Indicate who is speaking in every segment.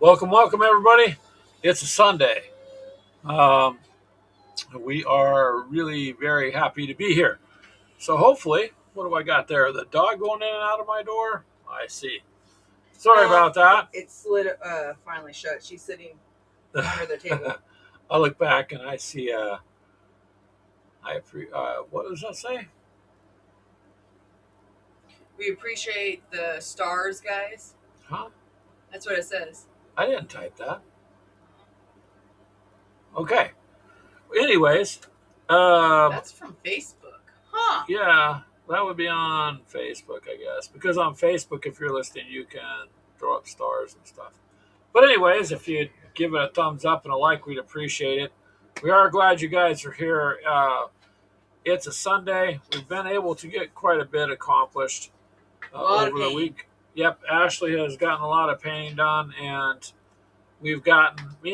Speaker 1: Welcome, welcome, everybody. It's a Sunday. Um, we are really very happy to be here. So, hopefully, what do I got there? The dog going in and out of my door? I see. Sorry
Speaker 2: No,
Speaker 1: about that.
Speaker 2: it slid finally shut. She's sitting under the table.
Speaker 1: I look back and I see, what does that say?
Speaker 2: We appreciate the stars, guys.
Speaker 1: Huh?
Speaker 2: That's what it says.
Speaker 1: I didn't type that. Okay. Anyways,
Speaker 2: That's from Facebook. Huh.
Speaker 1: yeah, that would be on Facebook, I guess. Because on Facebook, if you're listening, you can throw up stars and stuff. But anyways, if you'd give it a thumbs up and a like, we'd appreciate it. We are glad you guys are here. It's a Sunday. We've been able to get quite a bit accomplished over the week. Yep, Ashley has gotten a lot of painting done, and me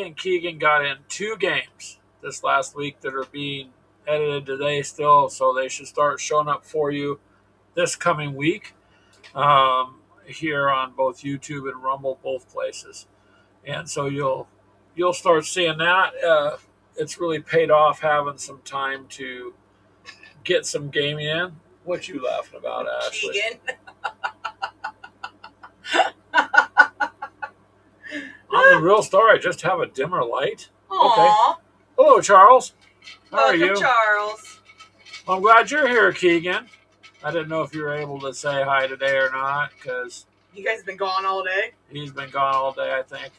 Speaker 1: and Keegan got in 2 games this last week that are being edited today still, so they should start showing up for you this coming week here on both YouTube and Rumble, both places. And so you'll start seeing that. It's really paid off having some time to get some gaming in. What you laughing about, Ashley?
Speaker 2: Keegan.
Speaker 1: I'm the real star. I just have a dimmer light.
Speaker 2: Aww.
Speaker 1: Okay. Hello, Charles. How are
Speaker 2: Welcome,
Speaker 1: you?
Speaker 2: Charles.
Speaker 1: Well, I'm glad you're here, Keegan. I didn't know if you were able to say hi today or not because
Speaker 2: You guys have been gone all day?
Speaker 1: he's been gone all day, I think.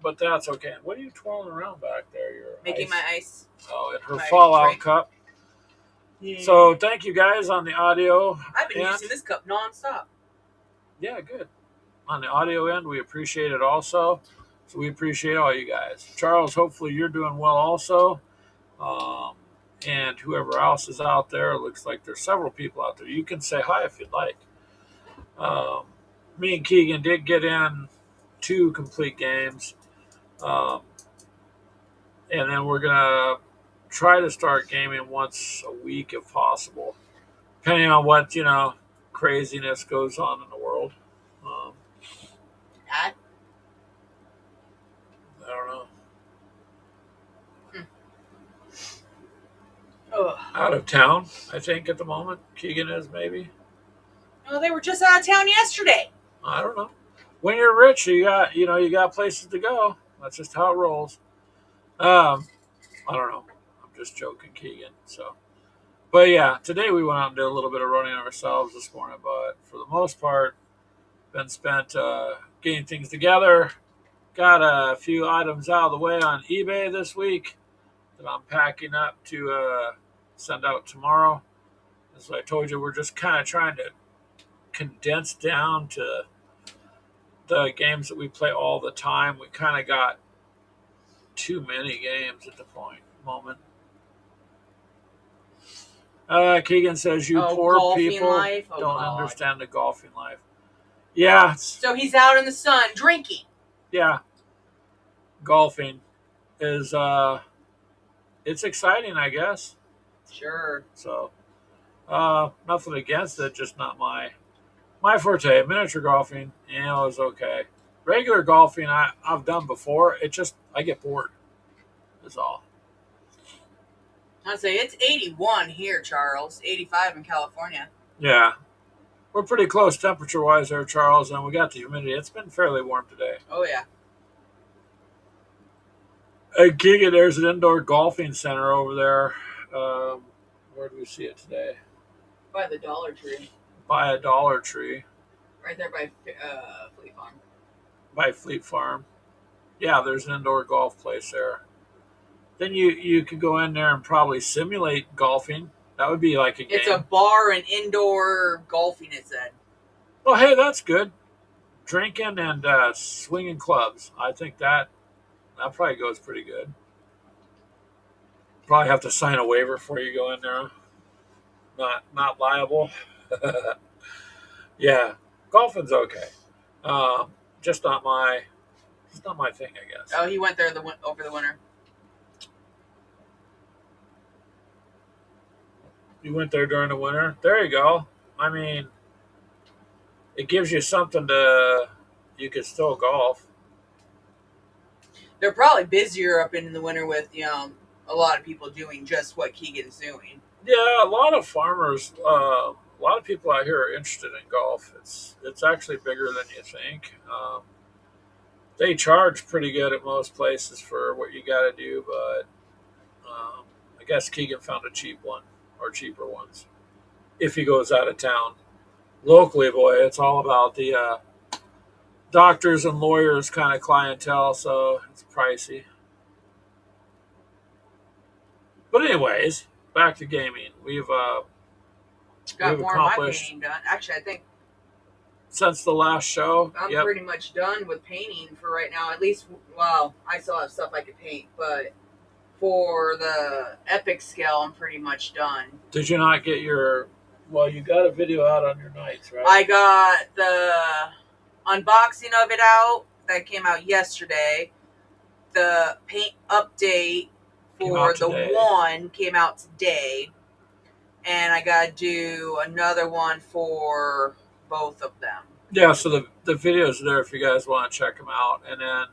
Speaker 1: But that's okay. What are you twirling around back there? Your
Speaker 2: Making
Speaker 1: ice?
Speaker 2: my ice.
Speaker 1: Oh, in her
Speaker 2: my
Speaker 1: Fallout
Speaker 2: drink.
Speaker 1: cup.
Speaker 2: Yeah.
Speaker 1: So thank you guys on the audio.
Speaker 2: I've been
Speaker 1: end.
Speaker 2: using this cup nonstop.
Speaker 1: Yeah, good. On the audio end, we appreciate it also. So we appreciate all you guys. Charles, hopefully you're doing well also. And whoever else is out there, it looks like there's several people out there. You can say hi if you'd like. Me and Keegan did get in 2 complete games. And then we're going to try to start gaming once a week if possible, depending on what, craziness goes on in the world.
Speaker 2: That?
Speaker 1: I don't know. Out of town, I think, at the moment. Keegan is, maybe.
Speaker 2: No, they were just out of town yesterday.
Speaker 1: I don't know. When you're rich, you got places to go. That's just how it rolls. I don't know. I'm just joking, Keegan. But yeah, today we went out and did a little bit of running ourselves this morning. But for the most part, been spent getting things together. Got a few items out of the way on eBay this week that I'm packing up to send out tomorrow. As I told you, we're just kind of trying to condense down to the games that we play all the time. We kind of got too many games at the moment. Keegan says you poor people don't understand the golfing life. Yeah.
Speaker 2: So he's out in the sun drinking.
Speaker 1: Yeah. Golfing is it's exciting, I guess.
Speaker 2: Sure.
Speaker 1: So nothing against it, just not my forte. Miniature golfing, is okay. Regular golfing I've done before. I get bored. Is all.
Speaker 2: I'd say it's 81 here, Charles. 85 in California.
Speaker 1: Yeah. We're pretty close temperature-wise there, Charles, and we got the humidity. It's been fairly warm today.
Speaker 2: Oh, yeah.
Speaker 1: Hey, Keegan, there's an indoor golfing center over there. Where do we see it today?
Speaker 2: By the Dollar Tree.
Speaker 1: By a Dollar Tree.
Speaker 2: Right there by Fleet Farm.
Speaker 1: By Fleet Farm. Yeah, there's an indoor golf place there. Then you could go in there and probably simulate golfing. That would be like a game.
Speaker 2: It's a bar and indoor golfing, it said.
Speaker 1: Well, hey, that's good. Drinking and swinging clubs. I think that probably goes pretty good. Probably have to sign a waiver before you go in there. Not liable. Yeah, golfing's okay. Just not my thing, I guess.
Speaker 2: Oh, he went there over the winter.
Speaker 1: You went there during the winter? There you go. I mean, it gives you something to, you could still golf.
Speaker 2: They're probably busier up in the winter with, a lot of people doing just what Keegan's doing.
Speaker 1: Yeah, a lot of farmers, a lot of people out here are interested in golf. It's actually bigger than you think. They charge pretty good at most places for what you got to do, but I guess Keegan found a cheap one or cheaper ones if he goes out of town. Locally, boy, it's all about the doctors and lawyers kind of clientele, so it's pricey. But anyways, back to gaming.
Speaker 2: Got
Speaker 1: We've
Speaker 2: more of my
Speaker 1: accomplished
Speaker 2: painting done. Actually, I think
Speaker 1: since the last show.
Speaker 2: I'm
Speaker 1: Yep.
Speaker 2: pretty much done with painting for right now. At least, well, I still have stuff I could paint, but for the epic scale, I'm pretty much done.
Speaker 1: Did you not get your? Well, you got a video out on your nights, right?
Speaker 2: I got the unboxing of it out. That came out yesterday. The paint update for the
Speaker 1: today.
Speaker 2: one came out today. And I got to do another one for both of them.
Speaker 1: Yeah, so the videos are there if you guys want to check them out, and then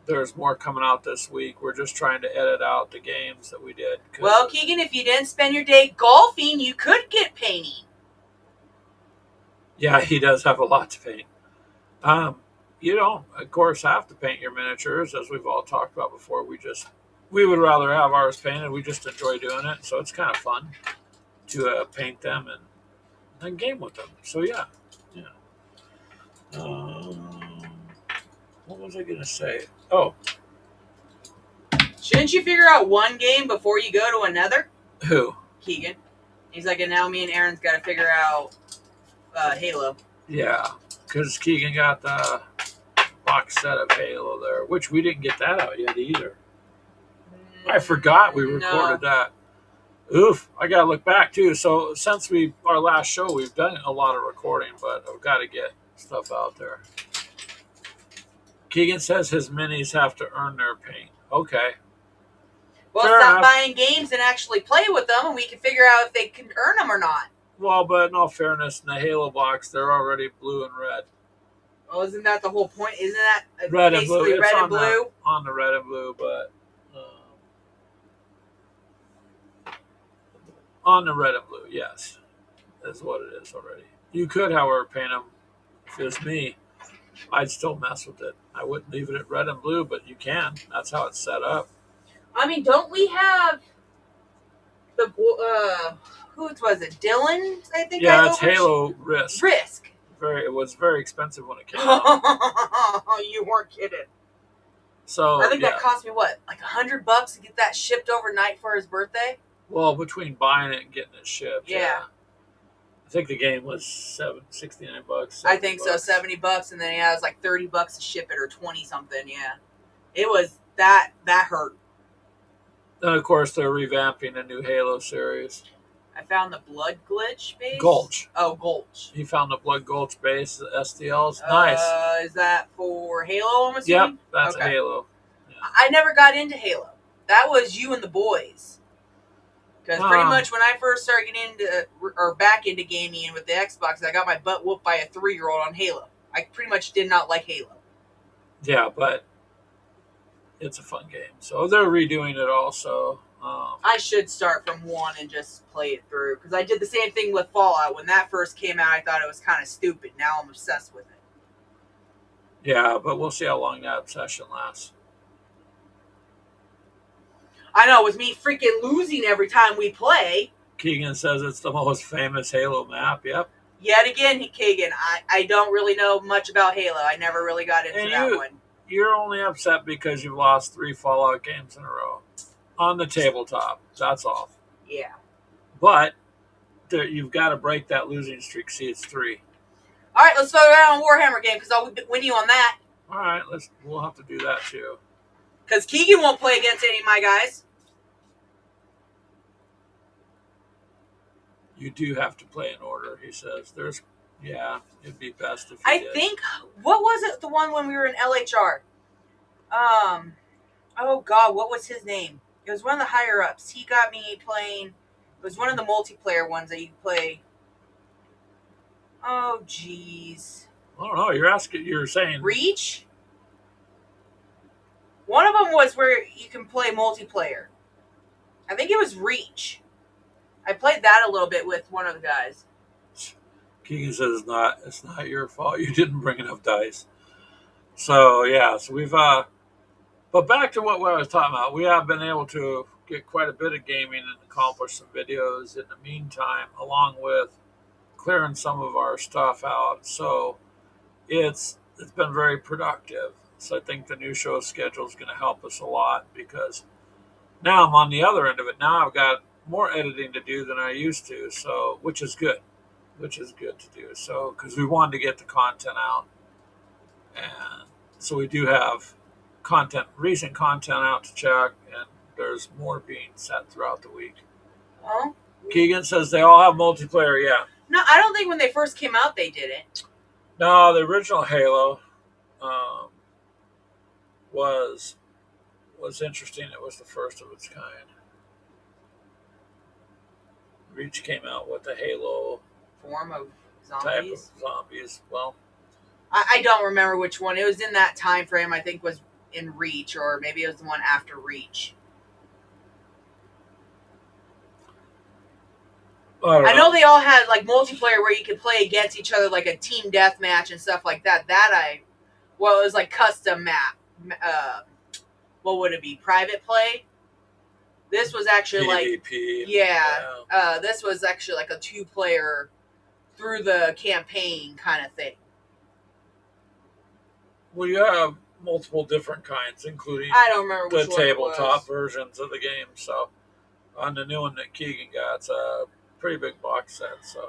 Speaker 1: there's more coming out this week. We're just trying to edit out the games that we did.
Speaker 2: Well, Keegan, if you didn't spend your day golfing, you could get painting.
Speaker 1: Yeah, he does have a lot to paint. You don't, of course, have to paint your miniatures, as we've all talked about before. We would rather have ours painted. We just enjoy doing it, so it's kind of fun to paint them and then game with them. So yeah. What was I gonna say? Oh,
Speaker 2: Shouldn't you figure out one game before you go to another?
Speaker 1: who?
Speaker 2: Keegan. He's like, and now me and Aaron's got to figure out Halo.
Speaker 1: Yeah, because Keegan got the box set of Halo there, which we didn't get that out yet either. I forgot we recorded that. Oof, I gotta look back too. So since our last show, we've done a lot of recording, but I've got to get stuff out there. Keegan says his minis have to earn their paint. Okay.
Speaker 2: Well,
Speaker 1: Fair
Speaker 2: stop
Speaker 1: enough.
Speaker 2: buying games and actually play with them, and we can figure out if they can earn them or not.
Speaker 1: Well, but in all fairness, in the Halo box, they're already blue and red.
Speaker 2: Well, isn't that the whole point? Isn't that
Speaker 1: Red and blue.
Speaker 2: basically
Speaker 1: It's
Speaker 2: red
Speaker 1: on
Speaker 2: and blue?
Speaker 1: on the red and blue, but on the red and blue, yes, is what it is already. You could, however, paint them. If it was me, I'd still mess with it. I wouldn't leave it at red and blue, but you can. That's how it's set up.
Speaker 2: I mean, don't we have the who was it? Dylan, I think.
Speaker 1: Yeah, it's Halo Risk.
Speaker 2: Risk.
Speaker 1: It was very expensive when it came out.
Speaker 2: You weren't kidding.
Speaker 1: So
Speaker 2: I think that cost me what, like $100 to get that shipped overnight for his birthday.
Speaker 1: Well, between buying it and getting it shipped,
Speaker 2: Yeah.
Speaker 1: I think the game was $69.
Speaker 2: I think so, $70, and then it was like $30 to ship it, or 20 something. Yeah, it was that hurt.
Speaker 1: And of course, they're revamping a new Halo series.
Speaker 2: I found the Blood Glitch base.
Speaker 1: Gulch.
Speaker 2: Oh, Gulch.
Speaker 1: He found the Blood Gulch base, the STLs. Nice.
Speaker 2: Is that for Halo, I'm assuming?
Speaker 1: Yep, that's a Halo. Yeah.
Speaker 2: I never got into Halo. That was you and the boys. Because pretty much when I first started getting back into gaming with the Xbox, I got my butt whooped by a 3-year-old on Halo. I pretty much did not like Halo.
Speaker 1: Yeah, but it's a fun game. So they're redoing it also.
Speaker 2: I should start from 1 and just play it through. Because I did the same thing with Fallout. When that first came out, I thought it was kind of stupid. Now I'm obsessed with it.
Speaker 1: Yeah, but we'll see how long that obsession lasts.
Speaker 2: I know, with me freaking losing every time we play.
Speaker 1: Keegan says it's the most famous Halo map. Yep.
Speaker 2: Yet again, Keegan, I don't really know much about Halo. I never really got into that one.
Speaker 1: You're only upset because you've lost 3 Fallout games in a row. On the tabletop. That's all.
Speaker 2: Yeah.
Speaker 1: But you've got to break that losing streak. See, it's 3.
Speaker 2: All right, let's throw it out on Warhammer game, because I'll win you on that.
Speaker 1: All right, we'll have to do that too.
Speaker 2: Because Keegan won't play against any of my guys.
Speaker 1: You do have to play in order, he says. It'd be best if you
Speaker 2: I
Speaker 1: did.
Speaker 2: think, what was it, the one when we were in LHR? Oh God, what was his name? It was one of the higher ups. He got me playing. It was one of the multiplayer ones that you play. Oh jeez.
Speaker 1: I don't know. You're saying
Speaker 2: Reach? One of them was where you can play multiplayer. I think it was Reach. I played that a little bit with one of the guys.
Speaker 1: Keegan says it's not your fault. You didn't bring enough dice. So yeah, so we've but back to what I was talking about. We have been able to get quite a bit of gaming and accomplish some videos in the meantime, along with clearing some of our stuff out. So it's been very productive. So I think the new show schedule is going to help us a lot because now I'm on the other end of it. Now I've got more editing to do than I used to. So which is good to do. So because we wanted to get the content out, and so we do have recent content out to check, and there's more being set throughout the week.
Speaker 2: Oh.
Speaker 1: Keegan says they all have multiplayer. Yeah.
Speaker 2: No, I don't think when they first came out they didn't.
Speaker 1: No, the original Halo was interesting. It was the first of its kind. Reach came out with the Halo
Speaker 2: Form of
Speaker 1: type of
Speaker 2: zombies.
Speaker 1: zombies. Well,
Speaker 2: I don't remember which one. It was in that time frame. I think was in Reach, or maybe it was the one after Reach. I know they all had like multiplayer where you could play against each other, like a team deathmatch and stuff like that. It was like custom map. What would it be? Private play. This was actually
Speaker 1: PvP.
Speaker 2: Yeah. This was actually like a 2-player through the campaign kind of thing.
Speaker 1: Well, you have multiple different kinds, including
Speaker 2: I don't remember which
Speaker 1: the
Speaker 2: one
Speaker 1: tabletop versions of the game. So on the new one that Keegan got, it's a pretty big box set. So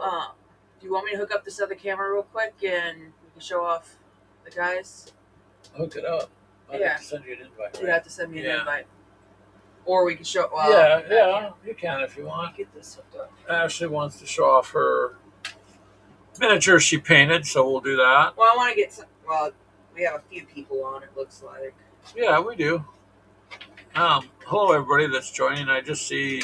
Speaker 2: do you want me to hook up this other camera real quick and we can show off the guys?
Speaker 1: Hook it up. I have to send you an invite. Right?
Speaker 2: You have to send me an invite. Or we can show.
Speaker 1: You can if you want.
Speaker 2: Get this hooked up.
Speaker 1: Ashley wants to show off her miniature she painted, so we'll do that.
Speaker 2: Well, I want to get some. Well, we have a few people on. It looks like.
Speaker 1: Yeah, we do. Hello, everybody that's joining. I just see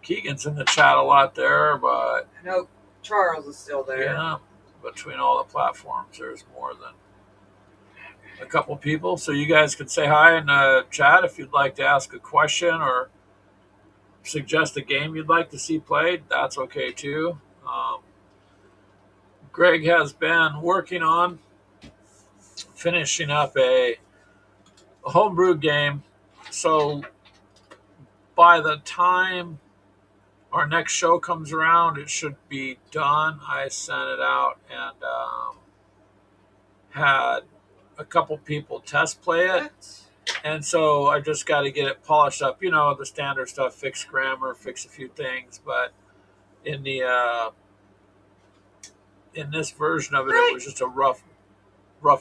Speaker 1: Keegan's in the chat a lot there, but
Speaker 2: I know Charles is still there.
Speaker 1: Yeah, between all the platforms, there's more than a couple people. So you guys can say hi in the chat if you'd like to ask a question or suggest a game you'd like to see played. That's okay too. Greg has been working on finishing up a homebrew game. So by the time our next show comes around, it should be done. I sent it out and had a couple people test play it. And so I just got to get it polished up. You know, the standard stuff, fix grammar, fix a few things. But in the in this version of it, it was just a rough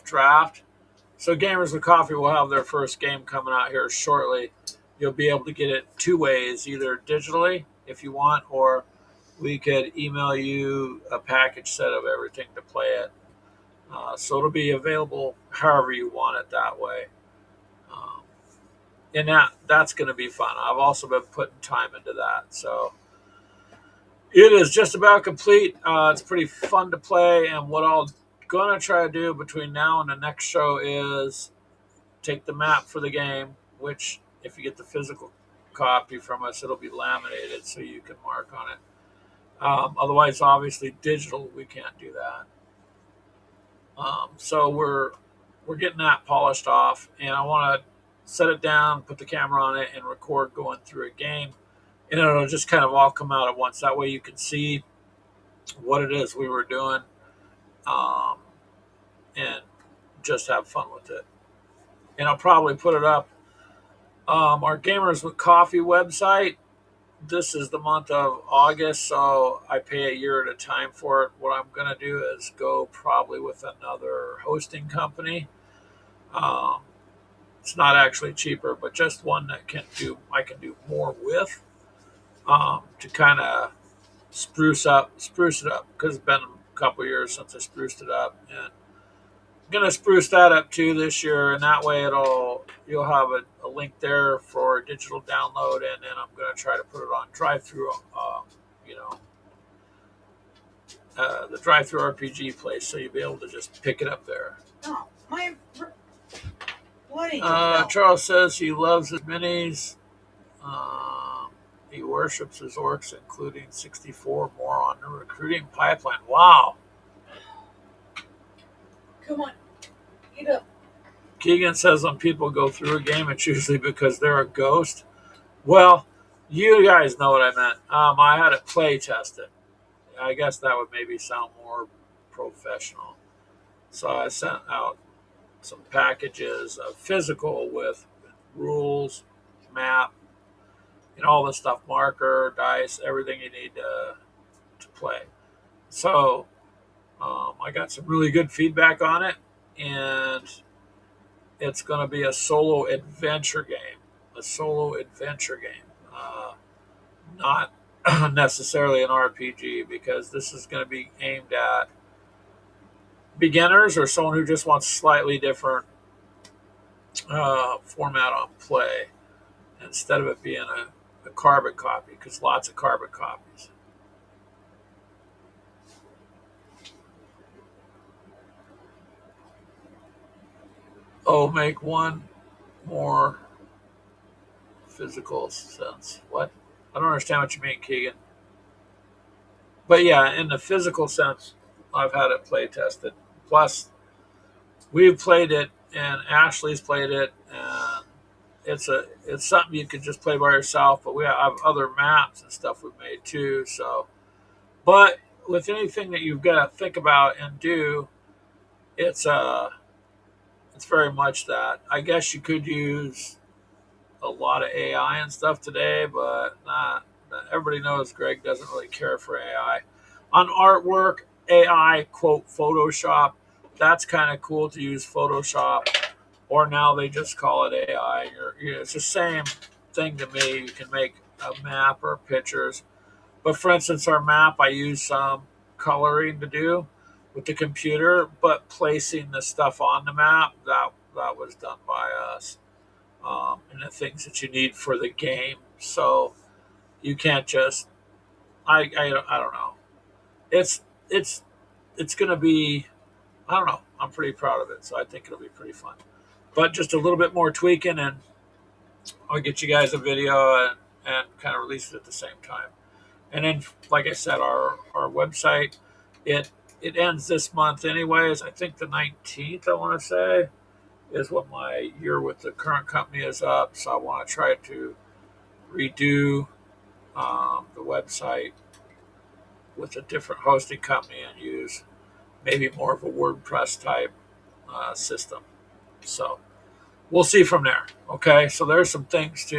Speaker 1: draft. So Gamers with Coffee will have their first game coming out here shortly. You'll be able to get it 2 ways, either digitally if you want, or we could email you a package set of everything to play it. So it'll be available however you want it that way. And that's going to be fun. I've also been putting time into that. So it is just about complete. It's pretty fun to play. And what I'll going to try to do between now and the next show is take the map for the game, which if you get the physical copy from us, it'll be laminated so you can mark on it. Otherwise, obviously, digital, we can't do that. So we're getting that polished off, and I want to set it down, put the camera on it, and record going through a game. And it'll just kind of all come out at once. That way you can see what it is we were doing and just have fun with it. And I'll probably put it up. Our Gamers with Coffee website, this is the month of August, so I pay a year at a time for it. What I'm going to do is go probably with another hosting company. It's not actually cheaper, but just one that I can do more with to kind of spruce it up, because it's been a couple years since I spruced it up, and I'm gonna spruce that up too this year, and that way you'll have a link there for a digital download, and then I'm gonna try to put it on drive-through, the drive-through RPG place, so you'll be able to just pick it up there.
Speaker 2: Oh, my blood angel fell.
Speaker 1: Charles says he loves his minis. He worships his orcs, including 64 more on the recruiting pipeline. Wow.
Speaker 2: Come on, get up.
Speaker 1: Keegan says when people go through a game, it's usually because they're a ghost. Well, you guys know what I meant. I had it play tested. I guess that would maybe sound more professional. So I sent out some packages of physical with rules, map, all the stuff, marker, dice, everything you need to play. So I got some really good feedback on it, and it's going to be a solo adventure game. A solo adventure game. Not necessarily an RPG, because this is going to be aimed at beginners or someone who just wants slightly different format on play, instead of it being a carbon copy, because lots of carbon copies. Oh, make one more physical sense. What? I don't understand what you mean, Keegan. But yeah, in the physical sense, I've had it play tested. Plus, we've played it, and Ashley's played it, and it's something you can just play by yourself. But we have other maps and stuff we've made too. So, but with anything that you've got to think about and do, it's very much that. I guess you could use a lot of AI and stuff today, but not. Everybody knows Greg doesn't really care for AI. On artwork, AI, quote, Photoshop, that's kind of cool to use Photoshop, or now they just call it AI. It's the same thing to me. You can make a map or pictures. But for instance, our map, I use some coloring to do with the computer, but placing the stuff on the map, that was done by us. And the things that you need for the game. So you can't just, I don't know. It's going to be, I don't know. I'm pretty proud of it. So I think it'll be pretty fun. But just a little bit more tweaking, and I'll get you guys a video and kind of release it at the same time. And then, like I said, our website, it ends this month anyways. I think the 19th, I want to say, is when my year with the current company is up. So I want to try to redo the website with a different hosting company and use maybe more of a WordPress type system. So we'll see from there. Okay, so there's some things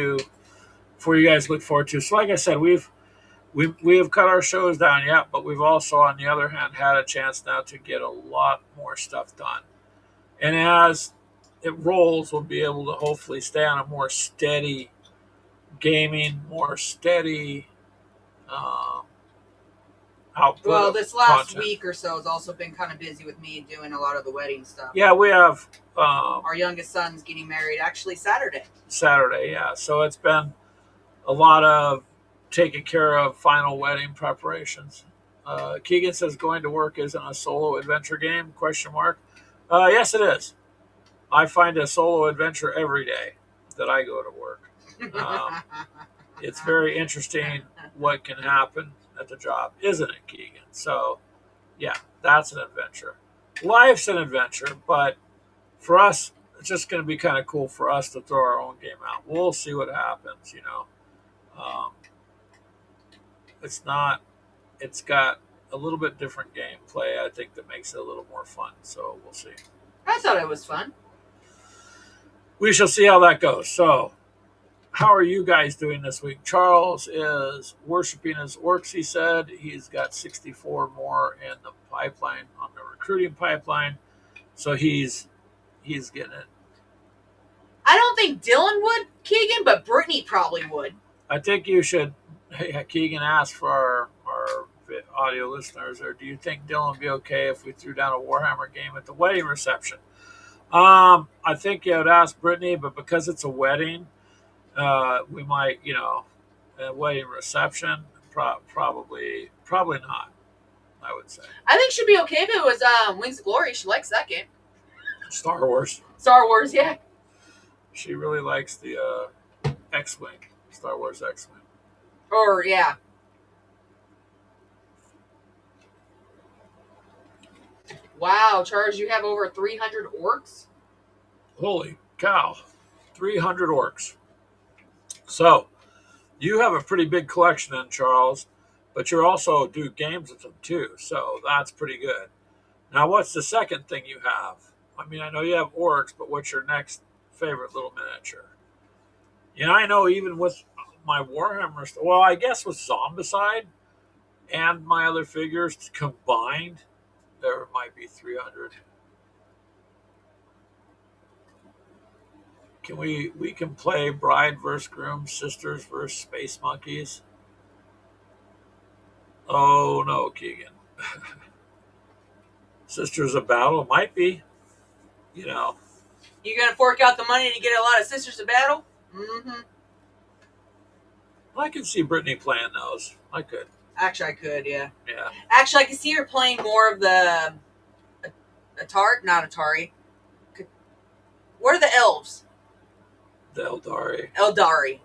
Speaker 1: for you guys to look forward to. So like I said, we have cut our shows down yet, but we've also, on the other hand, had a chance now to get a lot more stuff done. And as it rolls, we'll be able to hopefully stay on a more steady gaming, more steady output.
Speaker 2: Well, this last
Speaker 1: content.
Speaker 2: week or so has also been kind of busy with me doing a lot of the wedding stuff.
Speaker 1: Yeah, we have
Speaker 2: our youngest son's getting married actually Saturday.
Speaker 1: Saturday, yeah. So it's been a lot of taking care of final wedding preparations. Keegan says going to work isn't a solo adventure game? Question mark. Yes, it is. I find a solo adventure every day that I go to work. It's very interesting what can happen at the job, isn't it, Keegan? So, yeah, that's an adventure. Life's an adventure, but for us, it's just going to be kind of cool for us to throw our own game out. We'll see what happens, It's got a little bit different gameplay, I think, that makes it a little more fun. So we'll see.
Speaker 2: I thought it was fun.
Speaker 1: We shall see how that goes. So, how are you guys doing this week? Charles is worshiping his orcs, he said. He's got 64 more in the pipeline, on the recruiting pipeline. So he's getting it.
Speaker 2: I don't think Dylan would, Keegan, but Brittany probably would.
Speaker 1: I think you should. Keegan asked for our audio listeners, or do you think Dylan would be okay if we threw down a Warhammer game at the wedding reception? I think you would ask Brittany, but because it's a wedding, we might, a wedding reception, probably not. I would say.
Speaker 2: I think she'd be okay if it was Wings of Glory. She likes that game.
Speaker 1: Star Wars.
Speaker 2: Star Wars, yeah.
Speaker 1: She really likes the X-Wing, Star Wars X-Wing.
Speaker 2: Or, yeah. Wow, Charles, you have over 300 orcs?
Speaker 1: Holy cow. 300 orcs. So, you have a pretty big collection then, Charles, but you also do games with them too, so that's pretty good. Now, what's the second thing you have? I mean, I know you have orcs, but what's your next favorite little miniature? You know, I know even with my Warhammer, well, I guess with Zombicide and my other figures combined, there might be 300. Can we can play bride versus groom, sisters versus space monkeys? Oh no, Keegan. Sisters of Battle might be. You know,
Speaker 2: You gonna fork out the money to get a lot of Sisters of Battle? Mm-hmm.
Speaker 1: I can see Brittany playing those. I could.
Speaker 2: Actually, I could, yeah.
Speaker 1: Yeah.
Speaker 2: Actually, I can see her playing more of the Atari, not Atari. What are the elves?
Speaker 1: The Eldari.
Speaker 2: Eldari.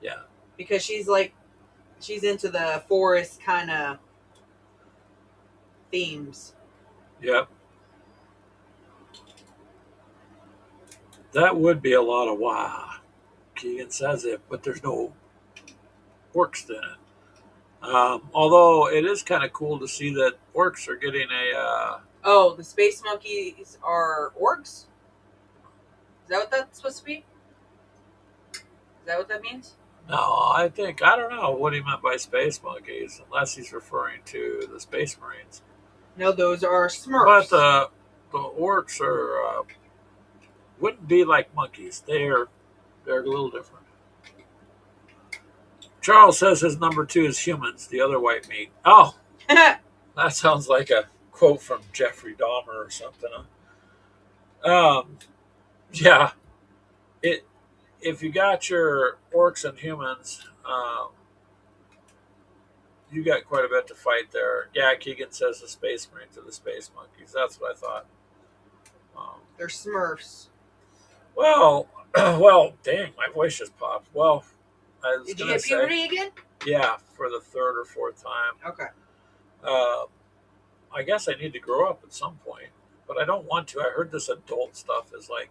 Speaker 1: Yeah.
Speaker 2: Because she's into the forest kind of themes.
Speaker 1: Yep. That would be a lot of wow. Keegan says it, but there's no orcs in it. Although it is kind of cool to see that orcs are getting a.
Speaker 2: Oh, the space monkeys are orcs? Is that what that's supposed to be? Is that what that means?
Speaker 1: No, I don't know what he meant by space monkeys, unless he's referring to the Space Marines.
Speaker 2: No, those are Smurfs.
Speaker 1: But the orcs are wouldn't be like monkeys. They're a little different. Charles says his number 2 is humans, the other white meat. Oh, that sounds like a quote from Jeffrey Dahmer or something. Yeah. If you got your orcs and humans, you got quite a bit to fight there. Yeah, Keegan says the Space Marines are the Space Monkeys. That's what I thought.
Speaker 2: They're Smurfs.
Speaker 1: Well, well, dang, my voice just popped. Well, I was
Speaker 2: Did you
Speaker 1: gonna
Speaker 2: get
Speaker 1: say,
Speaker 2: puberty again?
Speaker 1: yeah, for the third or fourth time.
Speaker 2: Okay.
Speaker 1: I guess I need to grow up at some point, but I don't want to. I heard this adult stuff is like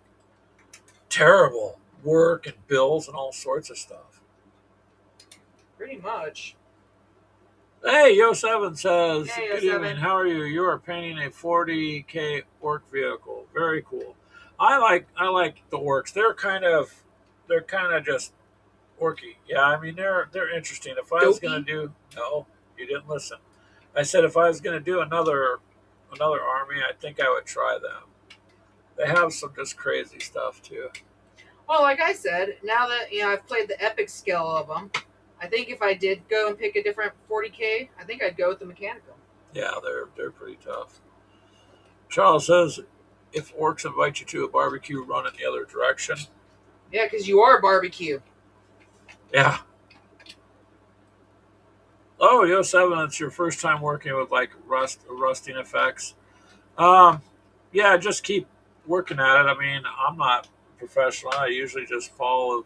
Speaker 1: terrible work and bills and all sorts of stuff.
Speaker 2: Pretty much.
Speaker 1: Hey, Yo7 says,
Speaker 2: Hey,
Speaker 1: good
Speaker 2: Yo7.
Speaker 1: evening. How are you? You are painting a 40K orc vehicle. Very cool. I like the orcs. They're kind of just orky. Yeah, I mean they're interesting. If I was gonna do no, you didn't listen. I said if I was gonna do another army, I think I would try them. They have some just crazy stuff too.
Speaker 2: Well, like I said, now that I've played the epic scale of them, I think if I did go and pick a different 40K, I think I'd go with the mechanical.
Speaker 1: Yeah, they're pretty tough. Charles says, if orcs invite you to a barbecue, run in the other direction.
Speaker 2: Yeah, because you are a barbecue.
Speaker 1: Yeah. Oh, Yo7, it's your first time working with like rusting effects. Yeah, just keep working at it. I mean, I'm not professional. I usually just follow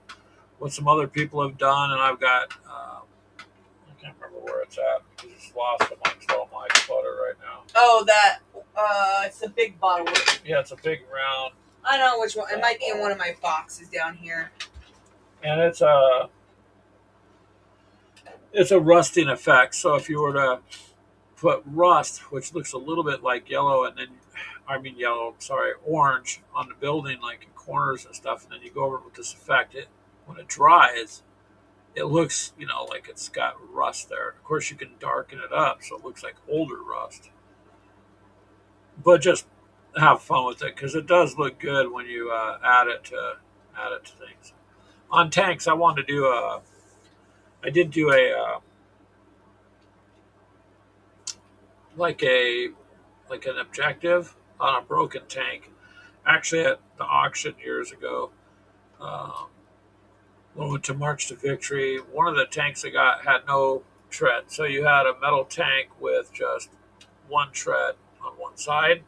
Speaker 1: what some other people have done, and I've got I can't remember where it's at. It's just lost amongst all my clutter right now.
Speaker 2: Oh, that it's a big bottle.
Speaker 1: Yeah, it's a big round.
Speaker 2: I know which one. It might be in one of my boxes down here.
Speaker 1: And it's a rusting effect. So if you were to put rust, which looks a little bit like yellow, and then orange on the building, like in corners and stuff, and then you go over it with this effect, when it dries, it looks, like it's got rust there. Of course, you can darken it up so it looks like older rust. But just have fun with it because it does look good when you add it to things. On tanks, I did do a like an objective on a broken tank. Actually, at the auction years ago, when we went to March to Victory, one of the tanks I got had no tread. So you had a metal tank with just one tread on one side.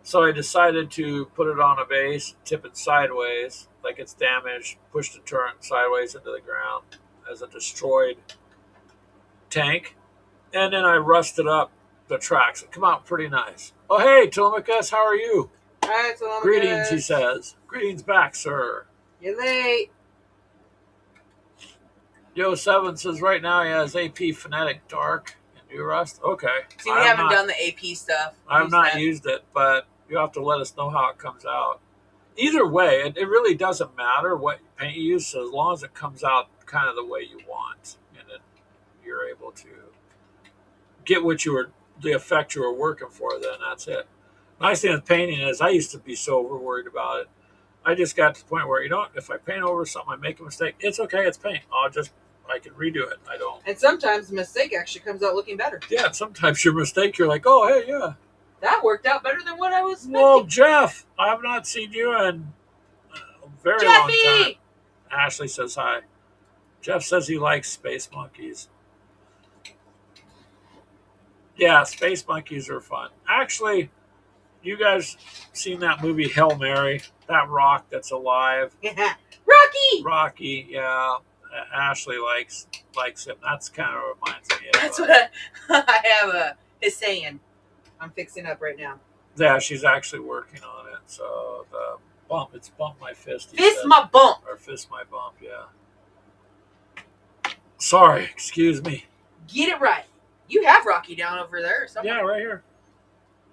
Speaker 1: So I decided to put it on a base, tip it sideways, like it's damaged, push the turret sideways into the ground as a destroyed tank. And then I rusted up the tracks. It come out pretty nice. Oh, hey, Telemachus, how are you?
Speaker 2: Hi, Telemachus.
Speaker 1: Greetings, he says. Greetings back, sir.
Speaker 2: You're late.
Speaker 1: Yo7 says right now he has AP Phonetic Dark and New Rust. Okay.
Speaker 2: See, we haven't done the AP stuff.
Speaker 1: I've not used it, but you have to let us know how it comes out. Either way, it really doesn't matter what paint you use, so as long as it comes out kind of the way you want, and then you're able to get the effect you were working for, then that's it. Nice thing with painting is I used to be so over worried about it. I just got to the point where, if I paint over something, I make a mistake, it's okay, it's paint. I can redo it. I don't.
Speaker 2: And sometimes the mistake actually comes out looking better.
Speaker 1: Yeah, sometimes your mistake, you're like, oh, hey, yeah.
Speaker 2: That worked out better than what I was expecting.
Speaker 1: Well, Jeff, I have not seen you in a very long time. Ashley says hi. Jeff says he likes Space Monkeys. Yeah, Space Monkeys are fun. Actually, you guys seen that movie Hail Mary? That rock that's alive?
Speaker 2: Yeah. Rocky!
Speaker 1: Rocky, yeah. Ashley likes it. That's kind of reminds me of
Speaker 2: That's what I have is saying. I'm fixing up right now.
Speaker 1: Yeah, she's actually working on it. So the bump, it's bump my fist.
Speaker 2: Fist my bump.
Speaker 1: Or fist my bump, yeah. Sorry, excuse me.
Speaker 2: Get it right. You have Rocky down over there somewhere.
Speaker 1: Yeah, right here.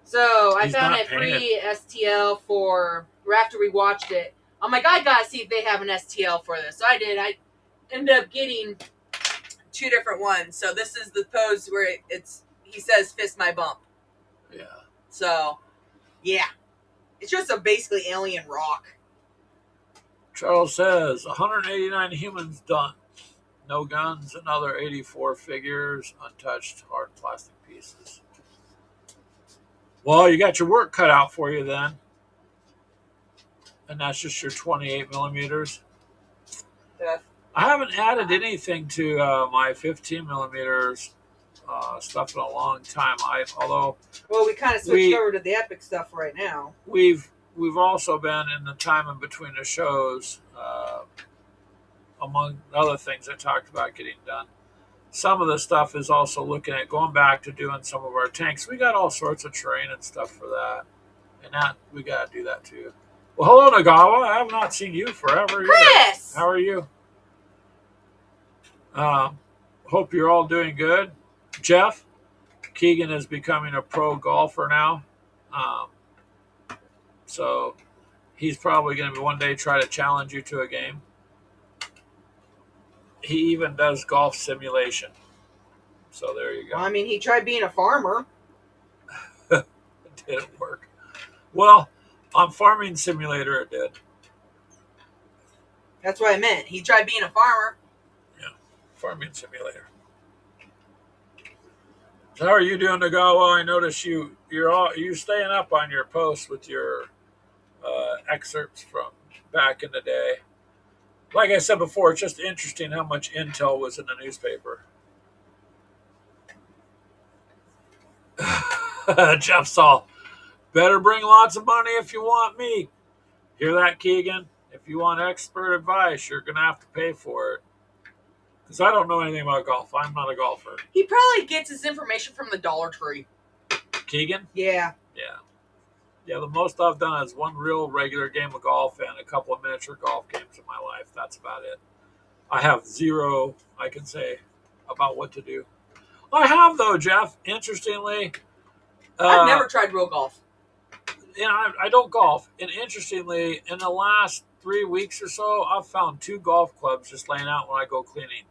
Speaker 2: So I found a free STL for, after we watched it, I'm like, I gotta see if they have an STL for this. So I did. I ended up getting 2 different ones. So this is the pose where he says fist my bump.
Speaker 1: Yeah.
Speaker 2: So, yeah. It's just a basically alien rock.
Speaker 1: Charles says 189 humans done. No guns, another 84 figures, untouched hard plastic pieces. Well, you got your work cut out for you then. And that's just your 28 millimeters.
Speaker 2: Yeah.
Speaker 1: I haven't added anything to my 15 millimeters stuff in a long time. Well,
Speaker 2: we kind of switched over to the epic stuff right now.
Speaker 1: We've also been in the time in between the shows, among other things I talked about getting done. Some of the stuff is also looking at going back to doing some of our tanks. We got all sorts of terrain and stuff for that, and that we got to do that too. Well, hello, Nagawa. I have not seen you forever.
Speaker 2: Chris,
Speaker 1: how are you? Hope you're all doing good. Jeff, Keegan is becoming a pro golfer now. So he's probably going to one day try to challenge you to a game. He even does golf simulation. So there you go.
Speaker 2: Well, I mean, he tried being a farmer.
Speaker 1: It didn't work. Well, on Farming Simulator, it did.
Speaker 2: That's what I meant. He tried being a farmer.
Speaker 1: Yeah, Farming Simulator. So how are you doing, Nagawa? I notice you're staying up on your posts with your excerpts from back in the day. Like I said before, it's just interesting how much intel was in the newspaper. Jeff Saul, better bring lots of money if you want me. Hear that, Keegan? If you want expert advice, you're going to have to pay for it. Because I don't know anything about golf. I'm not a golfer.
Speaker 2: He probably gets his information from the Dollar Tree.
Speaker 1: Keegan?
Speaker 2: Yeah.
Speaker 1: Yeah. Yeah, the most I've done is one real regular game of golf and a couple of miniature golf games in my life. That's about it. I have zero, I can say, about what to do. I have, though, Jeff. Interestingly,
Speaker 2: I've never tried real golf.
Speaker 1: I don't golf. And interestingly, in the last 3 weeks or so, I've found 2 golf clubs just laying out when I go cleaning.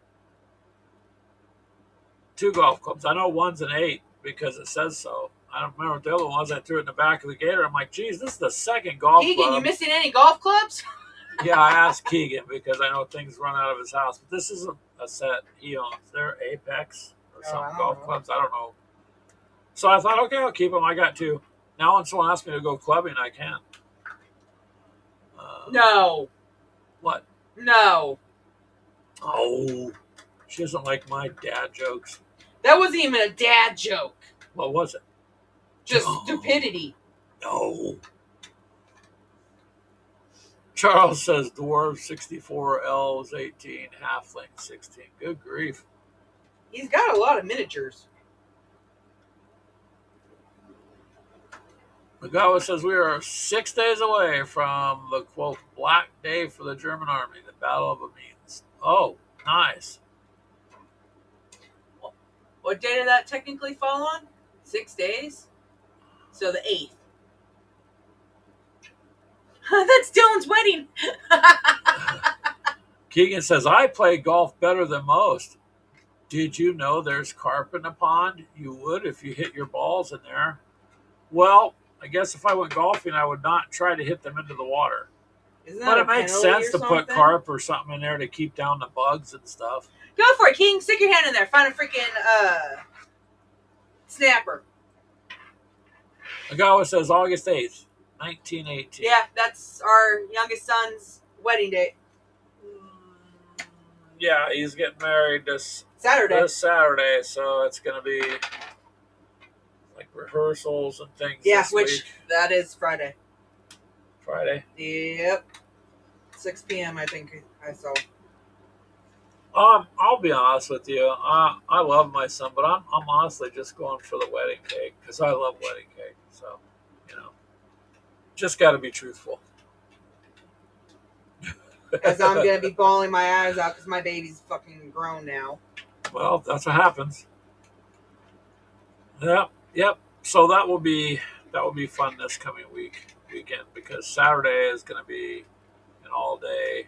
Speaker 1: 2 golf clubs. I know one's an 8 because it says so. I don't remember what the other one was. I threw it in the back of the gator. I'm like, geez, this is the second golf club.
Speaker 2: Keegan, you missing any golf clubs?
Speaker 1: Yeah, I asked Keegan because I know things run out of his house. But this is a set he owns. They're Apex or some golf clubs. I don't know. So I thought, okay, I'll keep them. I got 2. Now when someone asks me to go clubbing, I can.
Speaker 2: No.
Speaker 1: What?
Speaker 2: No.
Speaker 1: Oh, she doesn't like my dad jokes.
Speaker 2: That wasn't even a dad joke.
Speaker 1: What was it?
Speaker 2: Just stupidity.
Speaker 1: No. Charles says dwarf 64, elves 18, halfling 16. Good grief.
Speaker 2: He's got a lot of miniatures.
Speaker 1: McGowan says we are 6 days away from the quote Black Day for the German Army, the Battle of Amiens. Oh, nice.
Speaker 2: What day did that technically fall on? 6 days? So the 8th. That's Dylan's wedding.
Speaker 1: Keegan says, I play golf better than most. Did you know there's carp in the pond? You would if you hit your balls in there. Well, I guess if I went golfing, I would not try to hit them into the water. But it makes sense to put carp or something in there to keep down the bugs and stuff.
Speaker 2: Go for it, King. Stick your hand in there. Find a freaking snapper.
Speaker 1: Agawa says August 8th, 1918.
Speaker 2: Yeah, that's our youngest son's wedding date.
Speaker 1: Yeah, he's getting married this
Speaker 2: Saturday,
Speaker 1: so it's going to be like rehearsals and things.
Speaker 2: Yeah,
Speaker 1: this
Speaker 2: which
Speaker 1: week.
Speaker 2: That is Friday.
Speaker 1: Friday.
Speaker 2: Yep. 6 p.m. I think I saw.
Speaker 1: I'll be honest with you. I love my son, but I'm honestly just going for the wedding cake because I love wedding cake. So, just got to be truthful.
Speaker 2: Because I'm going to be bawling my eyes out because my baby's fucking grown now.
Speaker 1: Well, that's what happens. Yep. So that will be fun this coming weekend because Saturday is going to be an all day.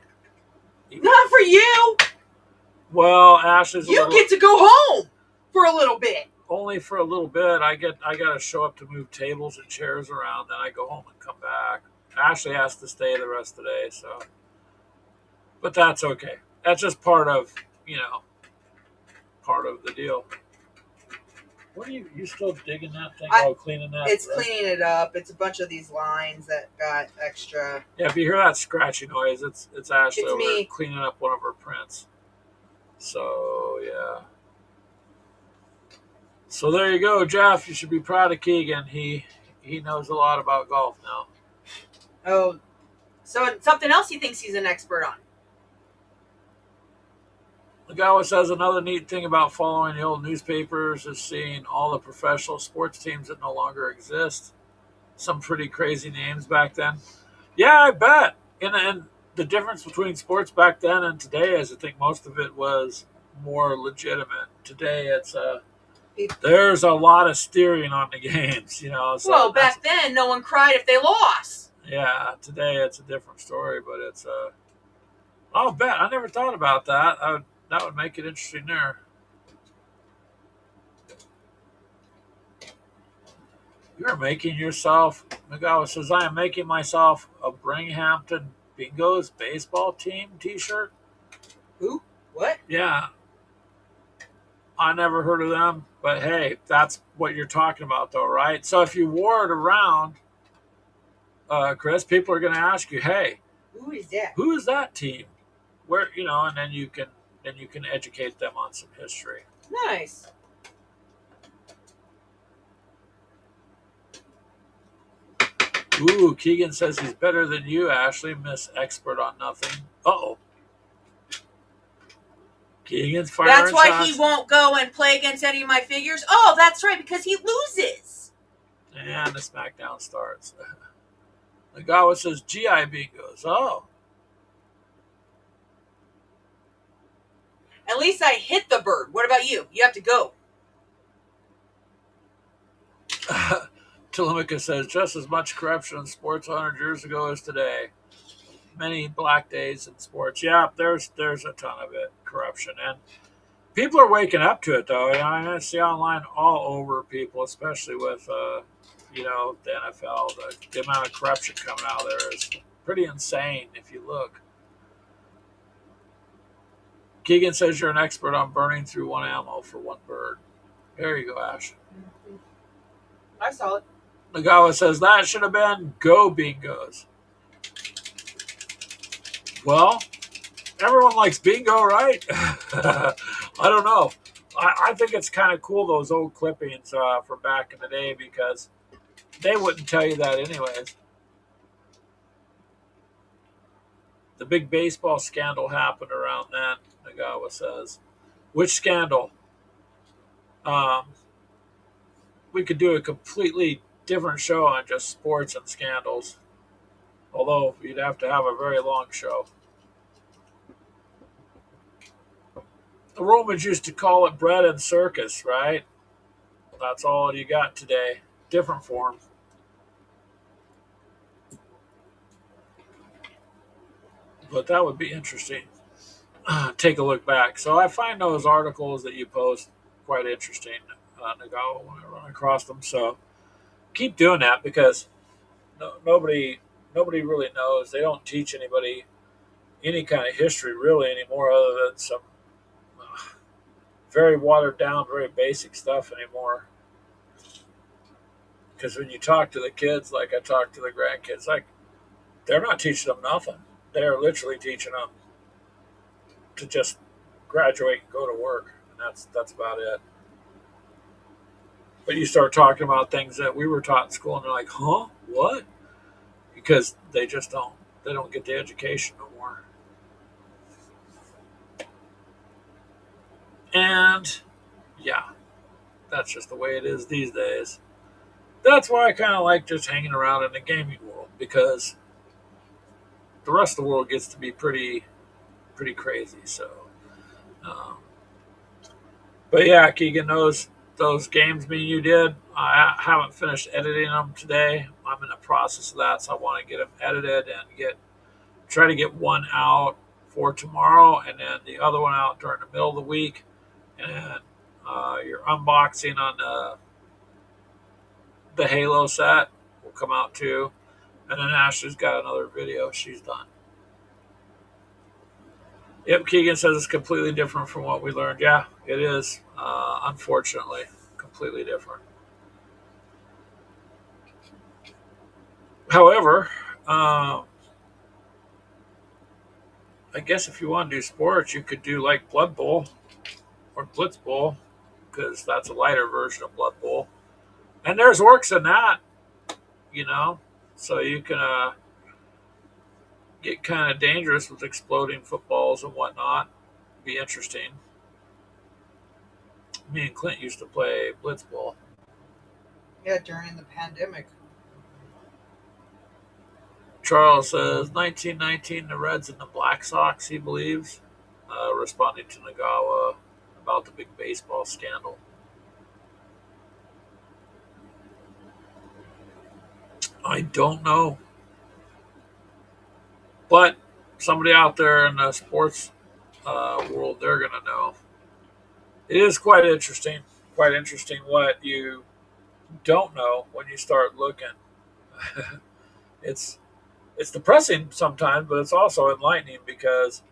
Speaker 2: Not for you.
Speaker 1: Well, Ashley's.
Speaker 2: You get to go home for a little bit.
Speaker 1: Only for a little bit. I got to show up to move tables and chairs around. Then I go home and come back. Ashley has to stay the rest of the day. So, but that's okay. That's just part of the deal. What are you still digging that thing? Cleaning that?
Speaker 2: It's cleaning it up. It's a bunch of these lines that got extra.
Speaker 1: Yeah, if you hear that scratchy noise, it's Ashley
Speaker 2: It's
Speaker 1: over
Speaker 2: me.
Speaker 1: cleaning up one of her prints. So, yeah. So there you go, Jeff. You should be proud of Keegan. He knows a lot about golf now.
Speaker 2: Oh, so something else he thinks he's an expert on.
Speaker 1: Lagawa says another neat thing about following the old newspapers is seeing all the professional sports teams that no longer exist. Some pretty crazy names back then. Yeah, I bet. And the difference between sports back then and today is I think most of it was more legitimate. Today it's there's a lot of steering on the games, So
Speaker 2: well, back then no one cried if they lost.
Speaker 1: Yeah, today it's a different story, but it's I'll bet. I never thought about that. That would make it interesting there. You're making yourself, McGowan says, I am making myself a Binghamton Bingos baseball team t-shirt.
Speaker 2: Who? What?
Speaker 1: Yeah. I never heard of them, but hey, that's what you're talking about though, right? So if you wore it around, Chris, people are going to ask you, hey,
Speaker 2: who is that?
Speaker 1: Who is that team? Where, and then you can educate them on some history.
Speaker 2: Nice.
Speaker 1: Ooh, Keegan says he's better than you, Ashley. Miss Expert on Nothing. Uh-oh. Keegan's firing
Speaker 2: That's why
Speaker 1: shots.
Speaker 2: he won't go and play against any of my figures. Oh, that's right, because he loses.
Speaker 1: And the SmackDown starts. Lagawa says GI Bingos. Oh.
Speaker 2: At least I hit the bird. What about you? You have to go.
Speaker 1: Telemika says just as much corruption in sports 100 years ago as today. Many black days in sports. Yeah, there's a ton of it, corruption. And people are waking up to it, though. I see online all over people, especially with, the NFL. The amount of corruption coming out of there is pretty insane if you look. Keegan says you're an expert on burning through one ammo for one bird. There you go, Ash.
Speaker 2: I saw it.
Speaker 1: Nagawa says that should have been Go Bingos. Well, everyone likes bingo, right? I don't know. I think it's kind of cool, those old clippings from back in the day, because they wouldn't tell you that anyways. The big baseball scandal happened around then, Nagawa says. Which scandal? Um, we could do a completely different show on just sports and scandals, although you'd have to have a very long show. The Romans used to call it bread and circus, right? That's all you got today. Different form. But that would be interesting. Take a look back. So I find those articles that you post quite interesting, Nagawa, when I run across them. So keep doing that, because nobody really knows. They don't teach anybody any kind of history really anymore, other than some uh, very watered down, very basic stuff anymore. Because when you talk to the kids, like I talk to the grandkids, like they're not teaching them nothing. They're literally teaching them to just graduate and go to work, and that's about it. But you start talking about things that we were taught in school, and they're like, "Huh? What?" Because they just don't. They don't get the education no more. And yeah, that's just the way it is these days. That's why I kind of like just hanging around in the gaming world, because the rest of the world gets to be pretty crazy. So, um, but yeah, Keegan, those games me and you did, I haven't finished editing them today. I'm in the process of that, so I want to get them edited and try to get one out for tomorrow, and then the other one out during the middle of the week. And your unboxing on the Halo set will come out too. And then Ashley's got another video she's done. Yep, Keegan says it's completely different from what we learned. Yeah, it is. Unfortunately, completely different. However, I guess if you want to do sports, you could do like Blood Bowl or Blitz Bowl, because that's a lighter version of Blood Bowl. And there's works in that, you know, so you can get kind of dangerous with exploding footballs and whatnot. Be interesting. Me and Clint used to play Blitz Bowl.
Speaker 2: Yeah, during the pandemic.
Speaker 1: Charles says 1919, the Reds and the Black Sox, he believes, responding to Nagawa about the big baseball scandal. I don't know. But somebody out there in the sports world, they're going to know. It is quite interesting. Quite interesting what you don't know when you start looking. it's it's depressing sometimes, but it's also enlightening, because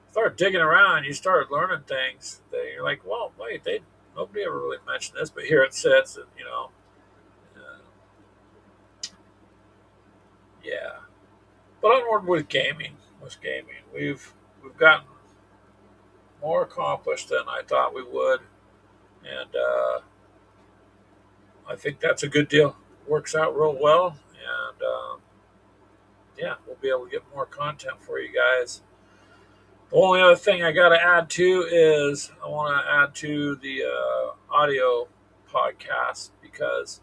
Speaker 1: you start digging around, you start learning things that you're like, well, wait, they nobody ever really mentioned this, but here it sits, and uh, yeah. But onward with gaming, we've gotten more accomplished than I thought we would, and I think that's a good deal. Works out real well, and yeah, we'll be able to get more content for you guys. The only other thing I got to add to is I want to add to the audio podcast, because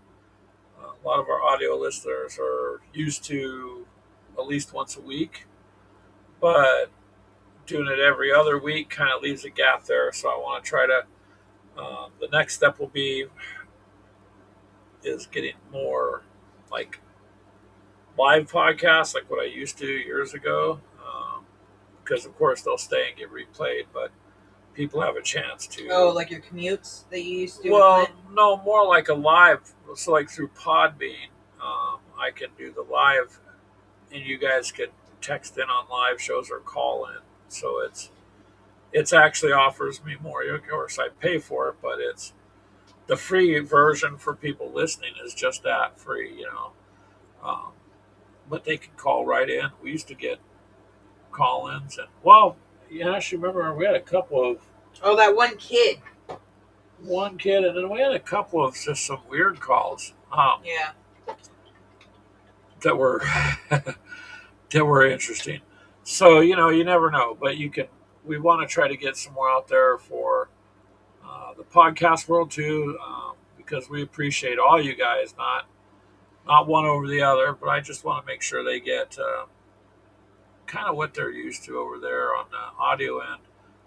Speaker 1: a lot of our audio listeners are used to at least once a week, but doing it every other week kind of leaves a gap there. So I want to try to. The next step will be is getting more like live podcasts, like what I used to years ago, because of course they'll stay and get replayed, but people have a chance to.
Speaker 2: Oh, like your commutes that you used to do?
Speaker 1: Well, no, more like a live. So, like through Podbean, I can do the live, and you guys can text in on live shows or call in. So it's actually offers me more. Of course, I pay for it, but it's the free version for people listening is just that free. Um, but they can call right in. We used to get call-ins, and well, yeah, I actually remember we had a couple of.
Speaker 2: Oh, that one kid.
Speaker 1: one kid, and then we had a couple of just some weird calls
Speaker 2: Yeah.
Speaker 1: that were that were interesting. So you never know, but you can. We want to try to get some more out there for the podcast world too, because we appreciate all you guys, not one over the other, but I just want to make sure they get kind of what they're used to over there on the audio end.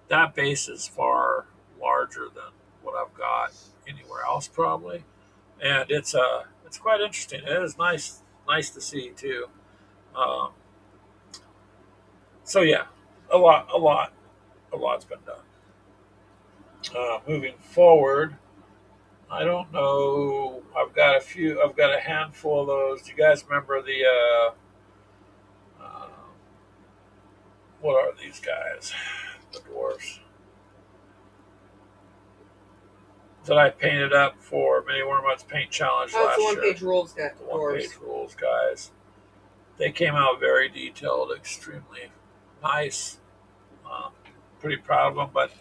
Speaker 1: That base is far larger than what I've got anywhere else, probably, and it's quite interesting. It is nice to see too. Um, so yeah, a lot's been done. Moving forward, I don't know. I've got a few. I've got a handful of those. Do you guys remember the uh, what are these guys? The dwarfs that I painted up for Mini Wormut's Paint Challenge
Speaker 2: Oh, it's the
Speaker 1: last
Speaker 2: one
Speaker 1: year.
Speaker 2: page rules, guys.
Speaker 1: The one page rules guys. They came out very detailed, extremely nice. Um, Pretty proud of them, but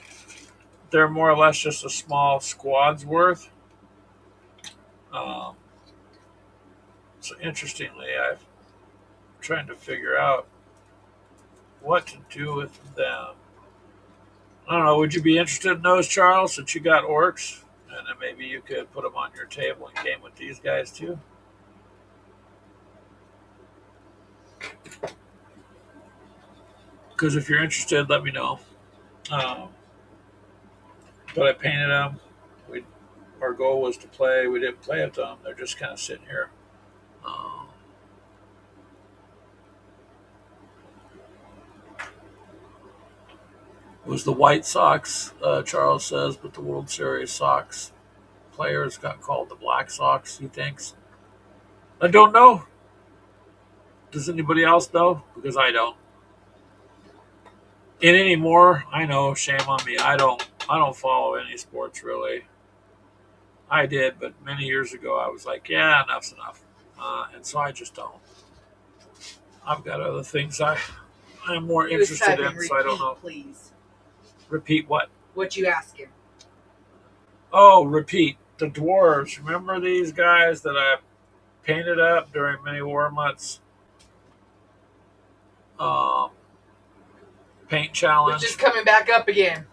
Speaker 1: they're more or less just a small squad's worth. Um, so interestingly, I'm trying to figure out what to do with them. I don't know. Would you be interested in those, Charles, since you got orcs? And then maybe you could put them on your table and game with these guys too. Because if you're interested, let me know. Um, but I painted them. We, our goal was to play. We didn't play at them. They're just kind of sitting here. Um, it was the White Sox, Charles says, but the World Series Sox players got called the Black Sox, he thinks. I don't know. Does anybody else know? Because I don't. And anymore, I know, shame on me. I don't follow any sports really. I did, but many years ago I was like, yeah, enough's enough. And so I just don't. I've got other things I'm more
Speaker 2: He was
Speaker 1: interested
Speaker 2: typing
Speaker 1: in, so I don't
Speaker 2: repeat,
Speaker 1: know.
Speaker 2: please.
Speaker 1: Repeat what?
Speaker 2: What you ask him.
Speaker 1: Oh, repeat. The dwarves. Remember these guys that I painted up during many war months? Um, Paint challenge.
Speaker 2: Which is coming back up again.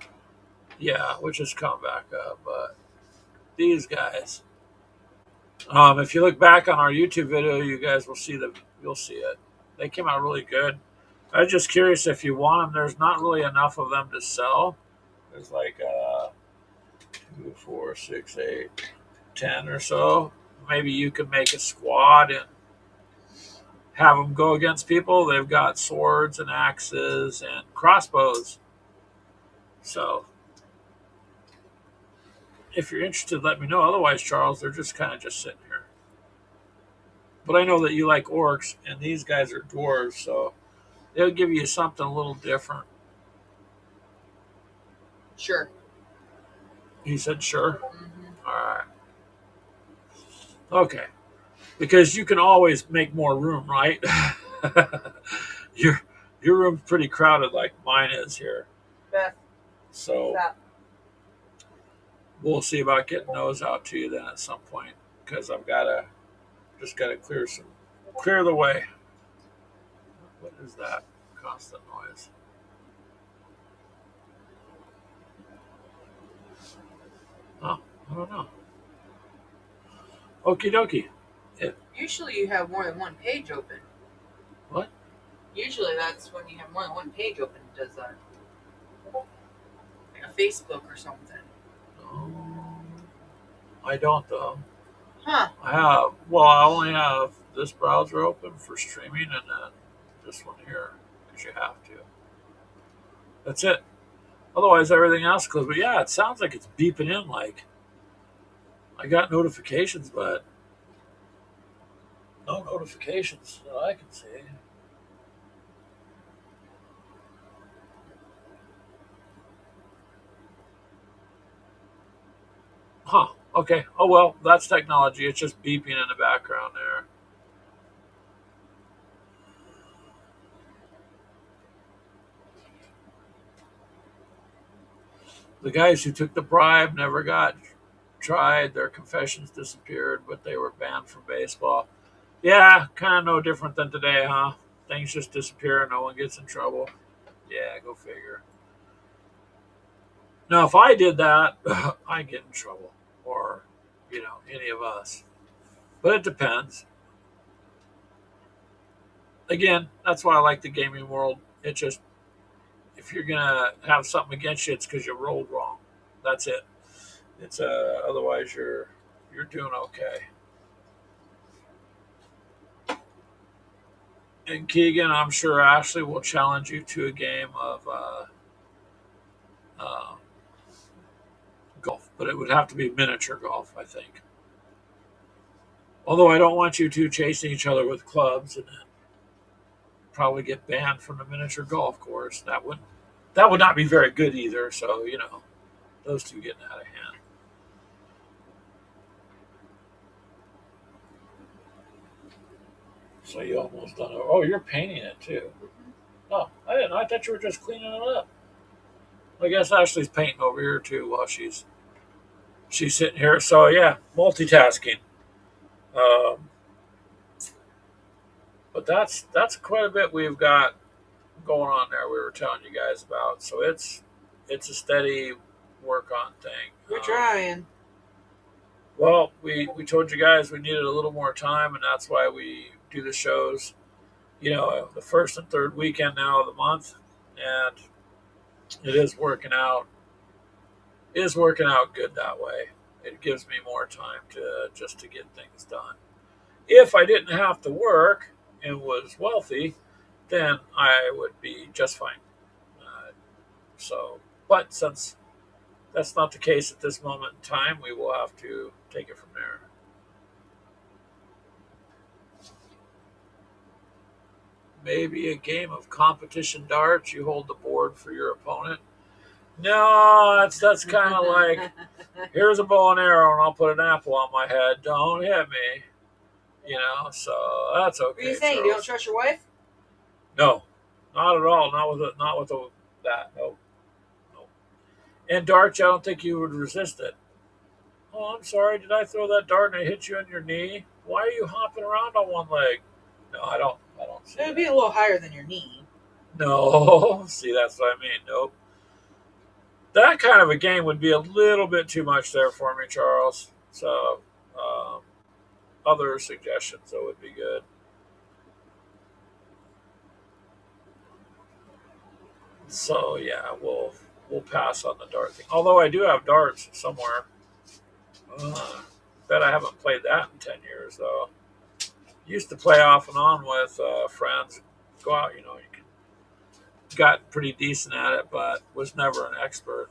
Speaker 1: Yeah, which has come back up. But these guys. If you look back on our YouTube video, you guys will see you'll see it. They came out really good. I was just curious if you want them. There's not really enough of them to sell. There's like 2, 4, 6, 8, 10 or so. Maybe you could make a squad and have them go against people. They've got swords and axes and crossbows. So if you're interested, let me know. Otherwise, Charles, they're just kind of just sitting here. But I know that you like orcs, and these guys are dwarves, so they'll give you something a little different.
Speaker 2: Sure.
Speaker 1: He said, sure.
Speaker 2: Mm-hmm.
Speaker 1: All right. Okay. Because you can always make more room, right? your your room's pretty crowded like mine is here.
Speaker 2: Beth,
Speaker 1: So
Speaker 2: stop.
Speaker 1: we'll see about getting those out to you then at some point. Because I've gotta clear the way. What is that? Constant noise. Oh, I don't know. Okie dokie.
Speaker 2: Usually you have more than one page open.
Speaker 1: What?
Speaker 2: Usually that's when you have more than one page open. Does that? Like a Facebook or something.
Speaker 1: Um, I don't though.
Speaker 2: Huh.
Speaker 1: I only have this browser open for streaming and then this one here because you have to. That's it. Otherwise, everything else goes. But yeah, it sounds like it's beeping in. Like I got notifications, but no notifications that I can see. Huh. Okay. Oh well, that's technology. It's just beeping in the background there. The guys who took the bribe never got tried. Their confessions disappeared, but they were banned from baseball. Yeah, kind of no different than today, huh? Things just disappear and no one gets in trouble. Yeah, go figure. Now, if I did that, I'd get in trouble, or any of us. But it depends. Again, that's why I like the gaming world. It just if you're gonna have something against you, it's because you rolled wrong. That's it. It's otherwise you're doing okay. And Keegan, I'm sure Ashley will challenge you to a game of uh, golf, but it would have to be miniature golf, I think. Although I don't want you two chasing each other with clubs and probably get banned from the miniature golf course. That would not be very good either. So those two getting out of hand. So you almost done it. Oh, you're painting it too. Oh, I didn't know. I thought you were just cleaning it up. I guess Ashley's painting over here too while she's sitting here. So yeah, multitasking. Um, but that's quite a bit we've got going on there. We were telling you guys about. So it's a steady work on thing.
Speaker 2: We're trying.
Speaker 1: Well, we told you guys we needed a little more time, and that's why we do the shows. The first and third weekend now of the month, and it is working out. It is working out good that way. It gives me more time to get things done. If I didn't have to work and was wealthy, then I would be just fine. But since that's not the case at this moment in time, we will have to take it from there. Maybe a game of competition darts. You hold the board for your opponent. No, that's kind of like here's a bow and arrow, and I'll put an apple on my head. Don't hit me. So that's okay.
Speaker 2: What are you saying?
Speaker 1: Charles.
Speaker 2: You don't trust your wife?
Speaker 1: No, not at all. Not with that. No, no. And darts, I don't think you would resist it. Oh, I'm sorry. Did I throw that dart and it hit you on your knee? Why are you hopping around on one leg? No, I don't. I don't see
Speaker 2: It would
Speaker 1: that.
Speaker 2: be a little higher than your knee.
Speaker 1: No, see, that's what I mean. Nope. That kind of a game would be a little bit too much there for me, Charles. So, um, other suggestions that would be good. So yeah, we'll pass on the dart thing. Although I do have darts somewhere. Bet I haven't played that in 10 years though. Used to play off and on with friends. Go out, got pretty decent at it, but was never an expert.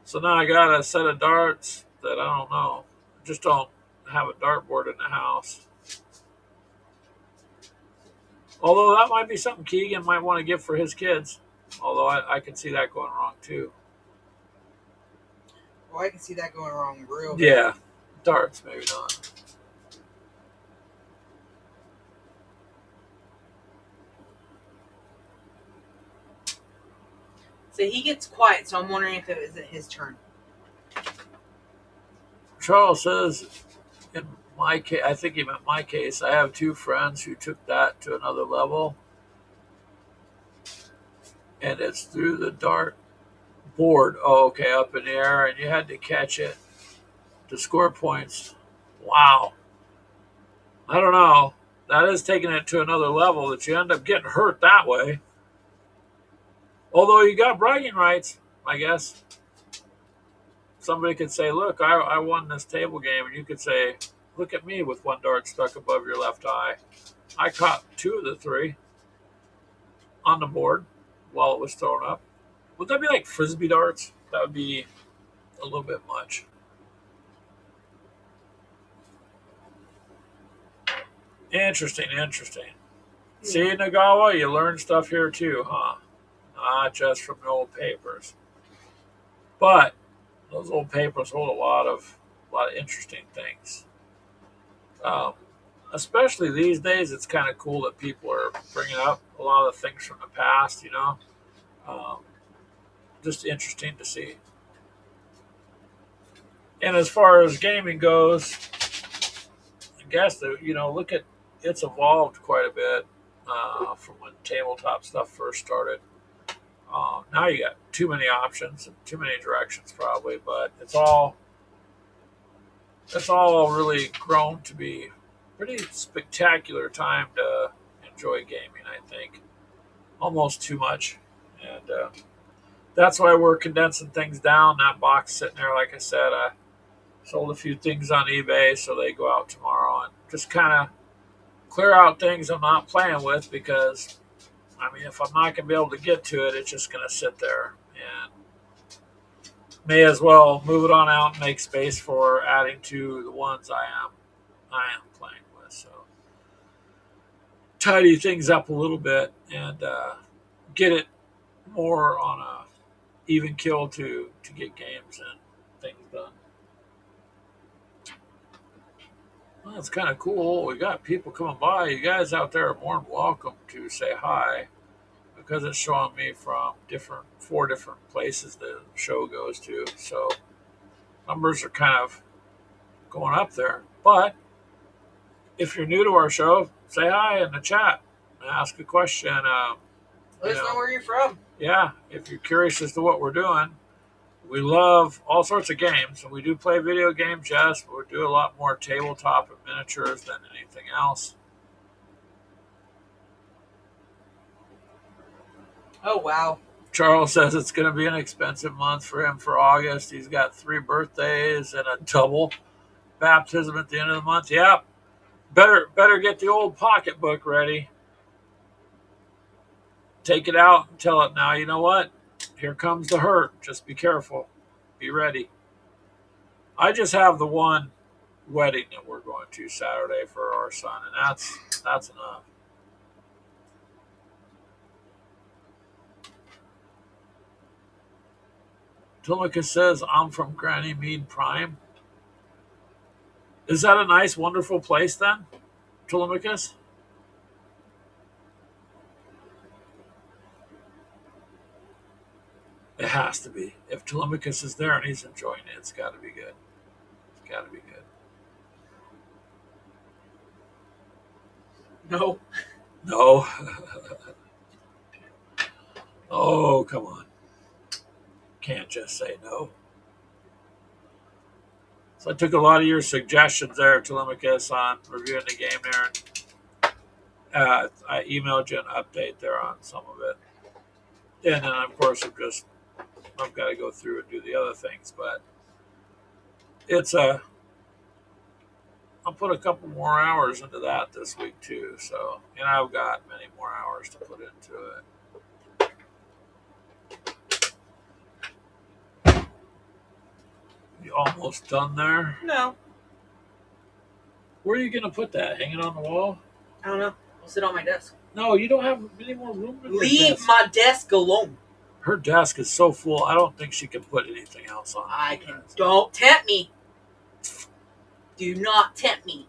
Speaker 1: So now I got a set of darts that I don't know. Just don't have a dartboard in the house. Although that might be something Keegan might want to get for his kids. Although I can see that going wrong too.
Speaker 2: Well, I can see that going wrong real bad.
Speaker 1: Yeah, darts maybe not.
Speaker 2: So he gets quiet, so I'm wondering if it is his turn.
Speaker 1: Charles says, in my case, I think he meant my case, I have two friends who took that to another level, and it's through the dart board. Oh, okay, up in the air, and you had to catch it to score points. Wow. I don't know. That is taking it to another level that you end up getting hurt that way. Although you got bragging rights, I guess. Somebody could say, look, I won this table game. And you could say, look at me with one dart stuck above your left eye. I caught two of the three on the board while it was thrown up. Would that be like Frisbee darts? That would be a little bit much. Interesting. See, Nagawa, you learn stuff here too, huh? Not just from the old papers. But those old papers hold a lot of interesting things. Um, Especially these days, it's kind of cool that people are bringing up a lot of things from the past. Um, just interesting to see. And as far as gaming goes, I guess that look at it's evolved quite a bit from when tabletop stuff first started. Now you got too many options and too many directions probably, but it's all really grown to be pretty spectacular time to enjoy gaming. I think almost too much, and that's why we're condensing things down. That box sitting there, like I said, I sold a few things on eBay, so they go out tomorrow, and just kind of clear out things I'm not playing with because I mean, if I'm not going to be able to get to it, it's just going to sit there, and may as well move it on out and make space for adding to the ones I am playing with. So tidy things up a little bit and get it more on a even kill to get games and things done. Well, it's kind of cool. We got people coming by. You guys out there are more than welcome to say hi because it's showing me from 4 different places the show goes to. So numbers are kind of going up there. But if you're new to our show, say hi in the chat and ask a question.
Speaker 2: Let us know where you're from.
Speaker 1: Yeah, if you're curious as to what we're doing, we love all sorts of games, and we do play video games, yes, but we do a lot more tabletop and miniatures than anything else.
Speaker 2: Oh, wow.
Speaker 1: Charles says it's going to be an expensive month for him for August. He's got 3 birthdays and a double baptism at the end of the month. Yep. Better get the old pocketbook ready. Take it out and tell it now, you know what? Here comes the hurt. Just be careful. Be ready. I just have the one wedding that we're going to Saturday for our son, and that's enough. Tillamook says, I'm from Granny Mead Prime. Is that a nice, wonderful place then, Tillamook? It has to be. If Telemachus is there and he's enjoying it, it's got to be good. It's got to be good.
Speaker 2: No.
Speaker 1: No. Oh, come on. Can't just say no. So I took a lot of your suggestions there, Telemachus, on reviewing the game there. I emailed you an update there on some of it. And then, of course, I've got to go through and do the other things. But it's I'll put a couple more hours into that this week too. So, and I've got many more hours to put into it. You almost done there?
Speaker 2: No.
Speaker 1: Where are you going to put that? Hang it on the wall?
Speaker 2: I don't know. I'll sit on my desk.
Speaker 1: No, you don't have any more room in your
Speaker 2: Leave
Speaker 1: desk.
Speaker 2: my desk alone.
Speaker 1: Her desk is so full, I don't think she can put anything else on.
Speaker 2: I can. Don't tempt me. Do not tempt me.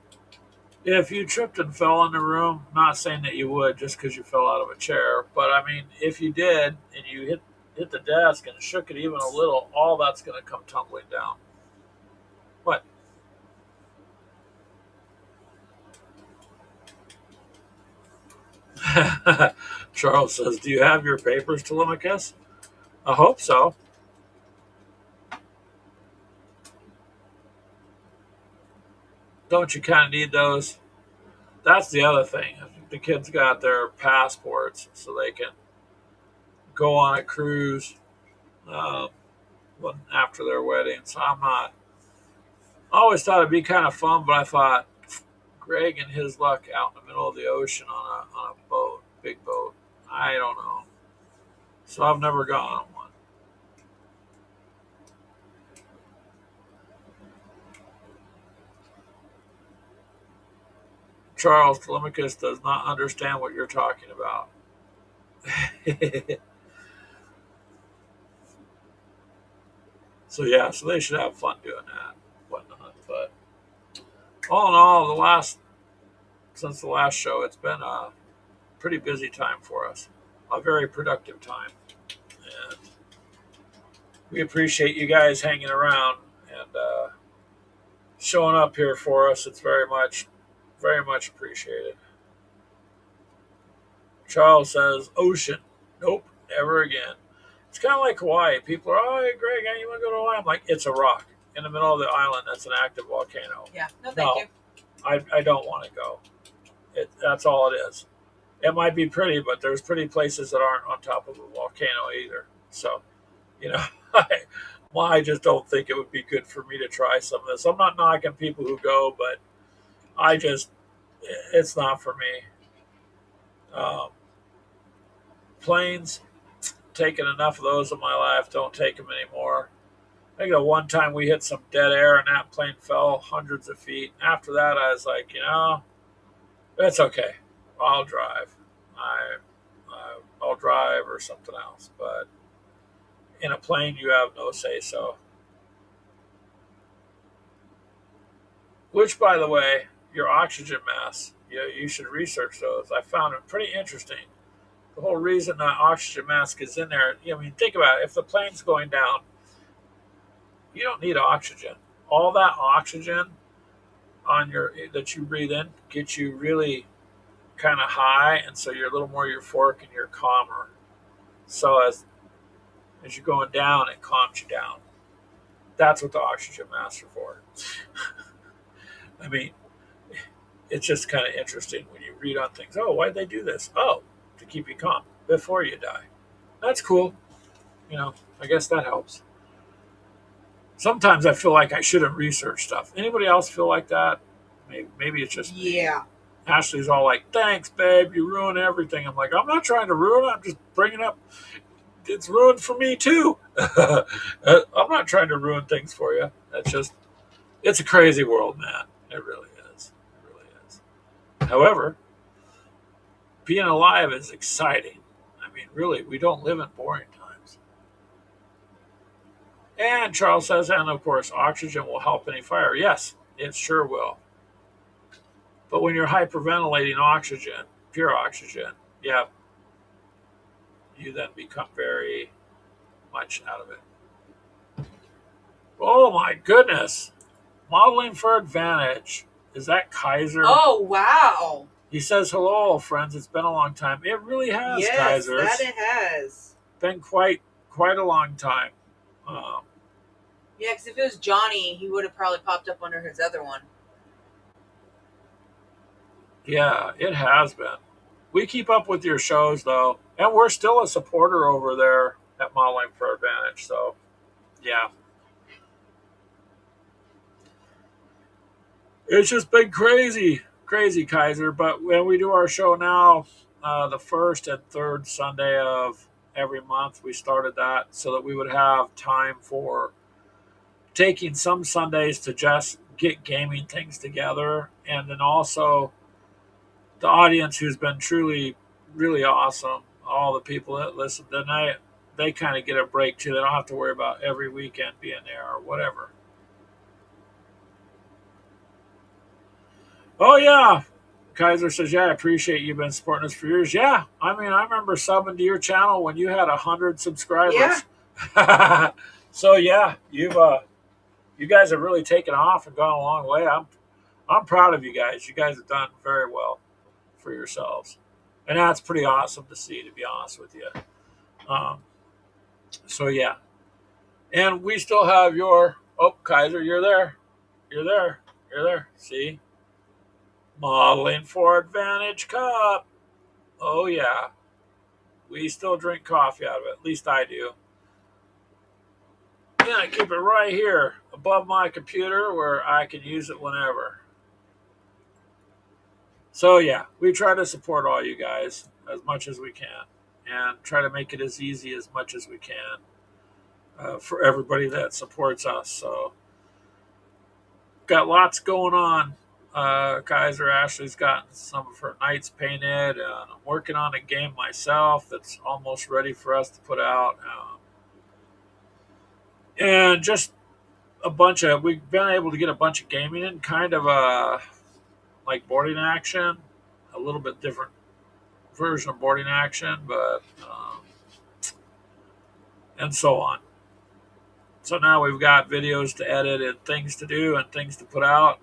Speaker 1: If you tripped and fell in the room, not saying that you would just because you fell out of a chair, but I mean, if you did and you hit the desk and shook it even a little, all that's going to come tumbling down. What? Charles says, do you have your papers, Telemachus? I hope so. Don't you kind of need those? That's the other thing. The kids got their passports so they can go on a cruise after their wedding. So I'm not. I always thought it'd be kind of fun, but I thought Greg and his luck out in the middle of the ocean on a boat, big boat. I don't know. So I've never gone on one. Charles Telemachus does not understand what you're talking about. So yeah, so they should have fun doing that, whatnot. But all in all, since the last show, it's been a pretty busy time for us, a very productive time, and we appreciate you guys hanging around and showing up here for us. It's very much appreciated. Charles says, ocean. Nope, never again. It's kind of like Hawaii. People are, oh, hey, Greg, you want to go to Hawaii? I'm like, it's a rock in the middle of the island that's an active volcano.
Speaker 2: Yeah, no, thank you.
Speaker 1: I don't want to go. That's all it is. It might be pretty, but there's pretty places that aren't on top of a volcano either. So, you know, I just don't think it would be good for me to try some of this. I'm not knocking people who go, but it's not for me. Um, Planes, taken enough of those in my life. Don't take them anymore. I think the one time we hit some dead air and that plane fell hundreds of feet. After that, I was like, it's okay. I'll drive. I'll drive or something else. But in a plane, you have no say so. Which, by the way, your oxygen masks, you should research those. I found it pretty interesting. The whole reason that oxygen mask is in there, think about it. If the plane's going down, you don't need oxygen. All that oxygen that you breathe in gets you really kind of high, and so you're a little more euphoric and you're calmer. So as you're going down, it calms you down. That's what the oxygen masks are for. I mean, it's just kind of interesting when you read on things. Oh, why'd they do this? Oh, to keep you calm before you die. That's cool. I guess that helps. Sometimes I feel like I shouldn't research stuff. Anybody else feel like that? Maybe it's just
Speaker 2: yeah.
Speaker 1: Ashley's all like, "Thanks, babe. You ruin everything." I'm like, I'm not trying to ruin it. I'm just bringing up. It's ruined for me too. I'm not trying to ruin things for you. It's a crazy world, man. It really is. It really is. However, being alive is exciting. I mean, really, we don't live in boring times. And Charles says, and of course, oxygen will help any fire. Yes, it sure will. But when you're hyperventilating oxygen, pure oxygen, yeah, you then become very much out of it. Oh my goodness. Modeling for Advantage. Is that Kaiser?
Speaker 2: Oh, wow.
Speaker 1: He says, hello, friends. It's been a long time. It really has,
Speaker 2: yes,
Speaker 1: Kaiser.
Speaker 2: Yes, that it has.
Speaker 1: Been quite a long time.
Speaker 2: Yeah, because if it was Johnny, he would have probably popped up under his other one.
Speaker 1: Yeah, it has been. We keep up with your shows, though, and we're still a supporter over there at Modeling for Advantage. So, yeah. It's just been crazy, Kaiser. But when we do our show now, the first and third Sunday of every month, we started that so that we would have time for taking some Sundays to just get gaming things together. And then also the audience who's been truly, really awesome, all the people that listen tonight, they kind of get a break too. They don't have to worry about every weekend being there or whatever. Oh, yeah. Kaiser says, yeah, I appreciate you've been supporting us for years. Yeah. I mean, I remember subbing to your channel when you had 100 subscribers. Yeah. So, yeah, you guys have really taken off and gone a long way. I'm proud of you guys. You guys have done very well for yourselves. And that's pretty awesome to see, to be honest with you. So, yeah. And we still have your, Kaiser, you're there. You're there. You're there. See? Modeling for Advantage cup. Oh, yeah. We still drink coffee out of it. At least I do. Yeah, I keep it right here above my computer where I can use it whenever. So, yeah, we try to support all you guys as much as we can and try to make it as easy as much as we can for everybody that supports us. So, got lots going on. Kaiser Ashley's gotten some of her knights painted, and I'm working on a game myself that's almost ready for us to put out. And just we've been able to get a bunch of gaming in, kind of like boarding action, a little bit different version of boarding action, but and so on. So now we've got videos to edit and things to do and things to put out,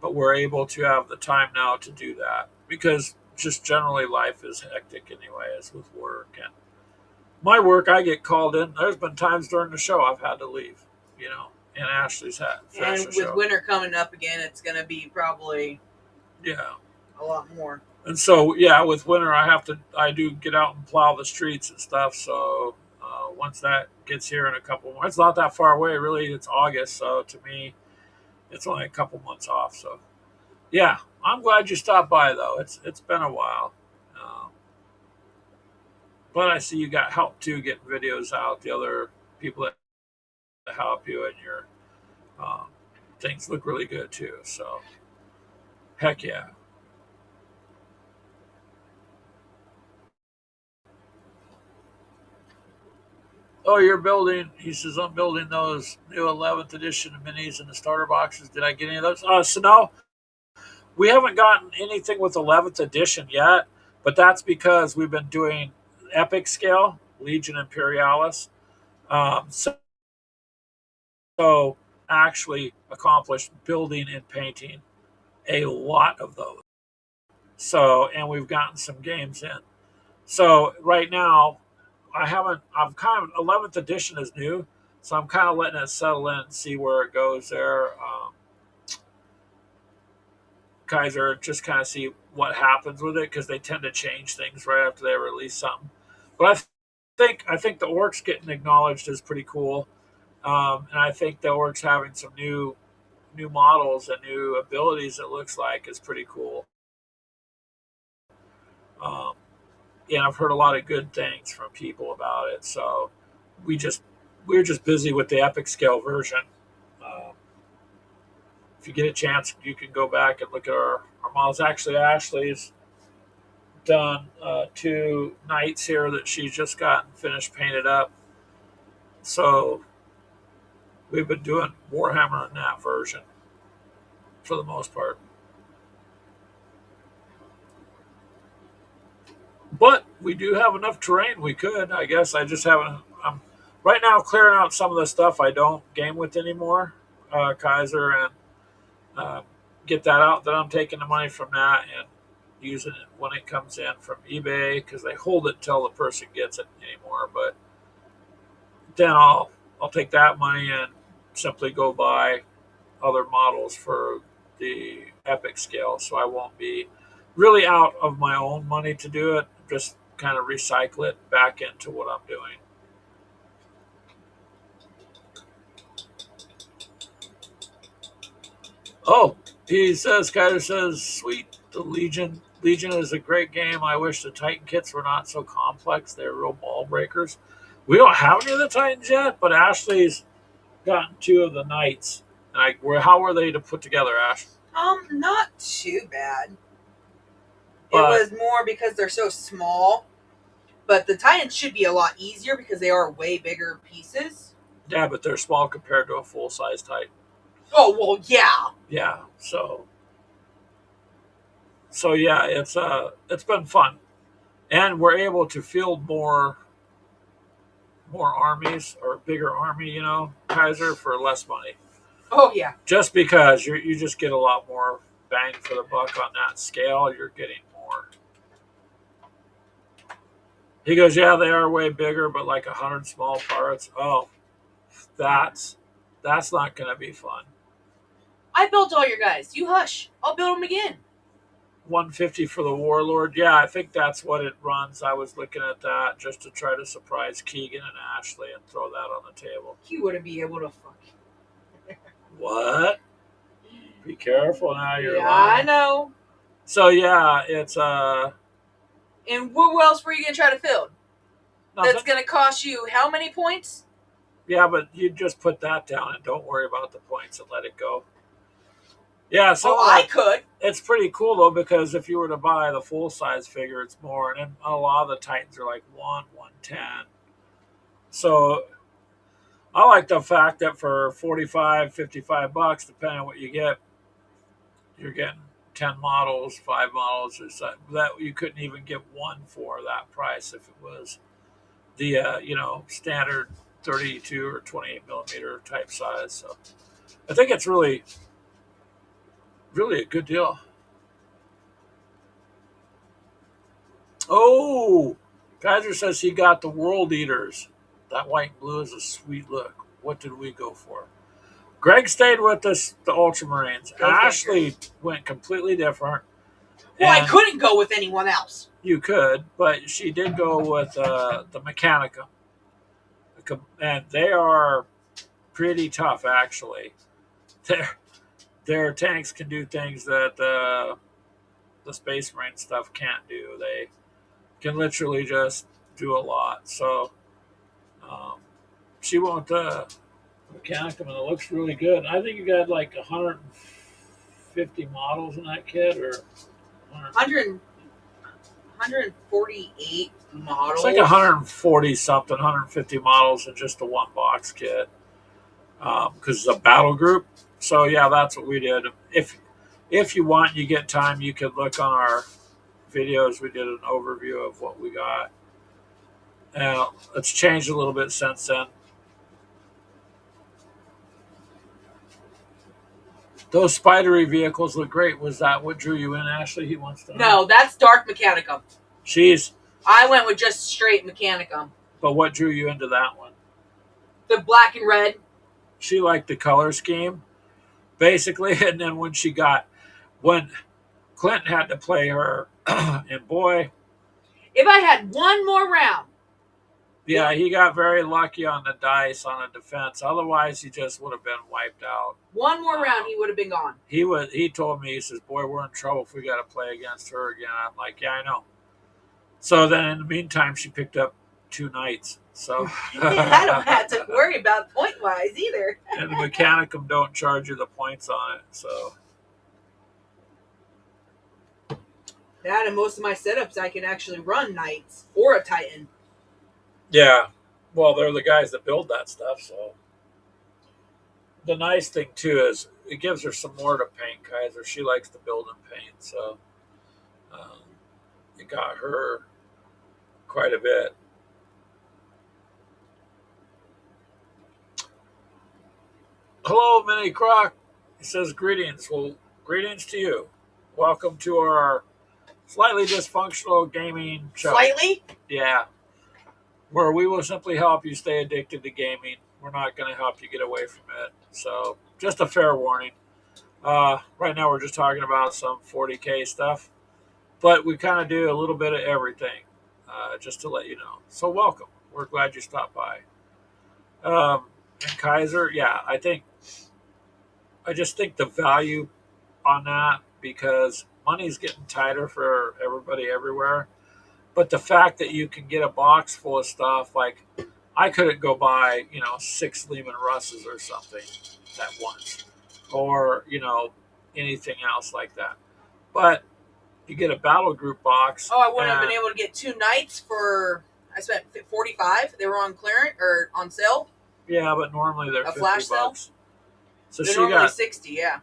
Speaker 1: but we're able to have the time now to do that because just generally life is hectic anyways with work and my work. I get called in. There's been times during the show I've had to leave, and Ashley's had to finish the
Speaker 2: And with
Speaker 1: show.
Speaker 2: winter coming up again, it's going to be probably
Speaker 1: Yeah.
Speaker 2: a lot more.
Speaker 1: And so, yeah, with winter, I do get out and plow the streets and stuff. So once that gets here in a couple more, it's not that far away, really. It's August. So to me, it's only a couple months off. So, yeah, I'm glad you stopped by, though. It's been a while. Um, but I see you got help, too, getting videos out. The other people that help you and your um, things look really good, too. So, heck yeah. Oh, you're building. He says, I'm building those new 11th edition minis in the starter boxes. Did I get any of those? So no, we haven't gotten anything with 11th edition yet, but that's because we've been doing epic scale, Legion Imperialis. So actually accomplished building and painting a lot of those. So, and we've gotten some games in. So right now, I'm kind of 11th edition is new, so I'm kind of letting it settle in and see where it goes there. Kaiser, just kind of see what happens with it because they tend to change things right after they release something. But I think the orcs getting acknowledged is pretty cool, and I think the orcs having some new models and new abilities. It looks like is pretty cool. Um, and I've heard a lot of good things from people about it. So we just we're just busy with the epic scale version. Um, if you get a chance, you can go back and look at our models. Actually, Ashley's done two knights here that she's just gotten finished painted up. So we've been doing Warhammer in that version for the most part. But we do have enough terrain. We could, I guess. I just haven't. I'm right now clearing out some of the stuff I don't game with anymore, Kaiser, and uh, get that out. Then I'm taking the money from that and using it when it comes in from eBay because they hold it till the person gets it anymore. But then I'll take that money and simply go buy other models for the epic scale. So I won't be really out of my own money to do it. Just kind of recycle it back into what I'm doing. Oh, he says, Kyler says, sweet. The Legion is a great game. I wish the Titan kits were not so complex. They're real ball breakers. We don't have any of the Titans yet, but Ashley's gotten two of the Knights. How were they to put together, Ash?
Speaker 2: Not too bad. It
Speaker 1: But
Speaker 2: was more because they're so small. But the Titans should be a lot easier because they are way bigger pieces.
Speaker 1: yeah, but they're small compared to a full size Titan.
Speaker 2: Oh well, yeah.
Speaker 1: Yeah, so yeah, it's been fun, and we're able to field more armies or bigger army, Kaiser for less money.
Speaker 2: Oh yeah.
Speaker 1: Just because you just get a lot more bang for the buck on that scale, you're getting more. He goes, yeah, they are way bigger, but like 100 small parts. Oh, that's that's not going to be fun.
Speaker 2: I built all your guys. You hush. I'll build them again.
Speaker 1: 150 for the Warlord. Yeah, I think that's what it runs. I was looking at that just to try to surprise Keegan and Ashley and throw that on the table.
Speaker 2: You wouldn't be able to fuck.
Speaker 1: What? Be careful now. You're
Speaker 2: Yeah,
Speaker 1: lying.
Speaker 2: I know.
Speaker 1: So yeah, it's
Speaker 2: And what else were you gonna try to fill?
Speaker 1: nothing.
Speaker 2: That's gonna cost you how many points?
Speaker 1: Yeah, but you just put that down and don't worry about the points and let it go. Yeah, so
Speaker 2: I could.
Speaker 1: It's pretty cool though because if you were to buy the full size figure, it's more, and then a lot of the Titans are like 110. So I like the fact that for 45, $55, depending on what you get, you're getting 10 models, 5 models, or something. That you couldn't even get one for that price if it was the standard 32 or 28 millimeter type size. So I think it's really, really a good deal. Oh, Kaiser says he got the World Eaters. That white and blue is a sweet look. What did we go for? Greg stayed with us, the Ultramarines. Ashley went completely different.
Speaker 2: Well, I couldn't go with anyone else.
Speaker 1: You could, but she did go with the Mechanica. And they are pretty tough, actually. Their tanks can do things that the Space Marine stuff can't do. They can literally just do a lot. So she went with the Mechanicum, and it looks really good. I think you got like 150 models in that kit, or
Speaker 2: 148 models.
Speaker 1: It's like 140 something, 150 models in just the one box kit, because it's a battle group. So yeah, that's what we did. If you want, you get time, you could look on our videos. We did an overview of what we got. It's changed a little bit since then. Those spidery vehicles look great. Was that what drew you in, Ashley? He wants to know.
Speaker 2: No, that's Dark Mechanicum.
Speaker 1: I
Speaker 2: went with just straight Mechanicum.
Speaker 1: But what drew you into that one?
Speaker 2: The black and red.
Speaker 1: She liked the color scheme, basically. And then when Clint had to play her, and boy,
Speaker 2: if I had one more round.
Speaker 1: Yeah, he got very lucky on the dice on a defense. Otherwise, he just would have been wiped out.
Speaker 2: One more round, he would have been gone.
Speaker 1: He told me, he says, boy, we're in trouble if we got to play against her again. I'm like, yeah, I know. So then in the meantime, she picked up 2 knights. So
Speaker 2: I don't have to worry about point-wise either.
Speaker 1: And the Mechanicum don't charge you the points on it. So
Speaker 2: that and most of my setups, I can actually run knights or a Titan.
Speaker 1: Yeah, well, they're the guys that build that stuff. So the nice thing too is it gives her some more to paint, Kaiser. She likes to build and paint, so it got her quite a bit. Hello, Minnie Croc. He says greetings. Well, greetings to you. Welcome to our slightly dysfunctional gaming show.
Speaker 2: Slightly?
Speaker 1: Yeah. Where we will simply help you stay addicted to gaming. We're not going to help you get away from it. So, just a fair warning. Right now, we're just talking about some 40K stuff. But we kind of do a little bit of everything, just to let you know. So, welcome. We're glad you stopped by. And Kaiser, yeah, I just think the value on that, because money's getting tighter for everybody everywhere. But the fact that you can get a box full of stuff, like I couldn't go buy, 6 Lehman Russes or something at once, or, anything else like that. But you get a battle group box.
Speaker 2: Oh, I wouldn't have been able to get 2 knights for, I spent $45. They were on clearance or on sale.
Speaker 1: Yeah, but normally they're $50.
Speaker 2: Flash sale?
Speaker 1: So
Speaker 2: they're
Speaker 1: she
Speaker 2: normally
Speaker 1: got
Speaker 2: 60, yeah.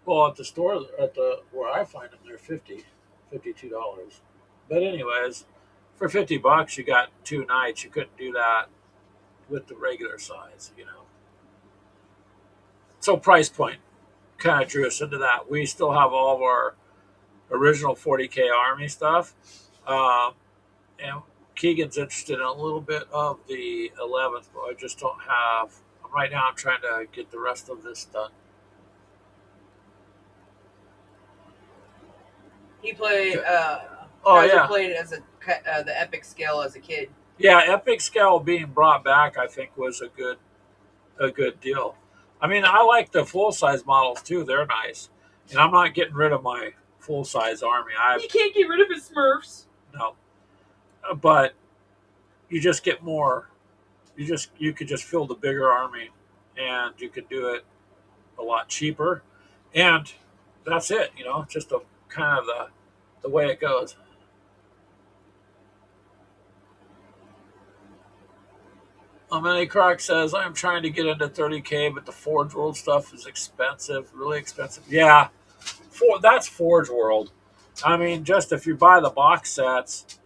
Speaker 1: Well, at the store, where I find them, they're $52. But anyways, for $50, you got 2 nights. You couldn't do that with the regular size, So price point kind of drew us into that. We still have all of our original 40K Army stuff, and Keegan's interested in a little bit of the 11th, but I just don't have. Right now, I'm trying to get the rest of this done.
Speaker 2: He played. Played as the epic scale as a kid.
Speaker 1: Yeah, epic scale being brought back, I think, was a good deal. I mean, I like the full size models too; they're nice, and I'm not getting rid of my full size army.
Speaker 2: You can't get rid of his Smurfs.
Speaker 1: No, but you just get more. You could just fill the bigger army, and you could do it a lot cheaper, and that's it. Just a kind of the way it goes. Minnie Croc says, I'm trying to get into 30K, but the Forge World stuff is expensive, really expensive. Yeah, that's Forge World. I mean, just if you buy the box sets,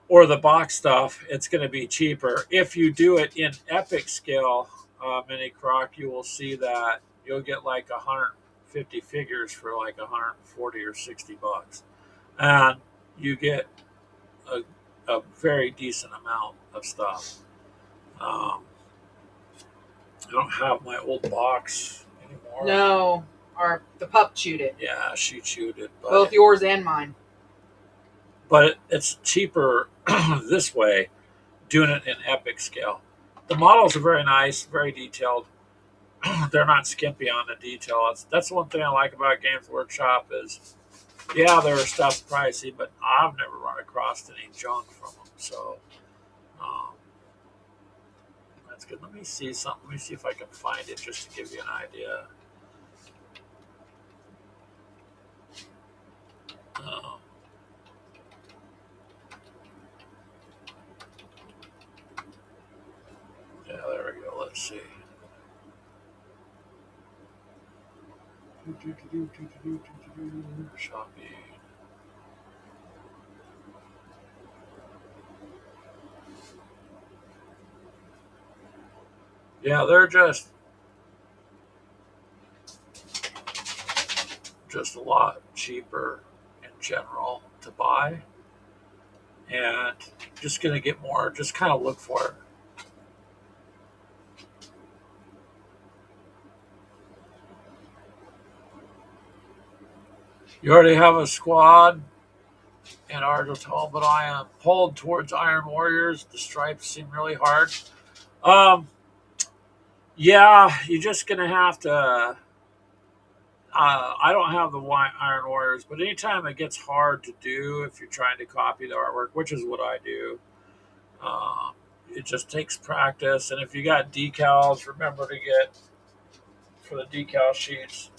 Speaker 1: or the box stuff, it's going to be cheaper. If you do it in epic scale mini croc, you will see that you'll get like 150 figures for like 140 or 60 bucks, and you get a, a very decent amount of stuff. Um, I don't have my old box anymore.
Speaker 2: No, or the pup chewed it.
Speaker 1: Yeah, she chewed it,
Speaker 2: Both yours and mine.
Speaker 1: But it's cheaper this way, doing it in epic scale. The models are very nice, very detailed. They're not skimpy on the detail. That's one thing I like about Games Workshop is, yeah, their stuff's pricey, but I've never run across any junk from them. So um, that's good. Let me see something. Let me see if I can find it just to give you an idea. Um, yeah, there we go. Let's see. Shopping. Yeah, they're just a lot cheaper in general to buy, and just gonna get more. Just kind of look for it. You already have a squad in Argentine, but I am pulled towards Iron Warriors. The stripes seem really hard. Um, yeah, you're just gonna have to. I don't have the Iron Warriors, but anytime it gets hard to do, if you're trying to copy the artwork, which is what I do, um, it just takes practice. And if you got decals, remember to get for the decal sheets.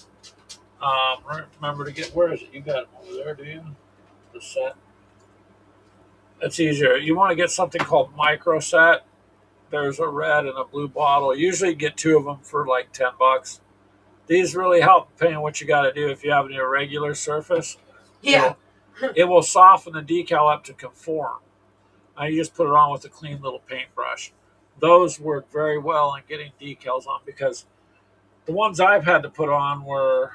Speaker 1: Remember to get, where is it? You got it over there, do you? The set. It's easier. You want to get something called micro set. There's a red and a blue bottle. Usually you get two of them for like $10. These really help depending on what you got to do. If you have an irregular surface,
Speaker 2: Yeah.
Speaker 1: it will soften the decal up to conform. And you just put it on with a clean little paintbrush. Those work very well in getting decals on, because the ones I've had to put on were,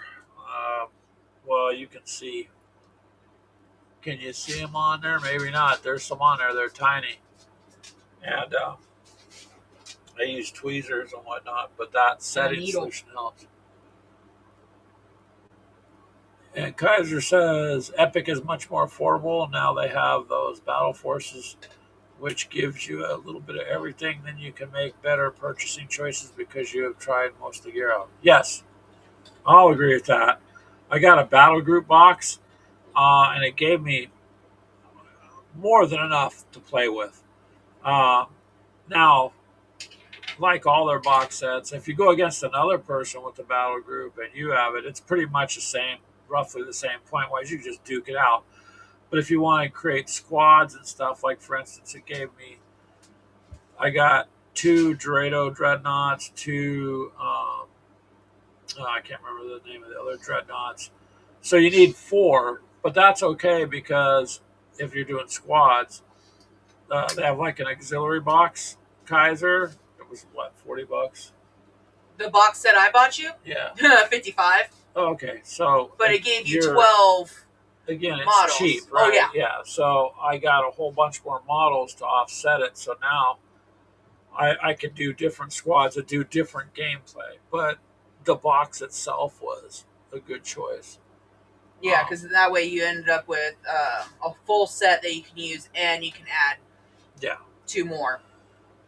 Speaker 1: well, you can see. Can you see them on there? Maybe not. There's some on there. They're tiny. And I use tweezers and whatnot, but that setting solution helps. And Kaiser says Epic is much more affordable. Now they have those battle forces, which gives you a little bit of everything. Then you can make better purchasing choices because you have tried most of the gear out. Yes, I'll agree with that. I got a battle group box, and it gave me more than enough to play with. Uh, Now, like all their box sets, if you go against another person with the battle group and you have it, it's pretty much the same, roughly the same point wise. You can just duke it out. But if you want to create squads and stuff, like for instance, it gave me, I got two Dorado dreadnoughts, two, I can't remember the name of the other dreadnoughts. So you need four, but that's okay because if you're doing squads, they have like an auxiliary box, Kaiser. It was what, $40?
Speaker 2: The box set I bought you?
Speaker 1: Yeah.
Speaker 2: 55.
Speaker 1: Oh, okay. So,
Speaker 2: but it gave you 12.
Speaker 1: Again, it's
Speaker 2: models.
Speaker 1: cheap, right?
Speaker 2: Oh, yeah.
Speaker 1: Yeah. So I got a whole bunch more models to offset it. So now I could do different squads that do different gameplay. But the box itself was a good choice.
Speaker 2: Yeah, because that way you ended up with a full set that you can use, and you can add two more.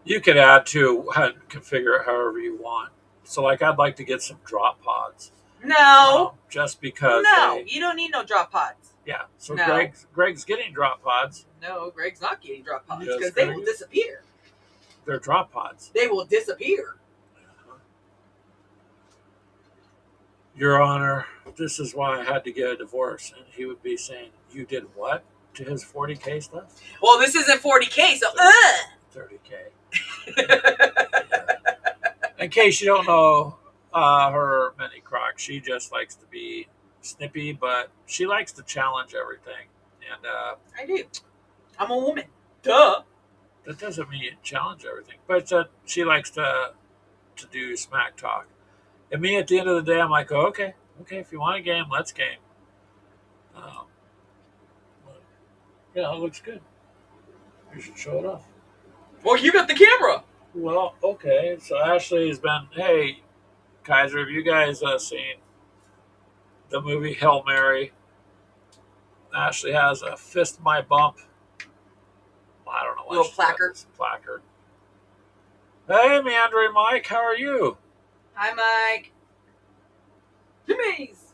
Speaker 1: You could add two and configure it however you want. So, like, I'd like to get some drop pods.
Speaker 2: No.
Speaker 1: Just because.
Speaker 2: No, you don't need no drop pods.
Speaker 1: Yeah. So no. Greg's getting drop pods.
Speaker 2: No, Greg's not getting drop pods because they will disappear.
Speaker 1: They're drop pods.
Speaker 2: They will disappear.
Speaker 1: Your Honor, this is why I had to get a divorce. And he would be saying, you did what to his 40K stuff?
Speaker 2: Well, this isn't 40K, so
Speaker 1: 30K. Yeah. In case you don't know, her mini croc, she just likes to be snippy, but she likes to challenge everything. And
Speaker 2: I do. I'm a woman. Duh.
Speaker 1: That doesn't mean you challenge everything. But she likes to do smack talk. And me, at the end of the day, I'm like, oh, okay, if you want a game, let's game. Um, yeah, it looks good. You should show it off.
Speaker 2: Well, you got the camera.
Speaker 1: Well, okay. So Ashley has been, hey, Kaiser, have you guys seen the movie Hail Mary? Ashley has a fist my bump. I don't know what
Speaker 2: Little placard.
Speaker 1: Placard. Hey, Meandering Mike, how are you?
Speaker 2: Hi, Mike. Jimmy's.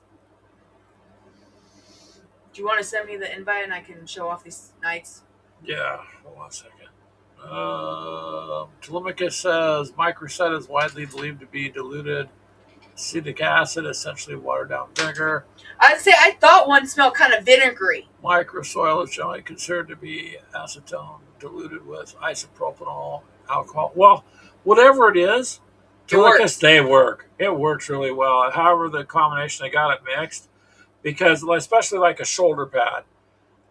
Speaker 2: Do you want to send me the invite and I can show off these nights?
Speaker 1: Yeah, hold on a second. Telemachus says microcet is widely believed to be diluted acetic acid, essentially watered down vinegar.
Speaker 2: I'd say I thought one smelled kind of vinegary.
Speaker 1: Microsoil is generally considered to be acetone diluted with isopropanol alcohol. Well, whatever it is, Telemachus, they work. It works really well. However, the combination, they got it mixed because, especially like a shoulder pad.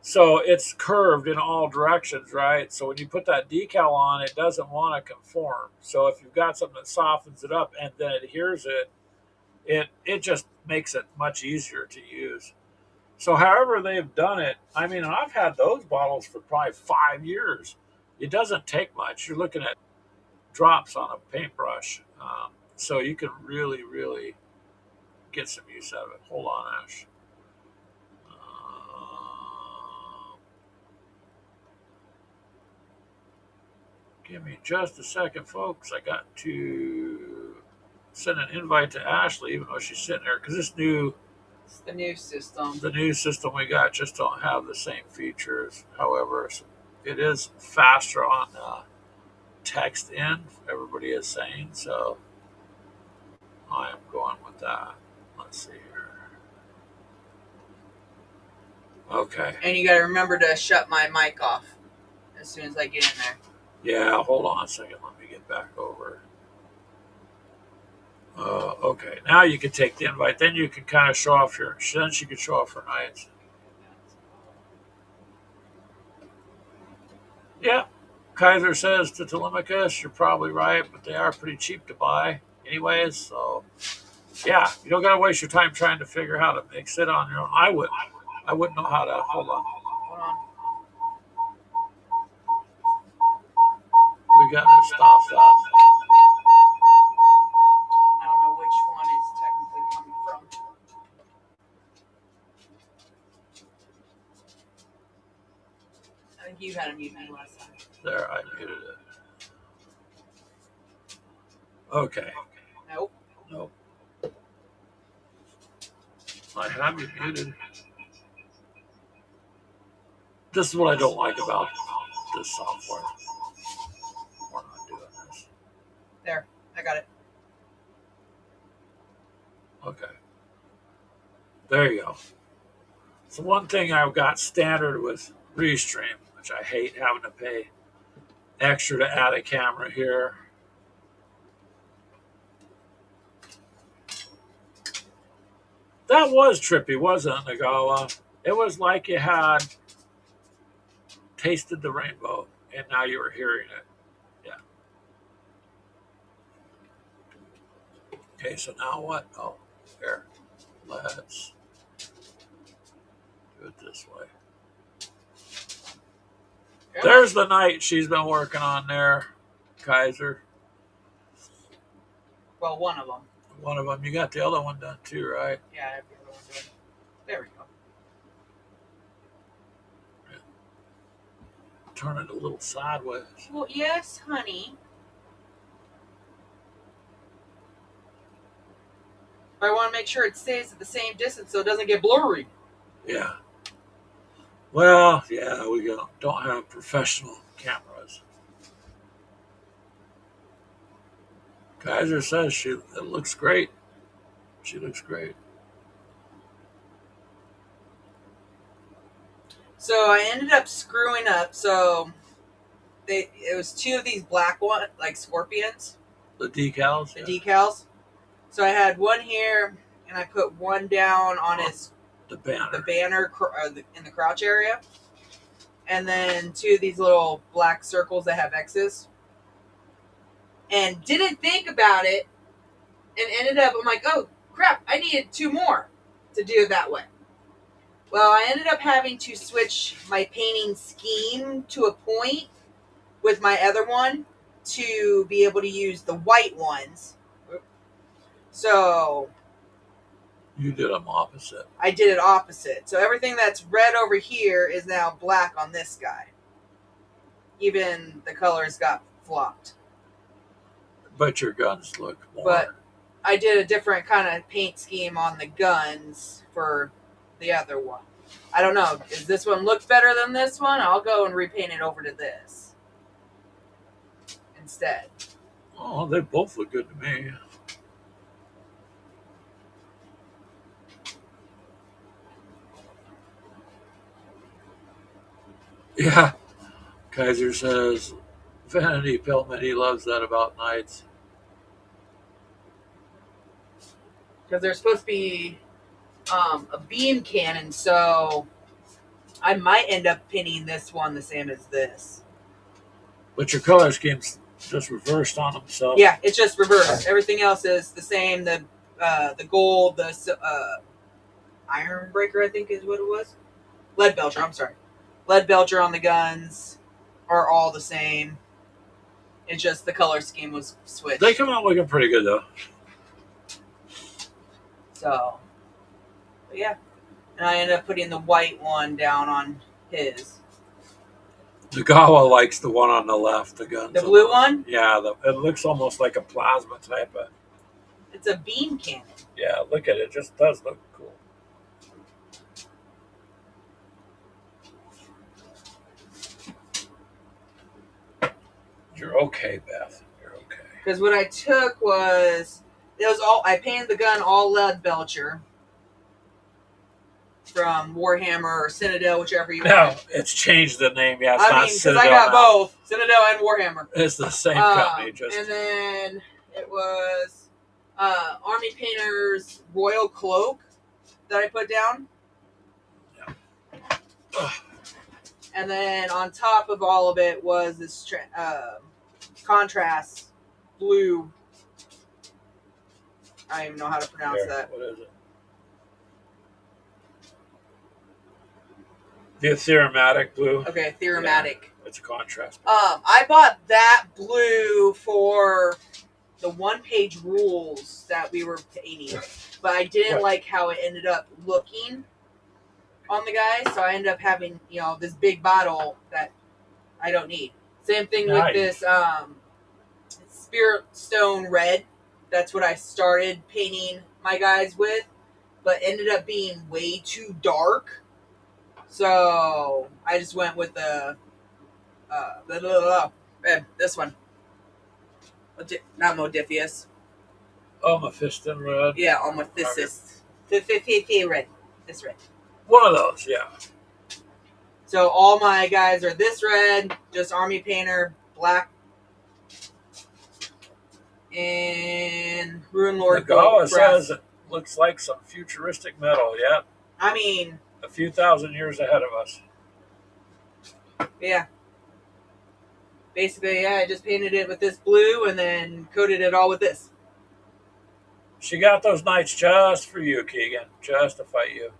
Speaker 1: So it's curved in all directions, right? So when you put that decal on, it doesn't want to conform. So if you've got something that softens it up and then adheres it just makes it much easier to use. So however they've done it, I mean, I've had those bottles for probably 5 years. It doesn't take much. You're looking at drops on a paintbrush. So you can really, really get some use out of it. Hold on, Ash. Give me just a second, folks. I got to send an invite to Ashley, even though she's sitting there, because it's
Speaker 2: the new system.
Speaker 1: The new system we got just don't have the same features. However, it is faster on text in. Everybody is saying so. I am going with that. Let's see here. Okay.
Speaker 2: And you got to remember to shut my mic off as soon as I get in there.
Speaker 1: Yeah, hold on a second. Let me get back over. Okay, now you can take the invite. Then you can kind of show off then she can show off her nights. Yeah, Kaiser says to Telemachus, you're probably right, but they are pretty cheap to buy anyways. So, yeah, you don't got to waste your time trying to figure out how to mix it on your own. I wouldn't know how to. Hold on. We got to stop that.
Speaker 2: I don't know which one it's technically coming from. I think you had a mute me last time.
Speaker 1: There, I muted it. Okay. Nope. I have you muted. This is what I don't like about this software. We're not doing this.
Speaker 2: There, I got it.
Speaker 1: Okay. There you go. So one thing I've got standard with Restream, which I hate having to pay extra to add a camera here. That was trippy, wasn't it, Nagawa? It was like you had tasted the rainbow and now you were hearing it. Yeah. Okay, so now what? Oh, here. Let's do it this way. Yeah. There's the night she's been working on there, Kaiser.
Speaker 2: Well, one of them.
Speaker 1: One of them. You got the other one done too, right?
Speaker 2: Yeah, I have the other one done. There we go.
Speaker 1: Yeah. Turn it a little sideways.
Speaker 2: Well, yes, honey. I want to make sure it stays at the same distance so it doesn't get blurry.
Speaker 1: Yeah. Well, yeah, we don't have professional cameras. Kaiser says it looks great. She looks great.
Speaker 2: So I ended up screwing up. So it was two of these black one, like scorpions.
Speaker 1: The decals.
Speaker 2: The decals. So I had one here, and I put one down on the banner in the crouch area, and then 2 of these little black circles that have X's. And didn't think about it, and ended up, I'm like, oh crap, I needed 2 more to do it that way. Well, I ended up having to switch my painting scheme to a point with my other one to be able to use the white ones. So
Speaker 1: You did them opposite.
Speaker 2: I did it opposite. So everything that's red over here is now black on this guy. Even the colors got flopped.
Speaker 1: But your guns look more.
Speaker 2: But I did a different kind of paint scheme on the guns for the other one. I don't know. Does this one look better than this one? I'll go and repaint it over to this instead.
Speaker 1: Oh, they both look good to me. Yeah. Kaiser says, Vanity Pillman, he loves that about knights.
Speaker 2: Because they're supposed to be a beam cannon, so I might end up pinning this one the same as this.
Speaker 1: But your color scheme's just reversed on them, so.
Speaker 2: Yeah, it's just reversed. Everything else is the same. The gold, the iron breaker, I think is what it was. Lead belcher, I'm sorry. Lead belcher on the guns are all the same. It's just the color scheme was switched.
Speaker 1: They come out looking pretty good, though.
Speaker 2: So, but yeah. And I ended up putting the white one down on his.
Speaker 1: Nagawa likes the one on the left, the guns.
Speaker 2: The blue one?
Speaker 1: Yeah, it looks almost like a plasma type of.
Speaker 2: It's a beam cannon.
Speaker 1: Yeah, look at it. It just does look cool. You're okay, Beth. You're okay.
Speaker 2: Because what I took was, it was all, I painted the gun all lead belcher from Warhammer or Citadel, whichever you want.
Speaker 1: No, it's changed the name. Yeah, it's not
Speaker 2: because
Speaker 1: Citadel
Speaker 2: I got
Speaker 1: now.
Speaker 2: both Citadel and Warhammer.
Speaker 1: It's the same company, just.
Speaker 2: And then it was Army Painter's Royal Cloak that I put down.
Speaker 1: Yeah.
Speaker 2: And then on top of all of it was this contrast blue. I don't even know how to pronounce that.
Speaker 1: What is it? The Theomatic blue.
Speaker 2: Okay, Theomatic.
Speaker 1: Yeah, it's a contrast.
Speaker 2: I bought that blue for the one-page rules that we were painting, but I didn't like how it ended up looking on the guy, so I ended up having, this big bottle that I don't need. Same thing with this Spirit Stone Red. That's what I started painting my guys with, but ended up being way too dark. So I just went with the this one. Not Modifius.
Speaker 1: Mephiston red.
Speaker 2: Yeah, Omophysis. Red. This red.
Speaker 1: One of those, yeah.
Speaker 2: So all my guys are this red, just Army Painter, black, and Rune Lord
Speaker 1: Nagawa says it looks like some futuristic metal, yeah.
Speaker 2: I mean,
Speaker 1: a few thousand years ahead of us.
Speaker 2: Yeah. Basically, I just painted it with this blue and then coated it all with this.
Speaker 1: She got those knights just for you, Keegan. Just to fight you.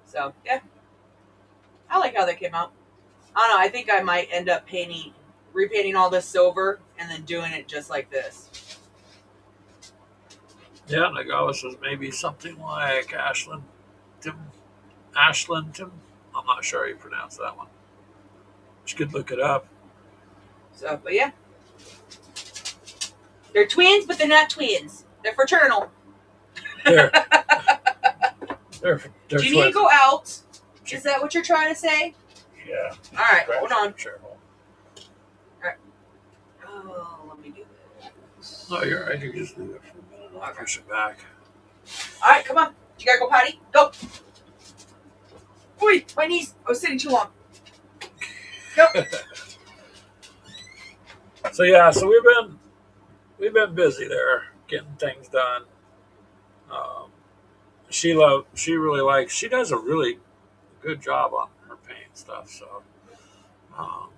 Speaker 2: So, yeah. I like how they came out. I don't know. I think I might end up repainting all this silver and then doing it just like this.
Speaker 1: Yeah, Nagawa says maybe something like Ashlantum. I'm not sure how you pronounce that one. You could look it up.
Speaker 2: So, but yeah. They're twins, but they're not twins. They're fraternal.
Speaker 1: They're
Speaker 2: Do you need to go out? Is that what you're trying to say?
Speaker 1: Yeah.
Speaker 2: All right, hold on.
Speaker 1: Sure.
Speaker 2: All right. Oh, let me do this.
Speaker 1: No, you're right. You can just leave it for a minute. I'll push it back.
Speaker 2: All right, come on. You gotta go potty. Go. Oi, my knees. I was sitting too long. Go.
Speaker 1: So we've been busy there getting things done. She really likes. She does a really good job on her paint stuff. So, um,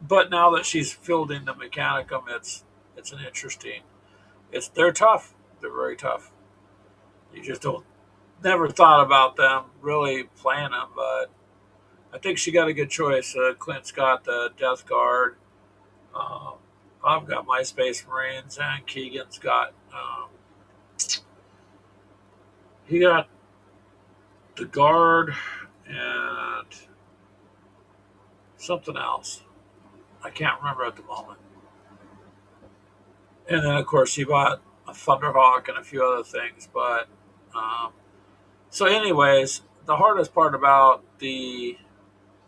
Speaker 1: but now that she's fielding the Mechanicum, it's an interesting. They're tough. They're very tough. You just don't never thought about them really playing them, but I think she got a good choice. Clint's got the Death Guard. Um, I've got my Space Marines, and Keegan's got he got the Guard and something else. I can't remember at the moment. And then of course he bought a Thunderhawk and a few other things. But um, so, anyways, the hardest part about the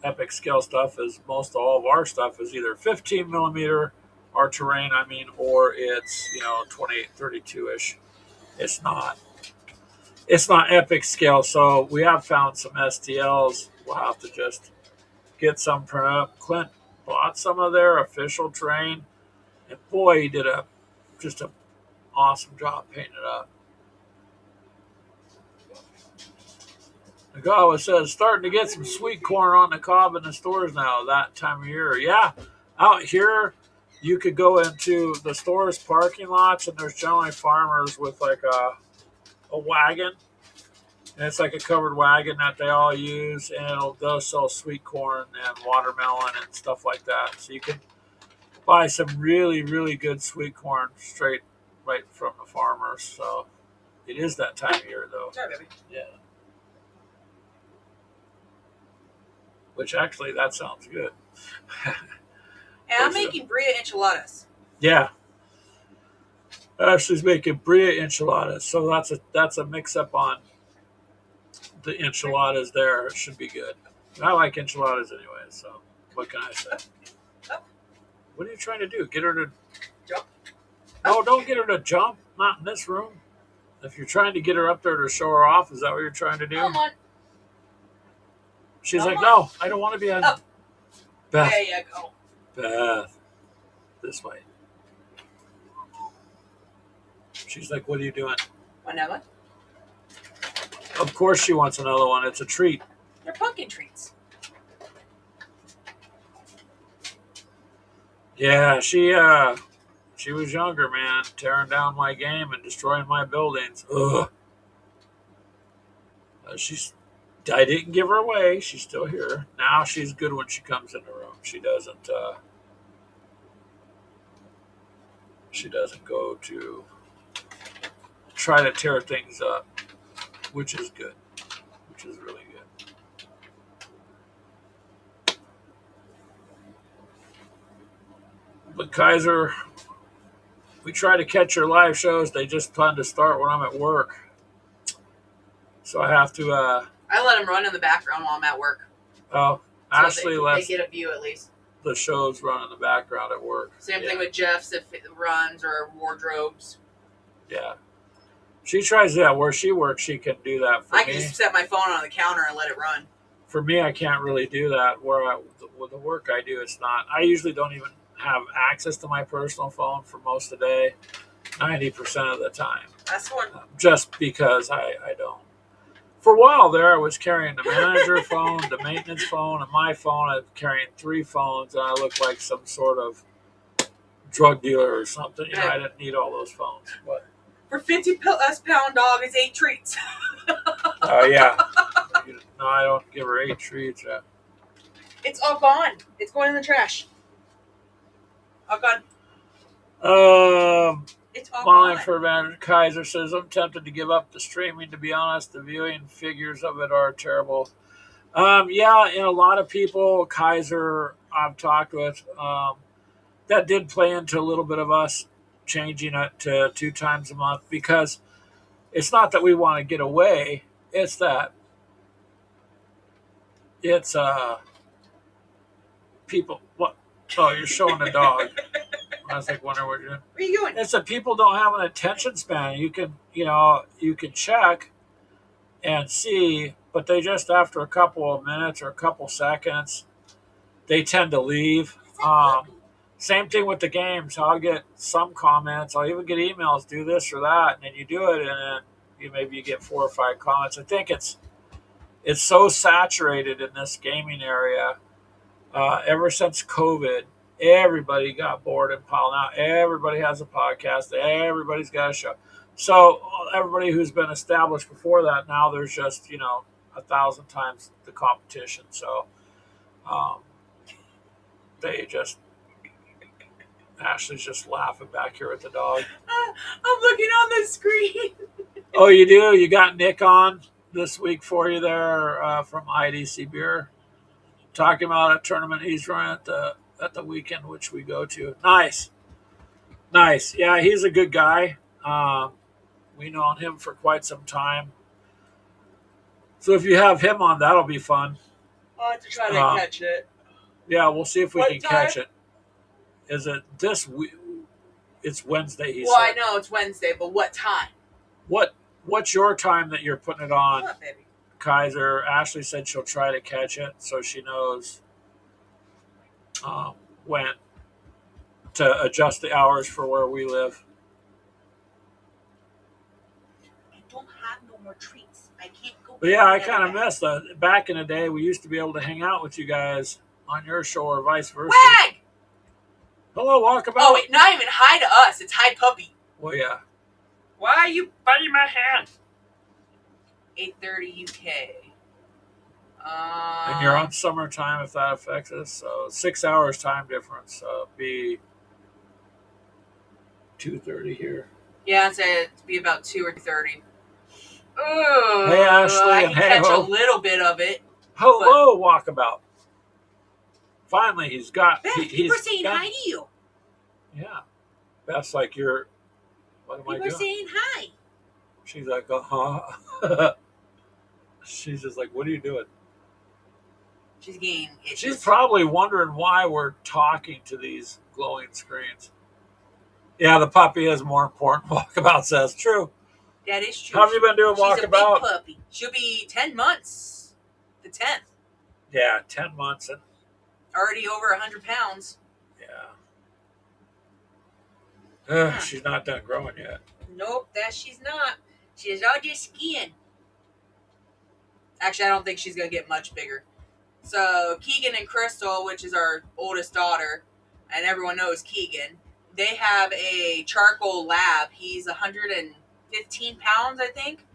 Speaker 1: epic scale stuff is most all of our stuff is either 15 millimeter, our terrain, I mean, or it's 28, 32 ish. It's not epic scale. So we have found some STLs. We'll have to just get some print up. Clint bought some of their official terrain, and boy, he did just an awesome job painting it up. The guy says starting to get some sweet corn on the cob in the stores now that time of year. Yeah, out here you could go into the stores parking lots, and there's generally farmers with like a wagon, and it's like a covered wagon that they all use, and they'll sell sweet corn and watermelon and stuff like that. So you can buy some really, really good sweet corn straight right from the farmers. So it is that time of year, though.
Speaker 2: Sorry, baby.
Speaker 1: Yeah. Which actually, that sounds good.
Speaker 2: And I'm making Bria enchiladas.
Speaker 1: Yeah. Ashley's making Bria enchiladas. So that's a mix up on the enchiladas there. It should be good. I like enchiladas anyway, so what can I say? What are you trying to do? Get her to
Speaker 2: jump?
Speaker 1: No, don't get her to jump. Not in this room. If you're trying to get her up there to show her off, is that what you're trying to do?
Speaker 2: Come on.
Speaker 1: She's like, no, I don't want to be on.
Speaker 2: Up.
Speaker 1: Beth.
Speaker 2: There you go.
Speaker 1: Beth. This way. She's like, what are you doing?
Speaker 2: Another one?
Speaker 1: Of course she wants another one. It's a treat.
Speaker 2: They're pumpkin treats.
Speaker 1: Yeah, she was younger, man, tearing down my game and destroying my buildings. Ugh. I didn't give her away. She's still here. Now she's good when she comes in the room. She doesn't go to try to tear things up, which is good. Which is really good. But Kaiser, we try to catch her live shows. They just plan to start when I'm at work. So I have to
Speaker 2: I let them run in the background while I'm at work.
Speaker 1: Oh,
Speaker 2: So
Speaker 1: Ashley lets
Speaker 2: they get a view at least.
Speaker 1: the shows run in the background at work.
Speaker 2: Same thing with Jeff's if it runs or wardrobes.
Speaker 1: Yeah. She tries that where she works. She can do that for
Speaker 2: I
Speaker 1: me.
Speaker 2: can just set my phone on the counter and let it run.
Speaker 1: For me, I can't really do that. With the work I do, it's not. I usually don't even have access to my personal phone for most of the day, 90% of the time.
Speaker 2: That's one.
Speaker 1: Just because I don't. For a while there, I was carrying the manager phone, the maintenance phone, and my phone. I was carrying 3 phones, and I looked like some sort of drug dealer or something. I didn't need all those phones. What?
Speaker 2: For 50 plus pound dog is 8 treats.
Speaker 1: Oh, yeah. No, I don't give her 8 treats.
Speaker 2: It's all gone. It's going in the trash. All gone. It's all
Speaker 1: Molly
Speaker 2: gone.
Speaker 1: for Manager Kaiser says, I'm tempted to give up the streaming. To be honest, the viewing figures of it are terrible. Yeah, and a lot of people, Kaiser, I've talked with, that did play into a little bit of us changing it to 2 times a month, because it's not that we want to get away. It's that it's people. What? Oh, you're showing a dog. I was like wondering what you're doing.
Speaker 2: Where are you going?
Speaker 1: It's that people don't have an attention span. You can check and see, but they just, after a couple of minutes or a couple seconds, they tend to leave. Same thing with the games. I'll get some comments. I'll even get emails, do this or that, and then you do it, and then maybe you get 4 or 5 comments. I think it's so saturated in this gaming area. Ever since COVID, everybody got bored and piled out. Everybody has a podcast. Everybody's got a show. So everybody who's been established before that, now there's just 1,000 times the competition. So um, they just Ashley's just laughing back here with the dog.
Speaker 2: I'm looking on the screen.
Speaker 1: Oh, you do? You got Nick on this week for you there from IDC Beer, talking about a tournament he's running at the weekend, which we go to. Nice. Yeah, he's a good guy. We known him for quite some time. So if you have him on, that'll be fun.
Speaker 2: I'll have to try to catch it.
Speaker 1: Yeah, we'll see if we can
Speaker 2: time?
Speaker 1: catch it. Is it this week? It's Wednesday, he
Speaker 2: Well,
Speaker 1: said.
Speaker 2: I know it's Wednesday, but what time?
Speaker 1: What's your time that you're putting it on,
Speaker 2: What, baby?
Speaker 1: Kaiser? Ashley said she'll try to catch it so she knows when to adjust the hours for where we live.
Speaker 2: I don't have no more treats. I can't go.
Speaker 1: But yeah, I kind of miss that. Back in the day, we used to be able to hang out with you guys on your show or vice versa.
Speaker 2: Wag!
Speaker 1: Hello, walkabout.
Speaker 2: Oh, wait, not even hi to us. It's hi, puppy.
Speaker 1: Well, yeah.
Speaker 2: Why are you biting my hand? 8:30 UK.
Speaker 1: And you're on summertime if that affects us. So 6 hours time difference. So it'd be 2:30 here.
Speaker 2: Yeah, I'd say it'd be about 2 or 30. Oh,
Speaker 1: Hey, Ashley,
Speaker 2: I
Speaker 1: and
Speaker 2: can
Speaker 1: hey,
Speaker 2: catch
Speaker 1: ho.
Speaker 2: a little bit of it.
Speaker 1: Hello, walkabout. Finally, he's got.
Speaker 2: Beth,
Speaker 1: he's
Speaker 2: people are saying
Speaker 1: got,
Speaker 2: hi to you.
Speaker 1: Yeah. That's like you're. What am I
Speaker 2: People are
Speaker 1: doing?
Speaker 2: saying hi.
Speaker 1: She's like, She's just like, what are you doing?
Speaker 2: She's getting itches.
Speaker 1: She's probably wondering why we're talking to these glowing screens. Yeah, the puppy is more important. Walkabout says true.
Speaker 2: That is true.
Speaker 1: How have you been doing,
Speaker 2: She's
Speaker 1: walkabout?
Speaker 2: a big puppy. She'll be 10 months. The 10th.
Speaker 1: Yeah, 10 months. And
Speaker 2: Already over 100 pounds.
Speaker 1: yeah. She's not done growing yet.
Speaker 2: Nope, that she's not. She's all just skin. Actually, I don't think she's going to get much bigger. So, Keegan and Crystal, which is our oldest daughter, and everyone knows Keegan, they have a charcoal lab. He's 115 pounds, I think,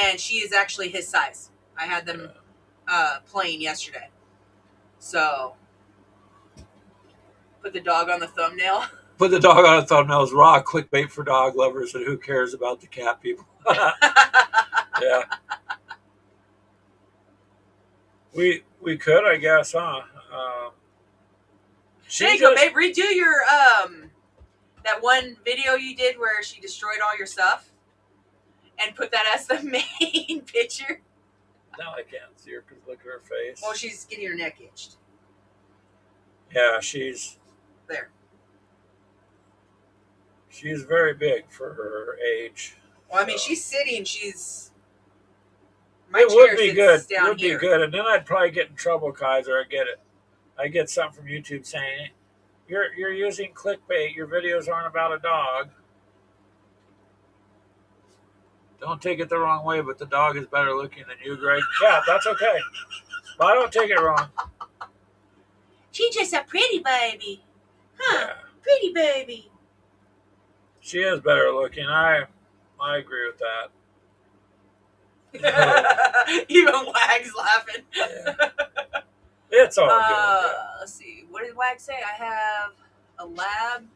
Speaker 2: and she is actually his size. I had them playing yesterday. So, put the dog on the thumbnail.
Speaker 1: Put the dog on a thumbnail is raw clickbait for dog lovers, and who cares about the cat people? Yeah. We could, I guess, huh?
Speaker 2: There you go, babe. Redo your that one video you did where she destroyed all your stuff, and put that as the main picture.
Speaker 1: Now I can't see her because look at her face.
Speaker 2: Well, she's getting her neck itched.
Speaker 1: Yeah, she's
Speaker 2: There.
Speaker 1: She's very big for her age.
Speaker 2: Well, I mean, she's sitting. She's. My
Speaker 1: it
Speaker 2: chair
Speaker 1: would be
Speaker 2: sits
Speaker 1: good. It
Speaker 2: down
Speaker 1: would
Speaker 2: here.
Speaker 1: be good, and then I'd probably get in trouble, Kaiser. I get something from YouTube saying you're using clickbait. Your videos aren't about a dog. Don't take it the wrong way, but the dog is better looking than you, Greg. Yeah, that's okay. But I don't take it wrong.
Speaker 2: She's just a pretty baby. Huh?
Speaker 1: Yeah.
Speaker 2: Pretty baby.
Speaker 1: She is better looking. I agree with that.
Speaker 2: Even Wag's laughing.
Speaker 1: Yeah. It's all good. Yeah.
Speaker 2: Let's see. What did Wag say? I have a lab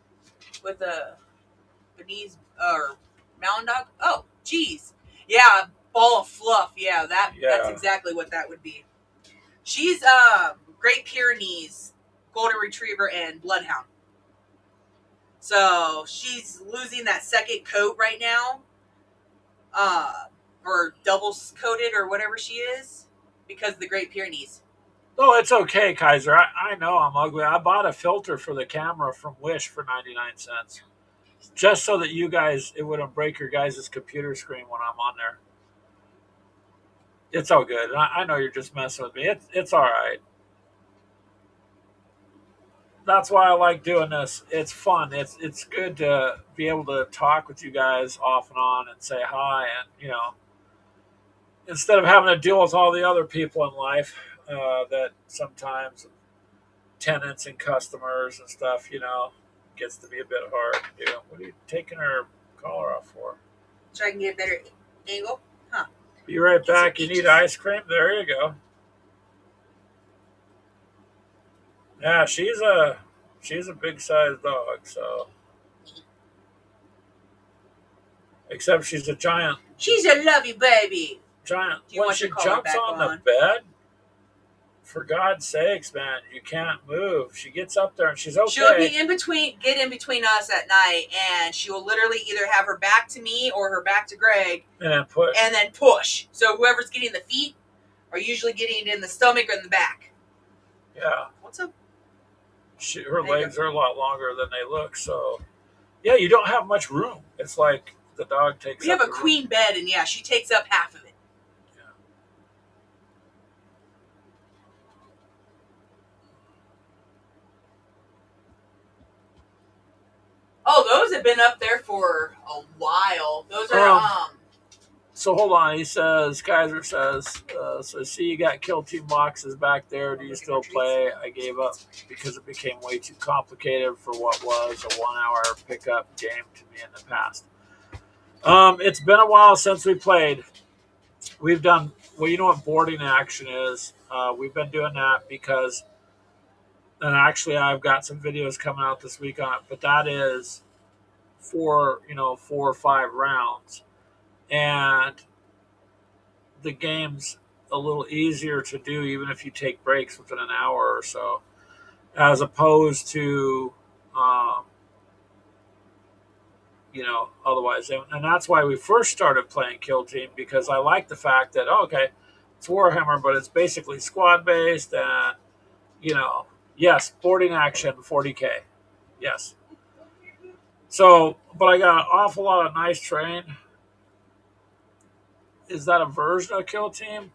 Speaker 2: with a Bernese or mountain dog. Oh, geez. Yeah, ball of fluff. Yeah, that's exactly what that would be. She's Great Pyrenees, Golden Retriever, and Bloodhound. So she's losing that second coat right now. Or double coated or whatever she is because of the Great Pyrenees.
Speaker 1: Oh, it's okay, Kaiser. I know I'm ugly. I bought a filter for the camera from Wish for 99 cents. Just so that you guys, it wouldn't break your guys' computer screen when I'm on there. It's all good. I know you're just messing with me. It's all right. that's why I like doing this. It's fun. It's good to be able to talk with you guys off and on and say hi, and instead of having to deal with all the other people in life that sometimes tenants and customers and stuff, gets to be a bit hard to do. What are you taking her collar off for?
Speaker 2: So I can get a better angle. Huh.
Speaker 1: Be right
Speaker 2: Get some
Speaker 1: back. You need
Speaker 2: peaches.
Speaker 1: ice cream? There you go. Yeah, she's a big sized dog, so except she's a giant
Speaker 2: She's a lovey baby.
Speaker 1: giant
Speaker 2: Do you
Speaker 1: when
Speaker 2: want
Speaker 1: she
Speaker 2: your collar
Speaker 1: jumps
Speaker 2: back
Speaker 1: on the
Speaker 2: on?
Speaker 1: bed, for God's sakes, man, you can't move. She gets up there and she's
Speaker 2: She'll
Speaker 1: okay.
Speaker 2: get in between us at night, and she will literally either have her back to me or her back to Greg,
Speaker 1: And then
Speaker 2: push. So whoever's getting the feet are usually getting it in the stomach or in the back.
Speaker 1: Yeah.
Speaker 2: What's up?
Speaker 1: Her legs are a lot longer than they look, so yeah, you don't have much room. It's like the dog takes.
Speaker 2: We have a queen bed, and yeah, she takes up half of it.
Speaker 1: Yeah.
Speaker 2: Oh, those have been up there for a while. Those are
Speaker 1: So hold on. He says, Kaiser says, so see you got Kill Team boxes back there. Do you still play? I gave up because it became way too complicated for what was a 1 hour pickup game to me in the past. It's been a while since we played. We've done, well, you know what boarding action is? We've been doing that because, and actually I've got some videos coming out this week on it, but that is for, 4 or 5 rounds. And the game's a little easier to do even if you take breaks within an hour or so, as opposed to, um, otherwise. And that's why we first started playing Kill Team, because I like the fact that, okay, it's Warhammer, but it's basically squad based and, yes, boarding action, 40K. Yes. So, but I got an awful lot of nice terrain. Is that a version of Kill Team?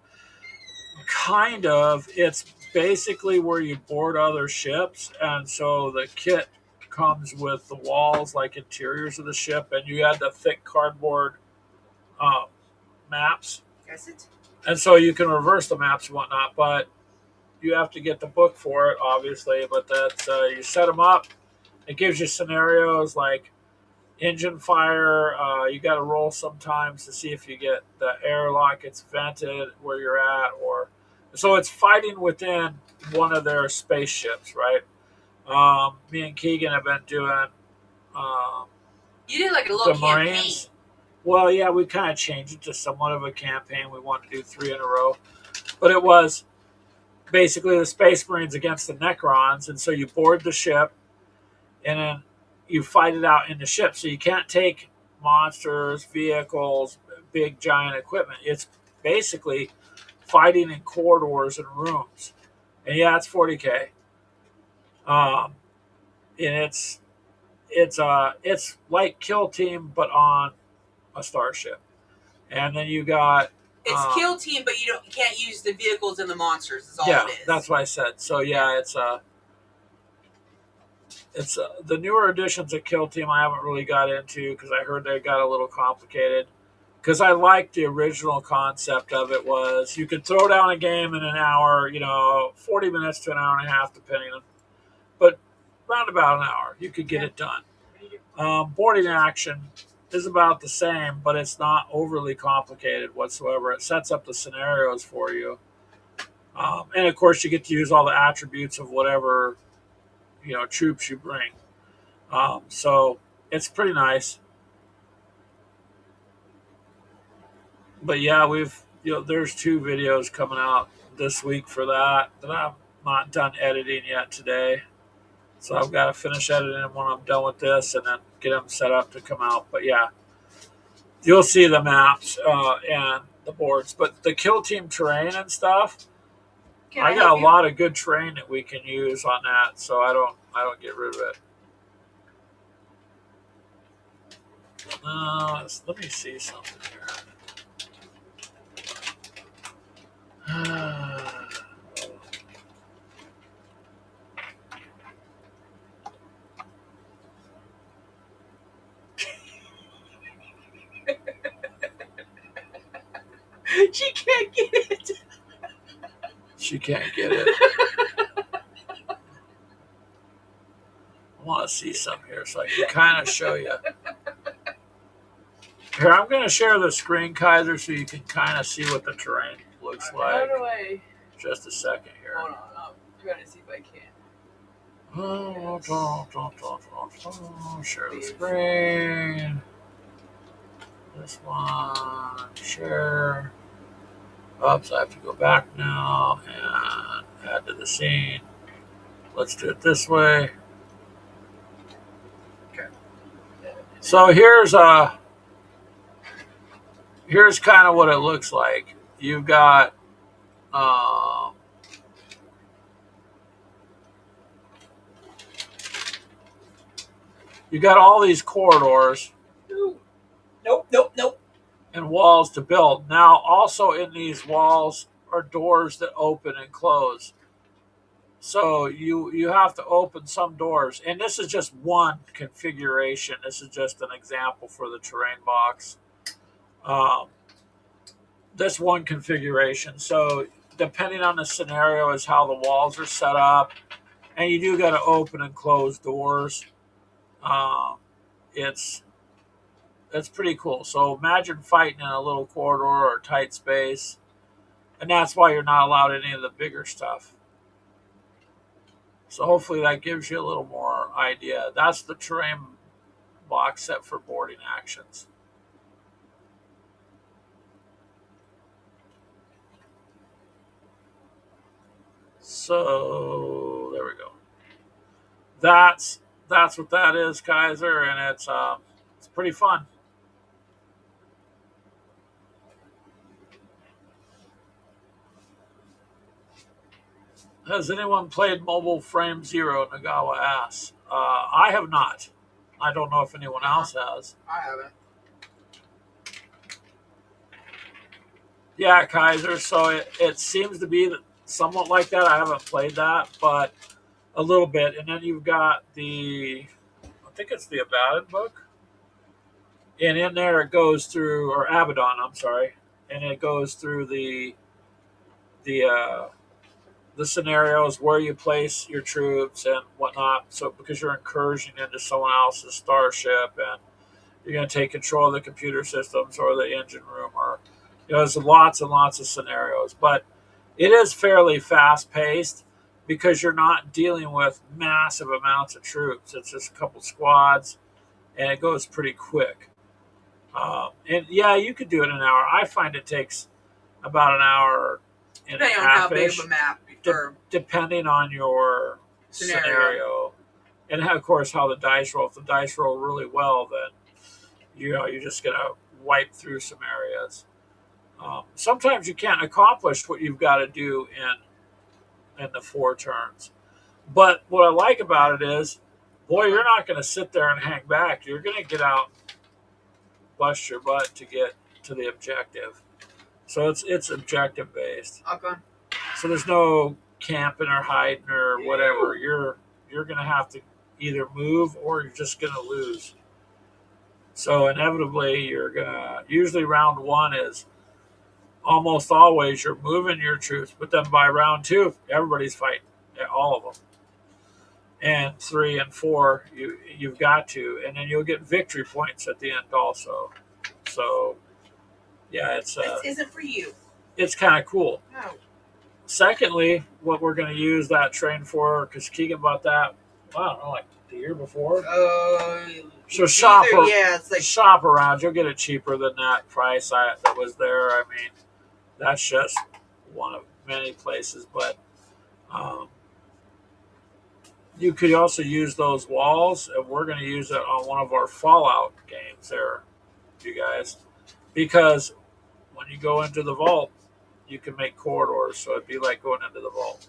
Speaker 1: Kind of. It's basically where you board other ships, and so the kit comes with the walls, like interiors of the ship, and you had the thick cardboard uh, maps.
Speaker 2: That's it.
Speaker 1: And so you can reverse the maps and whatnot, but you have to get the book for it, obviously. But that's you set them up. It gives you scenarios like engine fire. You got to roll sometimes to see if you get the airlock gets vented where you're at, or so it's fighting within one of their spaceships, right? Me and Keegan have been doing
Speaker 2: You did like a little
Speaker 1: the
Speaker 2: campaign.
Speaker 1: Marines. Well, yeah, we kind of changed it to somewhat of a campaign. We wanted to do 3 in a row, but it was basically the Space Marines against the Necrons, and so you board the ship, and then you fight it out in the ship. So you can't take monsters, vehicles, big giant equipment. It's basically fighting in corridors and rooms. And yeah, it's 40K. And it's like Kill Team but on a starship. And then you got
Speaker 2: It's Kill Team, but you can't use the vehicles and the monsters. Is all
Speaker 1: yeah,
Speaker 2: it is.
Speaker 1: that's what I said. So yeah, it's the newer editions of Kill Team I haven't really got into because I heard they got a little complicated. Because I liked the original concept of it was you could throw down a game in an hour, 40 minutes to an hour and a half, depending on, but round about an hour, you could get it done. Boarding action is about the same, but it's not overly complicated whatsoever. It sets up the scenarios for you. And of course, you get to use all the attributes of whatever troops you bring. So it's pretty nice. But yeah, there's 2 videos coming out this week for that I've not done editing yet today. So I've got to finish editing them when I'm done with this, and then get them set up to come out. But yeah, you'll see the maps and the boards. But the Kill Team terrain and stuff, I got a lot of good terrain that we can use on that, so I don't get rid of it. Let me see something here.
Speaker 2: She can't get it.
Speaker 1: She can't get it. I want to see some here so I can kind of show you. Here, I'm going to share the screen, Kaiser, so you can kind of see what the terrain looks like.
Speaker 2: How do I?
Speaker 1: Just a second here.
Speaker 2: Hold on, I'm trying to see if I can.
Speaker 1: Share the screen. This one, share. Oops, I have to go back now and add to the scene. Let's do it this way.
Speaker 2: Okay.
Speaker 1: So here's kind of what it looks like. You've got all these corridors.
Speaker 2: Nope.
Speaker 1: And walls to build. Now, also in these walls are doors that open and close. So you have to open some doors. And this is just one configuration. This is just an example for the terrain box. This one configuration. So depending on the scenario is how the walls are set up. And you do got to open and close doors. It's pretty cool. So imagine fighting in a little corridor or tight space. And that's why you're not allowed any of the bigger stuff. So hopefully that gives you a little more idea. That's the terrain box set for boarding actions. So there we go. That's what that is, Kaiser, and it's pretty fun. Has anyone played Mobile Frame Zero? Nagawa asks. I have not. I don't know if anyone else has.
Speaker 2: I haven't.
Speaker 1: Yeah, Kaiser. So it seems to be somewhat like that. I haven't played that, but a little bit. And then you've got I think it's the Abaddon book. And in there it goes through, or Abaddon, I'm sorry. And it goes through the scenarios where you place your troops and whatnot. So because you're incursioning into someone else's starship and you're going to take control of the computer systems or the engine room, or there's lots and lots of scenarios. But it is fairly fast paced because you're not dealing with massive amounts of troops. It's just a couple squads, and it goes pretty quick. And yeah, you could do it in an hour. I find it takes about an hour and
Speaker 2: Depending
Speaker 1: a
Speaker 2: on how
Speaker 1: half
Speaker 2: big of a map.
Speaker 1: depending on your scenario. And of course how the dice roll. If the dice roll really well, then you're just gonna wipe through some areas. Sometimes you can't accomplish what you've got to do in the 4 turns. But what I like about it is, boy, you're not going to sit there and hang back. You're going to get out, bust your butt to get to the objective. So it's objective based.
Speaker 2: Okay.
Speaker 1: So there's no camping or hiding or whatever. You're going to have to either move or you're just going to lose. So inevitably, you're going to, usually round 1 is almost always you're moving your troops, but then by round 2, everybody's fighting, all of them. And 3 and 4, you've got to, and then you'll get victory points at the end also. So, yeah,
Speaker 2: this isn't for you.
Speaker 1: It's kind of cool.
Speaker 2: No.
Speaker 1: Secondly, what we're going to use that train for, because Keegan bought that, I don't know, like the year before. So shop around. You'll get it cheaper than that price that was there. I mean, that's just one of many places, but you could also use those walls, and we're going to use it on one of our Fallout games there, you guys, because when you go into the vault, you can make corridors, so it'd be like going into the vault.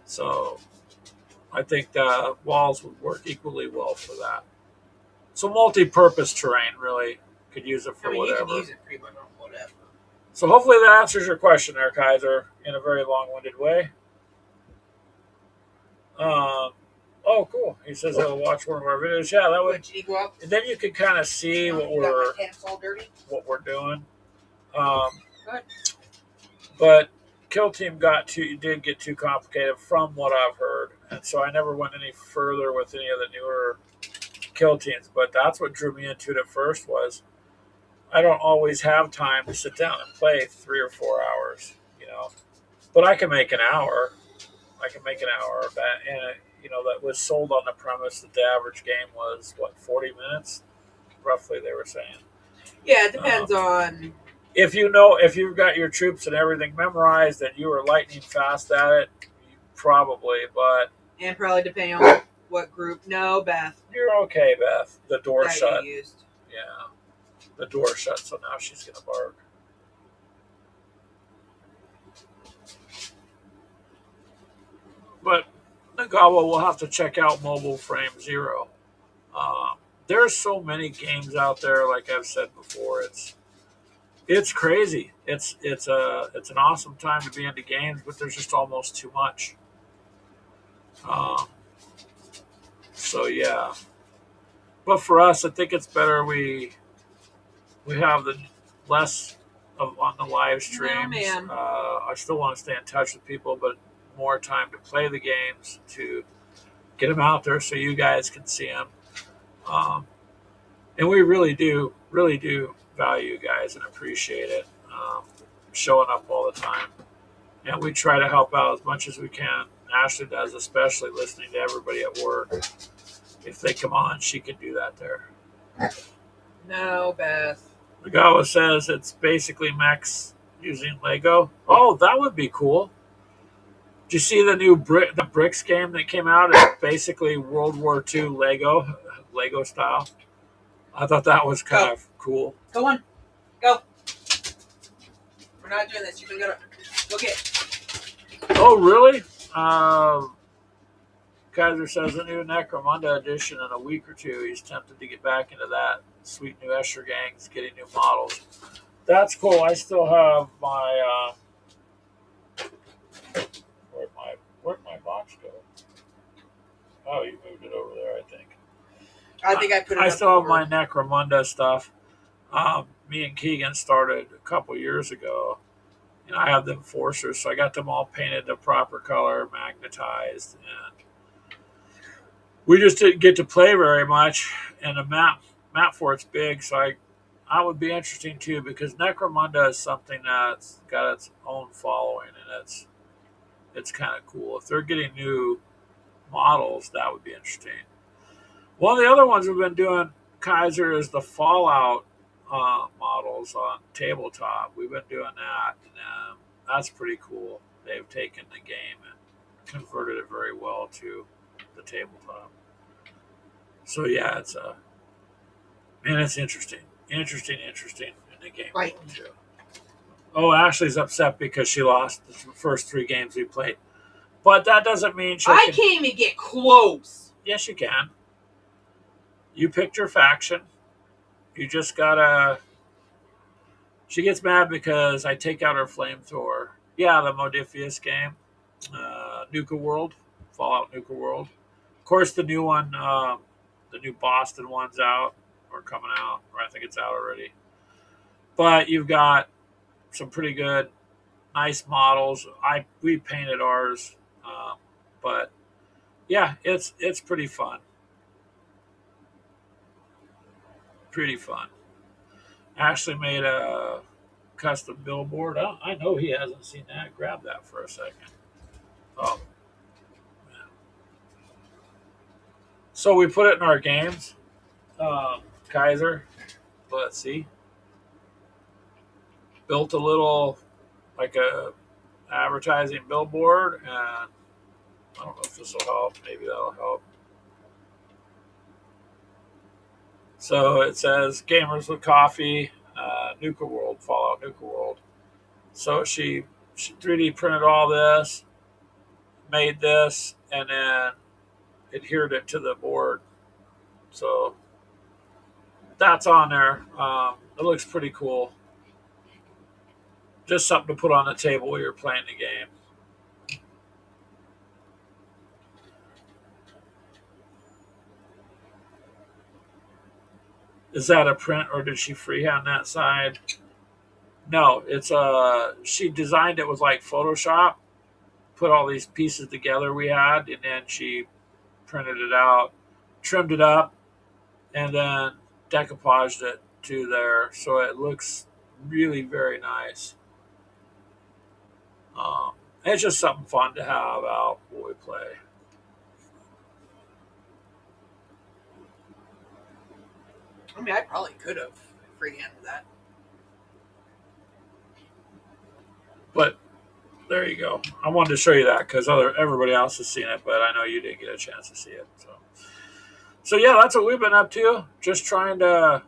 Speaker 1: So I think the walls would work equally well for that. So multi-purpose terrain, really. Could use it for whatever.
Speaker 2: You can use it pretty much on whatever.
Speaker 1: So hopefully that answers your question there, Kaiser, in a very long-winded way. Oh, cool. He says he'll watch one of our videos. Yeah, that would. And then you can kind of see what we're doing.
Speaker 2: Good.
Speaker 1: But Kill Team did get too complicated from what I've heard, and so I never went any further with any of the newer Kill Teams. But that's what drew me into it at first was I don't always have time to sit down and play 3 or 4 hours, But I can make an hour. I can make an hour of that, and that was sold on the premise that the average game was what 40 minutes, roughly. They were saying.
Speaker 2: Yeah, it
Speaker 1: Um,
Speaker 2: depends on.
Speaker 1: if you've got your troops and everything memorized and you are lightning fast at it, probably. But
Speaker 2: And probably depending on what group. No, Beth.
Speaker 1: you're okay, Beth. The door
Speaker 2: That
Speaker 1: shut.
Speaker 2: you used.
Speaker 1: Yeah, the door shut. So now she's gonna bark. But Nagawa will have to check out Mobile Frame Zero. Um, there's so many games out there. Like I've said before, it's crazy. It's an awesome time to be into games, but there's just almost too much. Um, so yeah, but for us, I think it's better we have the less of on the live streams.
Speaker 2: No, ma'am.
Speaker 1: I still want to stay in touch with people, but more time to play the games, to get them out there so you guys can see them. Um, and we really do value you guys and appreciate it, showing up all the time. And we try to help out as much as we can. Ashley does, especially listening to everybody at work. If they come on, she can do that there.
Speaker 2: No, Beth.
Speaker 1: Nagawa says it's basically mechs using Lego. Oh, that would be cool. Did you see the new the bricks game that came out? It's basically World War II Lego style. I thought that was kind of cool.
Speaker 2: Go on. Go. We're not doing this. You can go get.
Speaker 1: Oh, really? Kaiser says a new Necromunda edition in a week or two. He's tempted to get back into that. Sweet new Escher gangs getting new models. That's cool. I still have my where'd my box go? Oh, you moved it over there, I think.
Speaker 2: I think I put it.
Speaker 1: I
Speaker 2: up
Speaker 1: still have
Speaker 2: over.
Speaker 1: my Necromunda stuff. Me and Keegan started a couple years ago, and I have them Forcers, so I got them all painted the proper color, magnetized, and we just didn't get to play very much. And the map for it's big, so I would be interesting too, because Necromunda is something that's got its own following, and it's kind of cool. If they're getting new models, that would be interesting. One of the other ones we've been doing, Kaiser, is the Fallout models on tabletop. We've been doing that, and that's pretty cool. They've taken the game and converted it very well to the tabletop. So yeah, it's interesting in the game
Speaker 2: Right.
Speaker 1: too. Oh, Ashley's upset because she lost the first 3 games we played, but that doesn't mean
Speaker 2: I can't even get close.
Speaker 1: Yes, you can. You picked your faction. You just gotta. She gets mad because I take out her flamethrower. Yeah, the Modifius game, Nuka World, Fallout Nuka World. Of course, the new one, the new Boston one's out or coming out, or I think it's out already. But you've got some pretty good, nice models. We painted ours, but yeah, it's pretty fun. Pretty fun. Ashley made a custom billboard. Oh, I know he hasn't seen that. Grab that for a second. Oh, man. So we put it in our games. Kaiser, let's see, built a little like a advertising billboard, and I don't know if this will help. Maybe that'll help. So it says "Gamers with Coffee, Nuka World, Fallout Nuka World." So she 3D printed all this, made this, and then adhered it to the board. So that's on there. It looks pretty cool. Just something to put on the table while you're playing the game. Is that a print, or did she freehand that side? No, it's she designed it with like Photoshop, put all these pieces together we had, and then she printed it out, trimmed it up, and then decoupaged it to there, so it looks really very nice. Um, it's just something fun to have out when we play.
Speaker 2: I mean, I probably could have freehanded that.
Speaker 1: But there you go. I wanted to show you that because everybody else has seen it, but I know you didn't get a chance to see it. So yeah, that's what we've been up to. Just trying to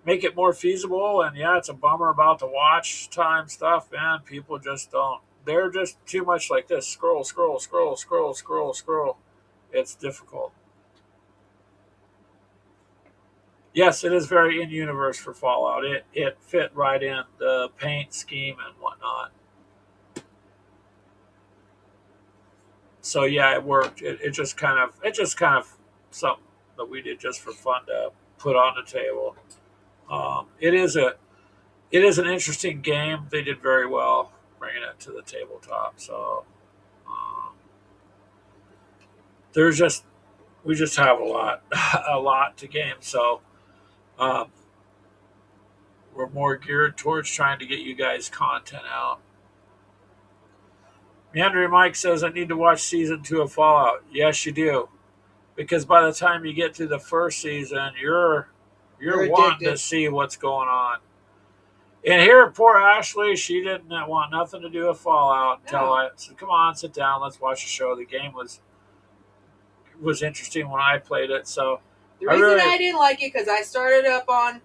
Speaker 1: make it more feasible. And yeah, it's a bummer about the watch time stuff, man. People just don't. They're just too much like this. Scroll, scroll, scroll, scroll, scroll, scroll. It's difficult. Yes, it is very in universe for Fallout. It fit right in the paint scheme and whatnot. So yeah, it worked. It just kind of something that we did just for fun to put on the table. It is an interesting game. They did very well bringing it to the tabletop. So um, there's just we just have a lot a lot to game. So um, we're more geared towards trying to get you guys content out. Meandering Mike says I need to watch season 2 of Fallout. Yes, you do, because by the time you get through the first season, you're
Speaker 2: You're
Speaker 1: wanting to
Speaker 2: addicted.
Speaker 1: see what's going on. And here, poor Ashley, she didn't want nothing to do with Fallout until
Speaker 2: No.
Speaker 1: I said, "Come on, sit down, let's watch the show." The game was interesting when I played it, so
Speaker 2: The
Speaker 1: I
Speaker 2: reason
Speaker 1: really,
Speaker 2: I didn't like it because I started up on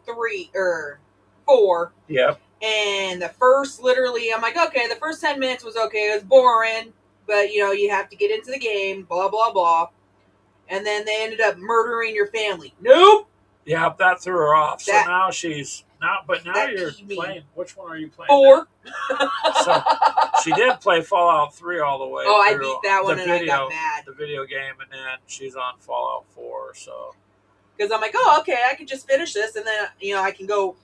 Speaker 2: 4,
Speaker 1: yeah,
Speaker 2: and the first literally, I'm like, okay, the first 10 minutes was okay. It was boring, but you have to get into the game. Blah blah blah. And then they ended up murdering your family. Nope.
Speaker 1: yeah, that threw her off. So
Speaker 2: That
Speaker 1: now but now
Speaker 2: that
Speaker 1: you're
Speaker 2: peeved me.
Speaker 1: playing. Which one are you playing now?
Speaker 2: 4.
Speaker 1: So she did play Fallout 3 all the way
Speaker 2: Oh, I
Speaker 1: through
Speaker 2: beat that
Speaker 1: the
Speaker 2: one and I got
Speaker 1: video,
Speaker 2: mad
Speaker 1: the video game, and then she's on Fallout 4. So
Speaker 2: because I'm like, oh, okay, I can just finish this, and then I can go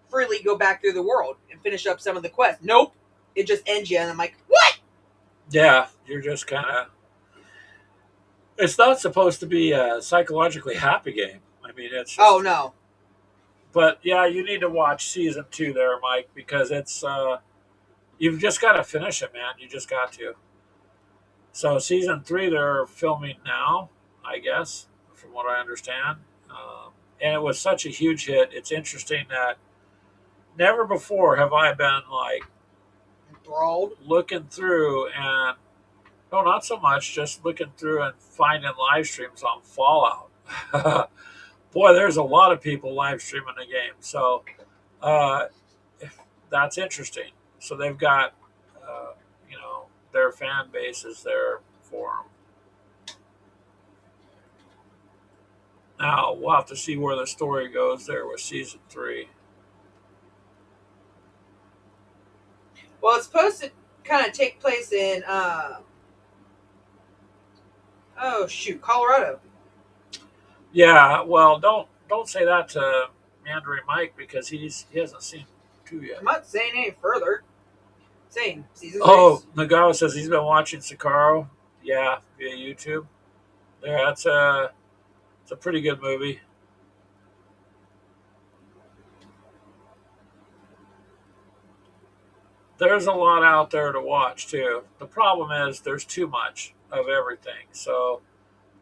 Speaker 2: freely go back through the world and finish up some of the quests. Nope, it just ends you, and I'm like, what?
Speaker 1: yeah, you're just kind of. It's not supposed to be a psychologically happy game. I mean, it's
Speaker 2: Oh
Speaker 1: just.
Speaker 2: no,
Speaker 1: But yeah, you need to watch season 2 there, Mike, because it's you've just got to finish it, man. You just got to. So season 3 they're filming now, I guess, from what I understand. And it was such a huge hit. It's interesting that never before have I been like
Speaker 2: enthralled.
Speaker 1: looking through and no, not so much, just looking through and finding live streams on Fallout. Boy, there's a lot of people live streaming the game. So uh, that's interesting. So they've got, uh, their fan base is there for them. Now we'll have to see where the story goes there with season 3.
Speaker 2: Well, it's supposed to kind of take place in oh shoot, Colorado.
Speaker 1: Yeah, well, don't say that to Mandarin Mike because he hasn't seen 2 yet.
Speaker 2: I'm not saying any further. Saying season 3.
Speaker 1: Oh, Nagawa says he's been watching Sicario. Yeah, via YouTube. Yeah, it's a pretty good movie. There's a lot out there to watch too. The problem is there's too much of everything. So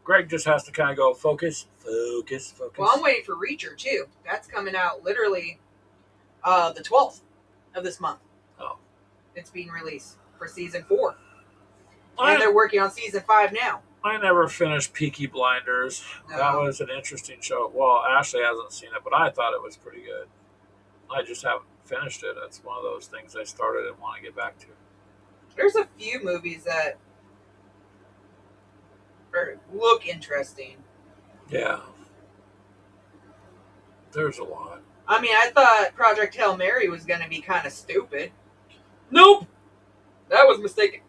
Speaker 1: Greg just has to kind of go focus, focus, focus.
Speaker 2: Well, I'm waiting for Reacher too. That's coming out literally the 12th of this month.
Speaker 1: Oh.
Speaker 2: It's being released for season 4. And they're working on season 5 now.
Speaker 1: I never finished Peaky Blinders.
Speaker 2: No.
Speaker 1: That was an interesting show. Well, Ashley hasn't seen it, but I thought it was pretty good. I just haven't finished it. It's one of those things I started and want to get back to.
Speaker 2: There's a few movies that look interesting.
Speaker 1: Yeah. There's a lot.
Speaker 2: I mean, I thought Project Hail Mary was going to be kind of stupid. Nope. That was mistaken.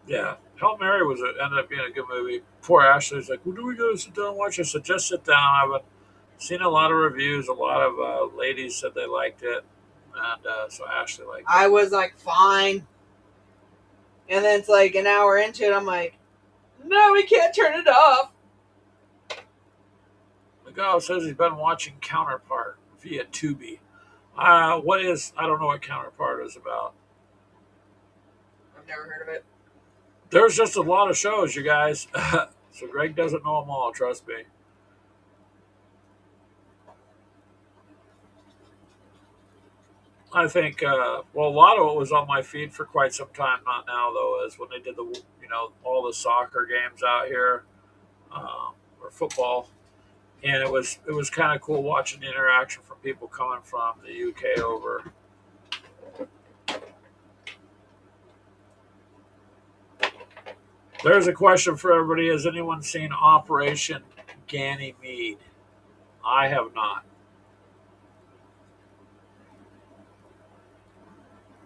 Speaker 1: Yeah. Hail Mary ended up being a good movie. Poor Ashley's like, well, do we go sit down and watch it? I said, just sit down. I've seen a lot of reviews. A lot of ladies said they liked it. and so Ashley liked it.
Speaker 2: I was like, fine. And then it's like an hour into it, I'm like, no, we can't turn it off.
Speaker 1: Miguel says he's been watching Counterpart via Tubi. What is? I don't know what Counterpart is about.
Speaker 2: I've never heard of it.
Speaker 1: There's just a lot of shows, you guys. So Greg doesn't know them all. Trust me. I think, well, a lot of it was on my feed for quite some time. Not now, though, is when they did all the soccer games out here, or football, and it was kind of cool watching the interaction from people coming from the UK over. There's a question for everybody: has anyone seen Operation Ganymede? I have not,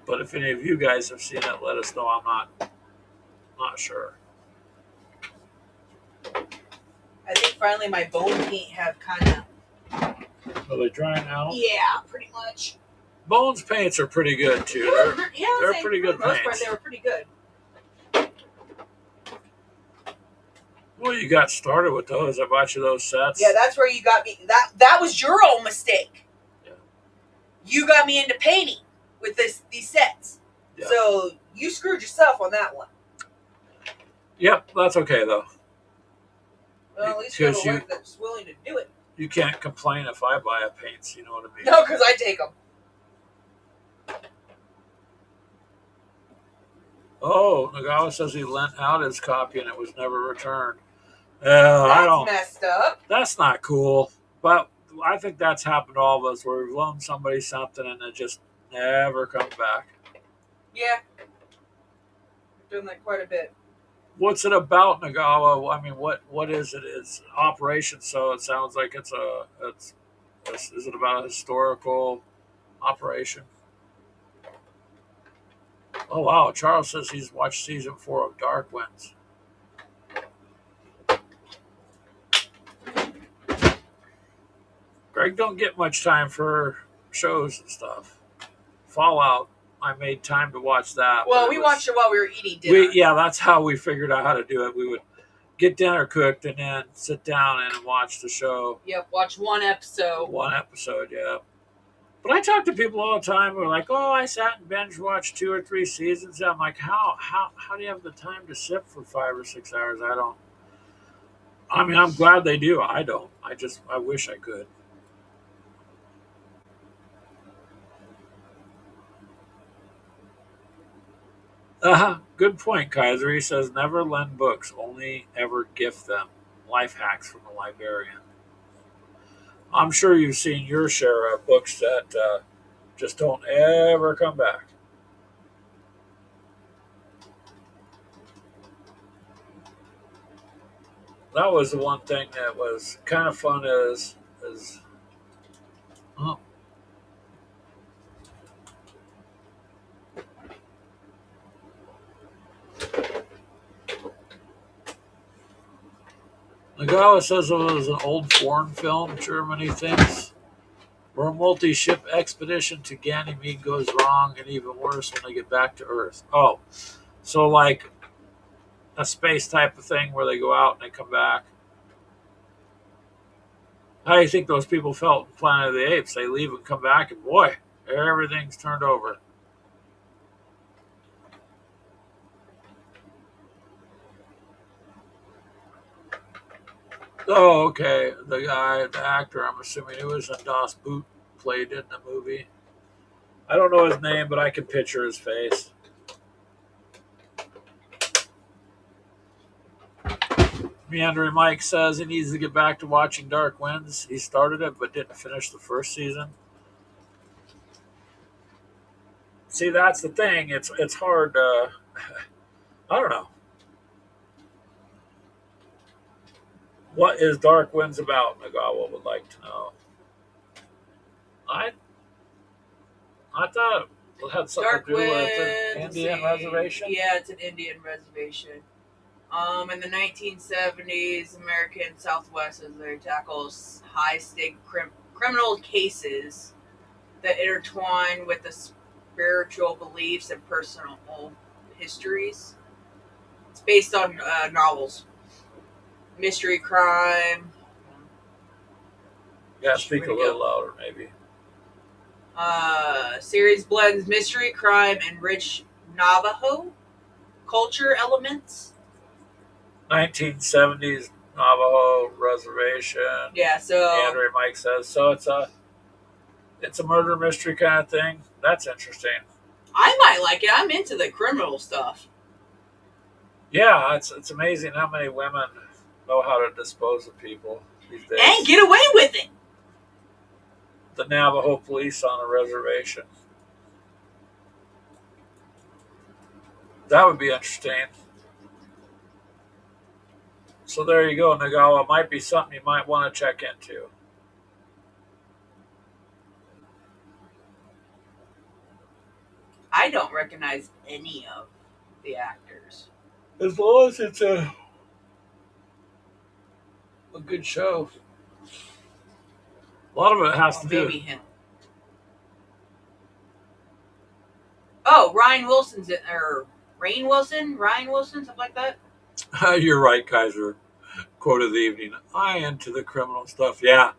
Speaker 1: but if any of you guys have seen it, let us know. I'm not sure.
Speaker 2: I think finally my bone paint have kind of.
Speaker 1: Are they drying out?
Speaker 2: Yeah, pretty much.
Speaker 1: Bones paints are pretty good too. They're pretty good
Speaker 2: for the most part,
Speaker 1: paints.
Speaker 2: they were pretty good.
Speaker 1: Well, you got started with those. I bought you those sets.
Speaker 2: Yeah, that's where you got me. That was your own mistake.
Speaker 1: Yeah.
Speaker 2: You got me into painting with these sets.
Speaker 1: Yeah.
Speaker 2: So you screwed yourself on that one.
Speaker 1: Yep, that's okay though.
Speaker 2: Well, at least you have a wife that's willing to do it.
Speaker 1: You can't complain if I buy a paints. You know what I mean?
Speaker 2: No, because I take them.
Speaker 1: Oh, Nagawa says he lent out his copy and it was never returned.
Speaker 2: That's
Speaker 1: I don't.
Speaker 2: messed up.
Speaker 1: That's not cool. But I think that's happened to all of us, where we've loaned somebody something and it just never comes back.
Speaker 2: Yeah, I've done that quite a bit.
Speaker 1: What's it about, Nagawa? I mean, what is it? It's operation, so it sounds like is it about a historical operation? Oh wow, Charles says he's watched season 4 of Dark Winds. Greg don't get much time for shows and stuff. Fallout, I made time to watch that.
Speaker 2: Well, we watched it while we were eating dinner.
Speaker 1: Yeah, that's how we figured out how to do it. We would get dinner cooked and then sit down and watch the show.
Speaker 2: Yep, watch one episode.
Speaker 1: One episode, yeah. But I talk to people all the time who are like, "Oh, I sat and binge watched 2 or 3 seasons." I'm like, "How do you have the time to sit for 5 or 6 hours?" I don't. I mean, I'm glad they do. I don't. I wish I could. Good point, Kaiser. He says, never lend books, only ever gift them. Life hacks from the librarian. I'm sure you've seen your share of books that just don't ever come back. That was the one thing that was kind of fun is oh, Nagawa says it was an old foreign film, Germany thinks, where a multi-ship expedition to Ganymede goes wrong, and even worse when they get back to Earth. Oh, so like a space type of thing where they go out and they come back. How do you think those people felt in Planet of the Apes? They leave and come back, and boy, everything's turned over. Oh, okay. The actor, I'm assuming it was in Das Boot, played in the movie. I don't know his name, but I can picture his face. Meandering Mike says he needs to get back to watching Dark Winds. He started it, but didn't finish the first season. See, that's the thing. It's hard. I don't know. What is Dark Winds about? Nagawa would like to know. I thought it had something
Speaker 2: Dark
Speaker 1: to do with
Speaker 2: Winds,
Speaker 1: an Indian reservation.
Speaker 2: Yeah, it's an Indian reservation. In the 1970s, American Southwest, as they tackles high-stake criminal cases that intertwine with the spiritual beliefs and personal histories. It's based on novels, mystery crime.
Speaker 1: Yeah, speak a little louder, maybe.
Speaker 2: Series blends mystery, crime, and rich Navajo culture elements.
Speaker 1: 1970s Navajo reservation.
Speaker 2: Yeah, so
Speaker 1: Andrew Mike says so. It's a murder mystery kind of thing. That's interesting.
Speaker 2: I might like it. I'm into the criminal stuff.
Speaker 1: Yeah, it's amazing how many women know how to dispose of people these days.
Speaker 2: And get away with it.
Speaker 1: The Navajo police on a reservation. That would be interesting. So there you go, Nagawa. Might be something you might want to check into.
Speaker 2: I don't recognize any of the actors.
Speaker 1: As long as it's a good show. A lot of it has to do.
Speaker 2: Maybe him. Oh, Ryan Wilson's in, or Ryan Wilson, something like that.
Speaker 1: You're right, Kaiser. Quote of the evening. I into the criminal stuff. Yeah.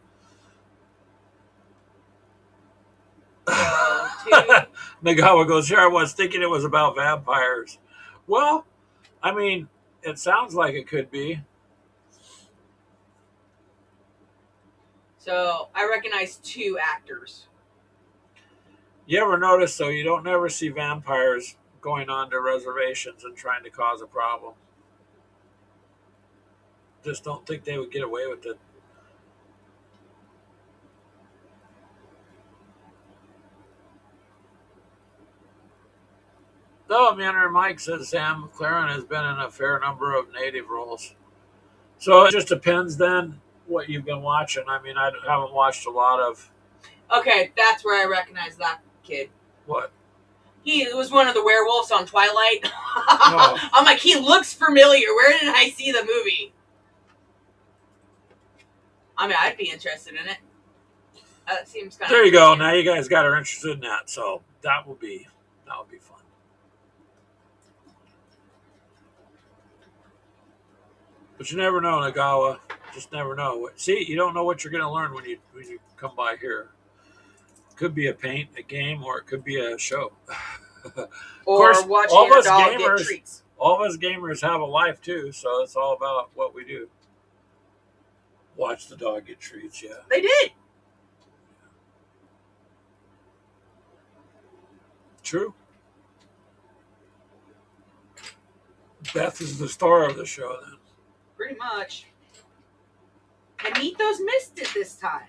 Speaker 1: Nagawa goes, here I was thinking it was about vampires. Well, I mean, it sounds like it could be.
Speaker 2: So I recognize 2 actors.
Speaker 1: You ever notice, though, you don't never see vampires going on to reservations and trying to cause a problem. Just don't think they would get away with it. Though Manor Mike says Sam McLaren has been in a fair number of native roles. So it just depends then what you've been watching. I mean, I haven't watched a lot of...
Speaker 2: Okay, that's where I recognize that kid.
Speaker 1: What?
Speaker 2: He was one of the werewolves on Twilight. Oh. I'm like, he looks familiar. Where did I see the movie? I mean, I'd be interested in it. That seems kind of...
Speaker 1: There you go. Now you guys got her interested in that. So that will be fun. But you never know, Nagawa. Just never know. See, you don't know what you're going to learn when you come by here. It could be a paint, a game, or it could be a show.
Speaker 2: Or course, watching a dog get treats.
Speaker 1: All of us gamers have a life too, so it's all about what we do. Watch the dog get treats, yeah.
Speaker 2: They did.
Speaker 1: True. Beth is the star of the show then.
Speaker 2: Pretty much. And Mythos missed it this time.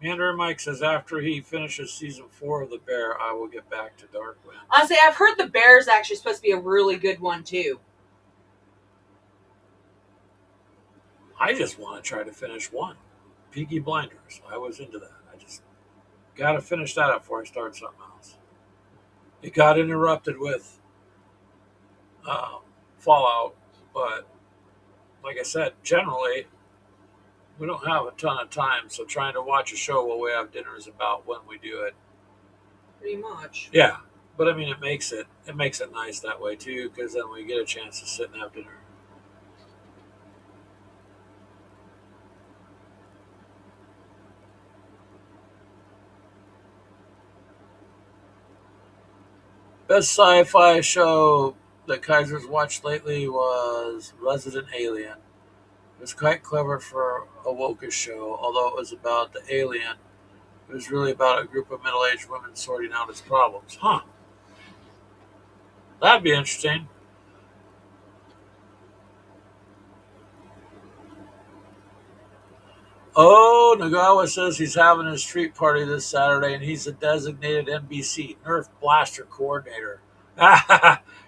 Speaker 1: Mandarin Mike says after he finishes season 4 of The Bear, I will get back to Darkwind.
Speaker 2: Honestly, I've heard The Bear is actually supposed to be a really good one too.
Speaker 1: I just want to try to finish one. Peaky Blinders. I was into that. I just got to finish that up before I start something else. It got interrupted with Fallout, but like I said, generally we don't have a ton of time, so trying to watch a show while we have dinner is about when we do it.
Speaker 2: Pretty much.
Speaker 1: Yeah, but I mean, it makes it nice that way too, because then we get a chance to sit and have dinner. Best sci-fi show that Kaiser's watched lately was Resident Alien. It was quite clever for a wokish show, although it was about the alien. It was really about a group of middle-aged women sorting out its problems. Huh. That'd be interesting. Oh, Nagawa says he's having his street party this Saturday, and he's a designated NBC Nerf Blaster coordinator.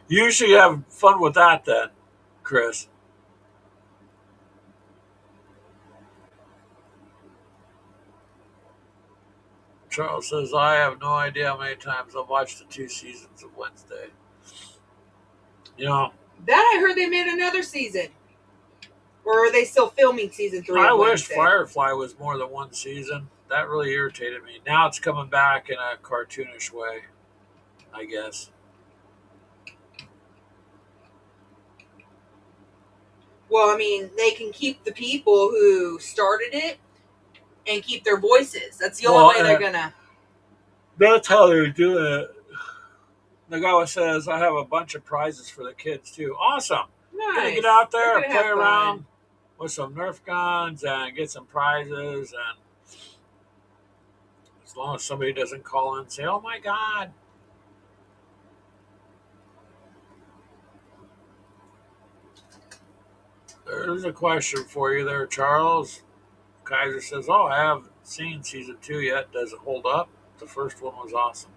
Speaker 1: You should have fun with that then, Chris. Charles says, I have no idea how many times I've watched the 2 seasons of Wednesday. You know.
Speaker 2: That I heard they made another season. Or are they still filming season 3
Speaker 1: I
Speaker 2: of
Speaker 1: wish
Speaker 2: Wednesday?
Speaker 1: Firefly was more than 1 season. that really irritated me. Now it's coming back in a cartoonish way, I guess.
Speaker 2: Well, I mean, they can keep the people who started it and keep their voices. That's the only way they're gonna.
Speaker 1: That's how they're doing it. Nagawa says, I have a bunch of prizes for the kids too. Awesome. Gonna get
Speaker 2: Nice.
Speaker 1: out
Speaker 2: They're
Speaker 1: there and
Speaker 2: gonna
Speaker 1: play
Speaker 2: have
Speaker 1: around
Speaker 2: fun.
Speaker 1: with some Nerf guns and get some prizes. And as long as somebody doesn't call in and say, oh my God. There's a question for you there, Charles. Kaiser says, oh, I haven't seen season 2 yet. Does it hold up? The first one was awesome.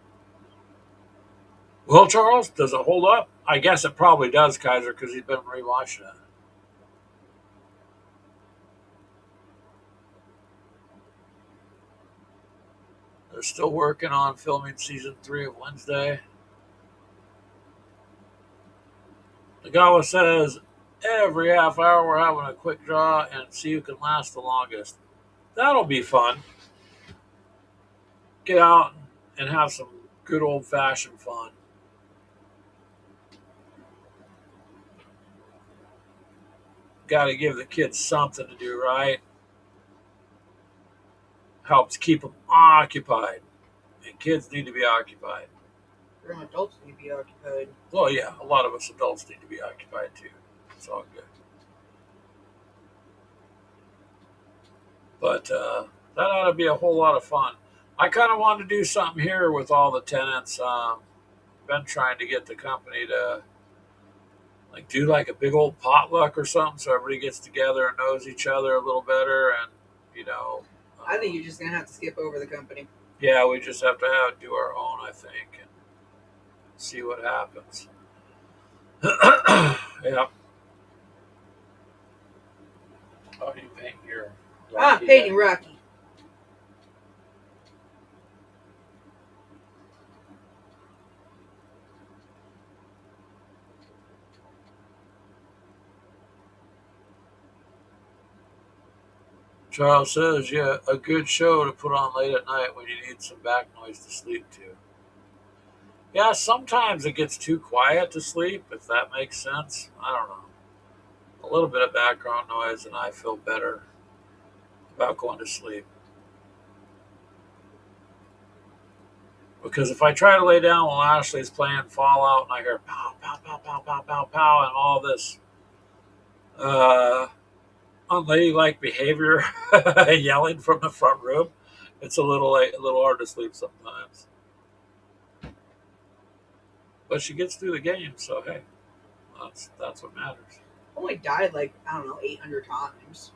Speaker 1: Well, Charles, does it hold up? I guess it probably does, Kaiser, because he's been rewatching it. They're still working on filming season 3 of Wednesday. Nagawa says, every half hour we're having a quick draw and see who can last the longest. That'll be fun. Get out and have some good old fashioned fun. Got to give the kids something to do, right? Helps keep them occupied. And kids need to be occupied.
Speaker 2: Adults need to be occupied.
Speaker 1: Well, yeah, a lot of us adults need to be occupied too. It's all good. But that ought to be a whole lot of fun. I kind of want to do something here with all the tenants. Been trying to get the company to like do like a big old potluck or something, so everybody gets together and knows each other a little better, and you know.
Speaker 2: I think you're just gonna have to skip over the company.
Speaker 1: Yeah, we just have to do our own, I think, and see what happens. Yeah. How do you paint your?
Speaker 2: Painting Rocky.
Speaker 1: Charles says, yeah, a good show to put on late at night when you need some back noise to sleep to. Yeah, sometimes it gets too quiet to sleep, if that makes sense. I don't know. A little bit of background noise, and I feel better about going to sleep. Because if I try to lay down while Ashley's playing Fallout and I hear pow, pow, pow, pow, pow, pow, pow, and all this uh, unladylike behavior yelling from the front room, it's a little hard to sleep sometimes. But she gets through the game, so hey, that's what matters.
Speaker 2: Only died like, I don't know, 800 times.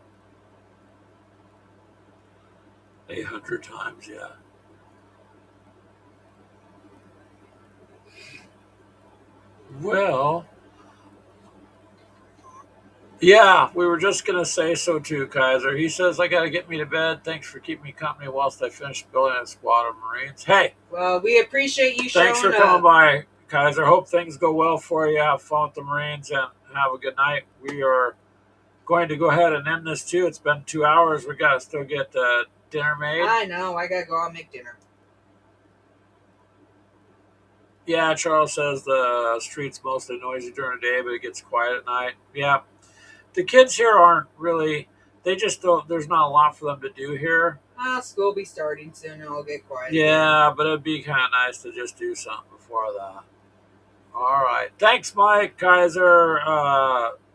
Speaker 1: 800 times, yeah. Well, yeah, we were just going to say so too, Kaiser. He says, I got to get me to bed. Thanks for keeping me company whilst I finish building a squad of Marines. Hey,
Speaker 2: well, we appreciate you showing up.
Speaker 1: Thanks for coming by, Kaiser. Hope things go well for you. Have fun with the Marines and have a good night. We are going to go ahead and end this too. It's been 2 hours. We got to still get dinner made.
Speaker 2: I know. I got to go out and make dinner.
Speaker 1: Yeah, Charles says the street's mostly noisy during the day, but it gets quiet at night. Yeah. The kids here aren't really, they just don't, there's not a lot for them to do here.
Speaker 2: School will be starting soon and I'll get quiet.
Speaker 1: Yeah, but it'd be kind of nice to just do something before that. All right. Thanks, Mike, Kaiser,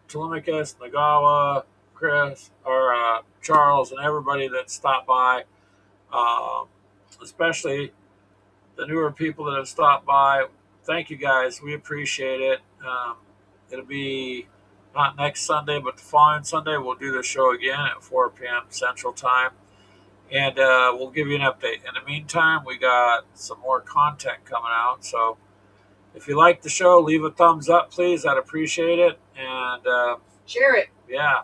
Speaker 1: Telemachus, Nagawa, Chris, or Charles, and everybody that stopped by, especially the newer people that have stopped by. Thank you, guys. We appreciate it. It'll be not next Sunday, but the following Sunday. We'll do the show again at 4 p.m. Central Time, and we'll give you an update. In the meantime, we got some more content coming out, so if you like the show, leave a thumbs up, please. I'd appreciate it. And
Speaker 2: share it.
Speaker 1: Yeah,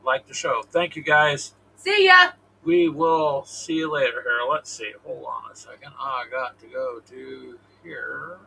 Speaker 1: like the show. Thank you, guys.
Speaker 2: See ya.
Speaker 1: We will see you later here. Let's see. Hold on a second. I got to go to here.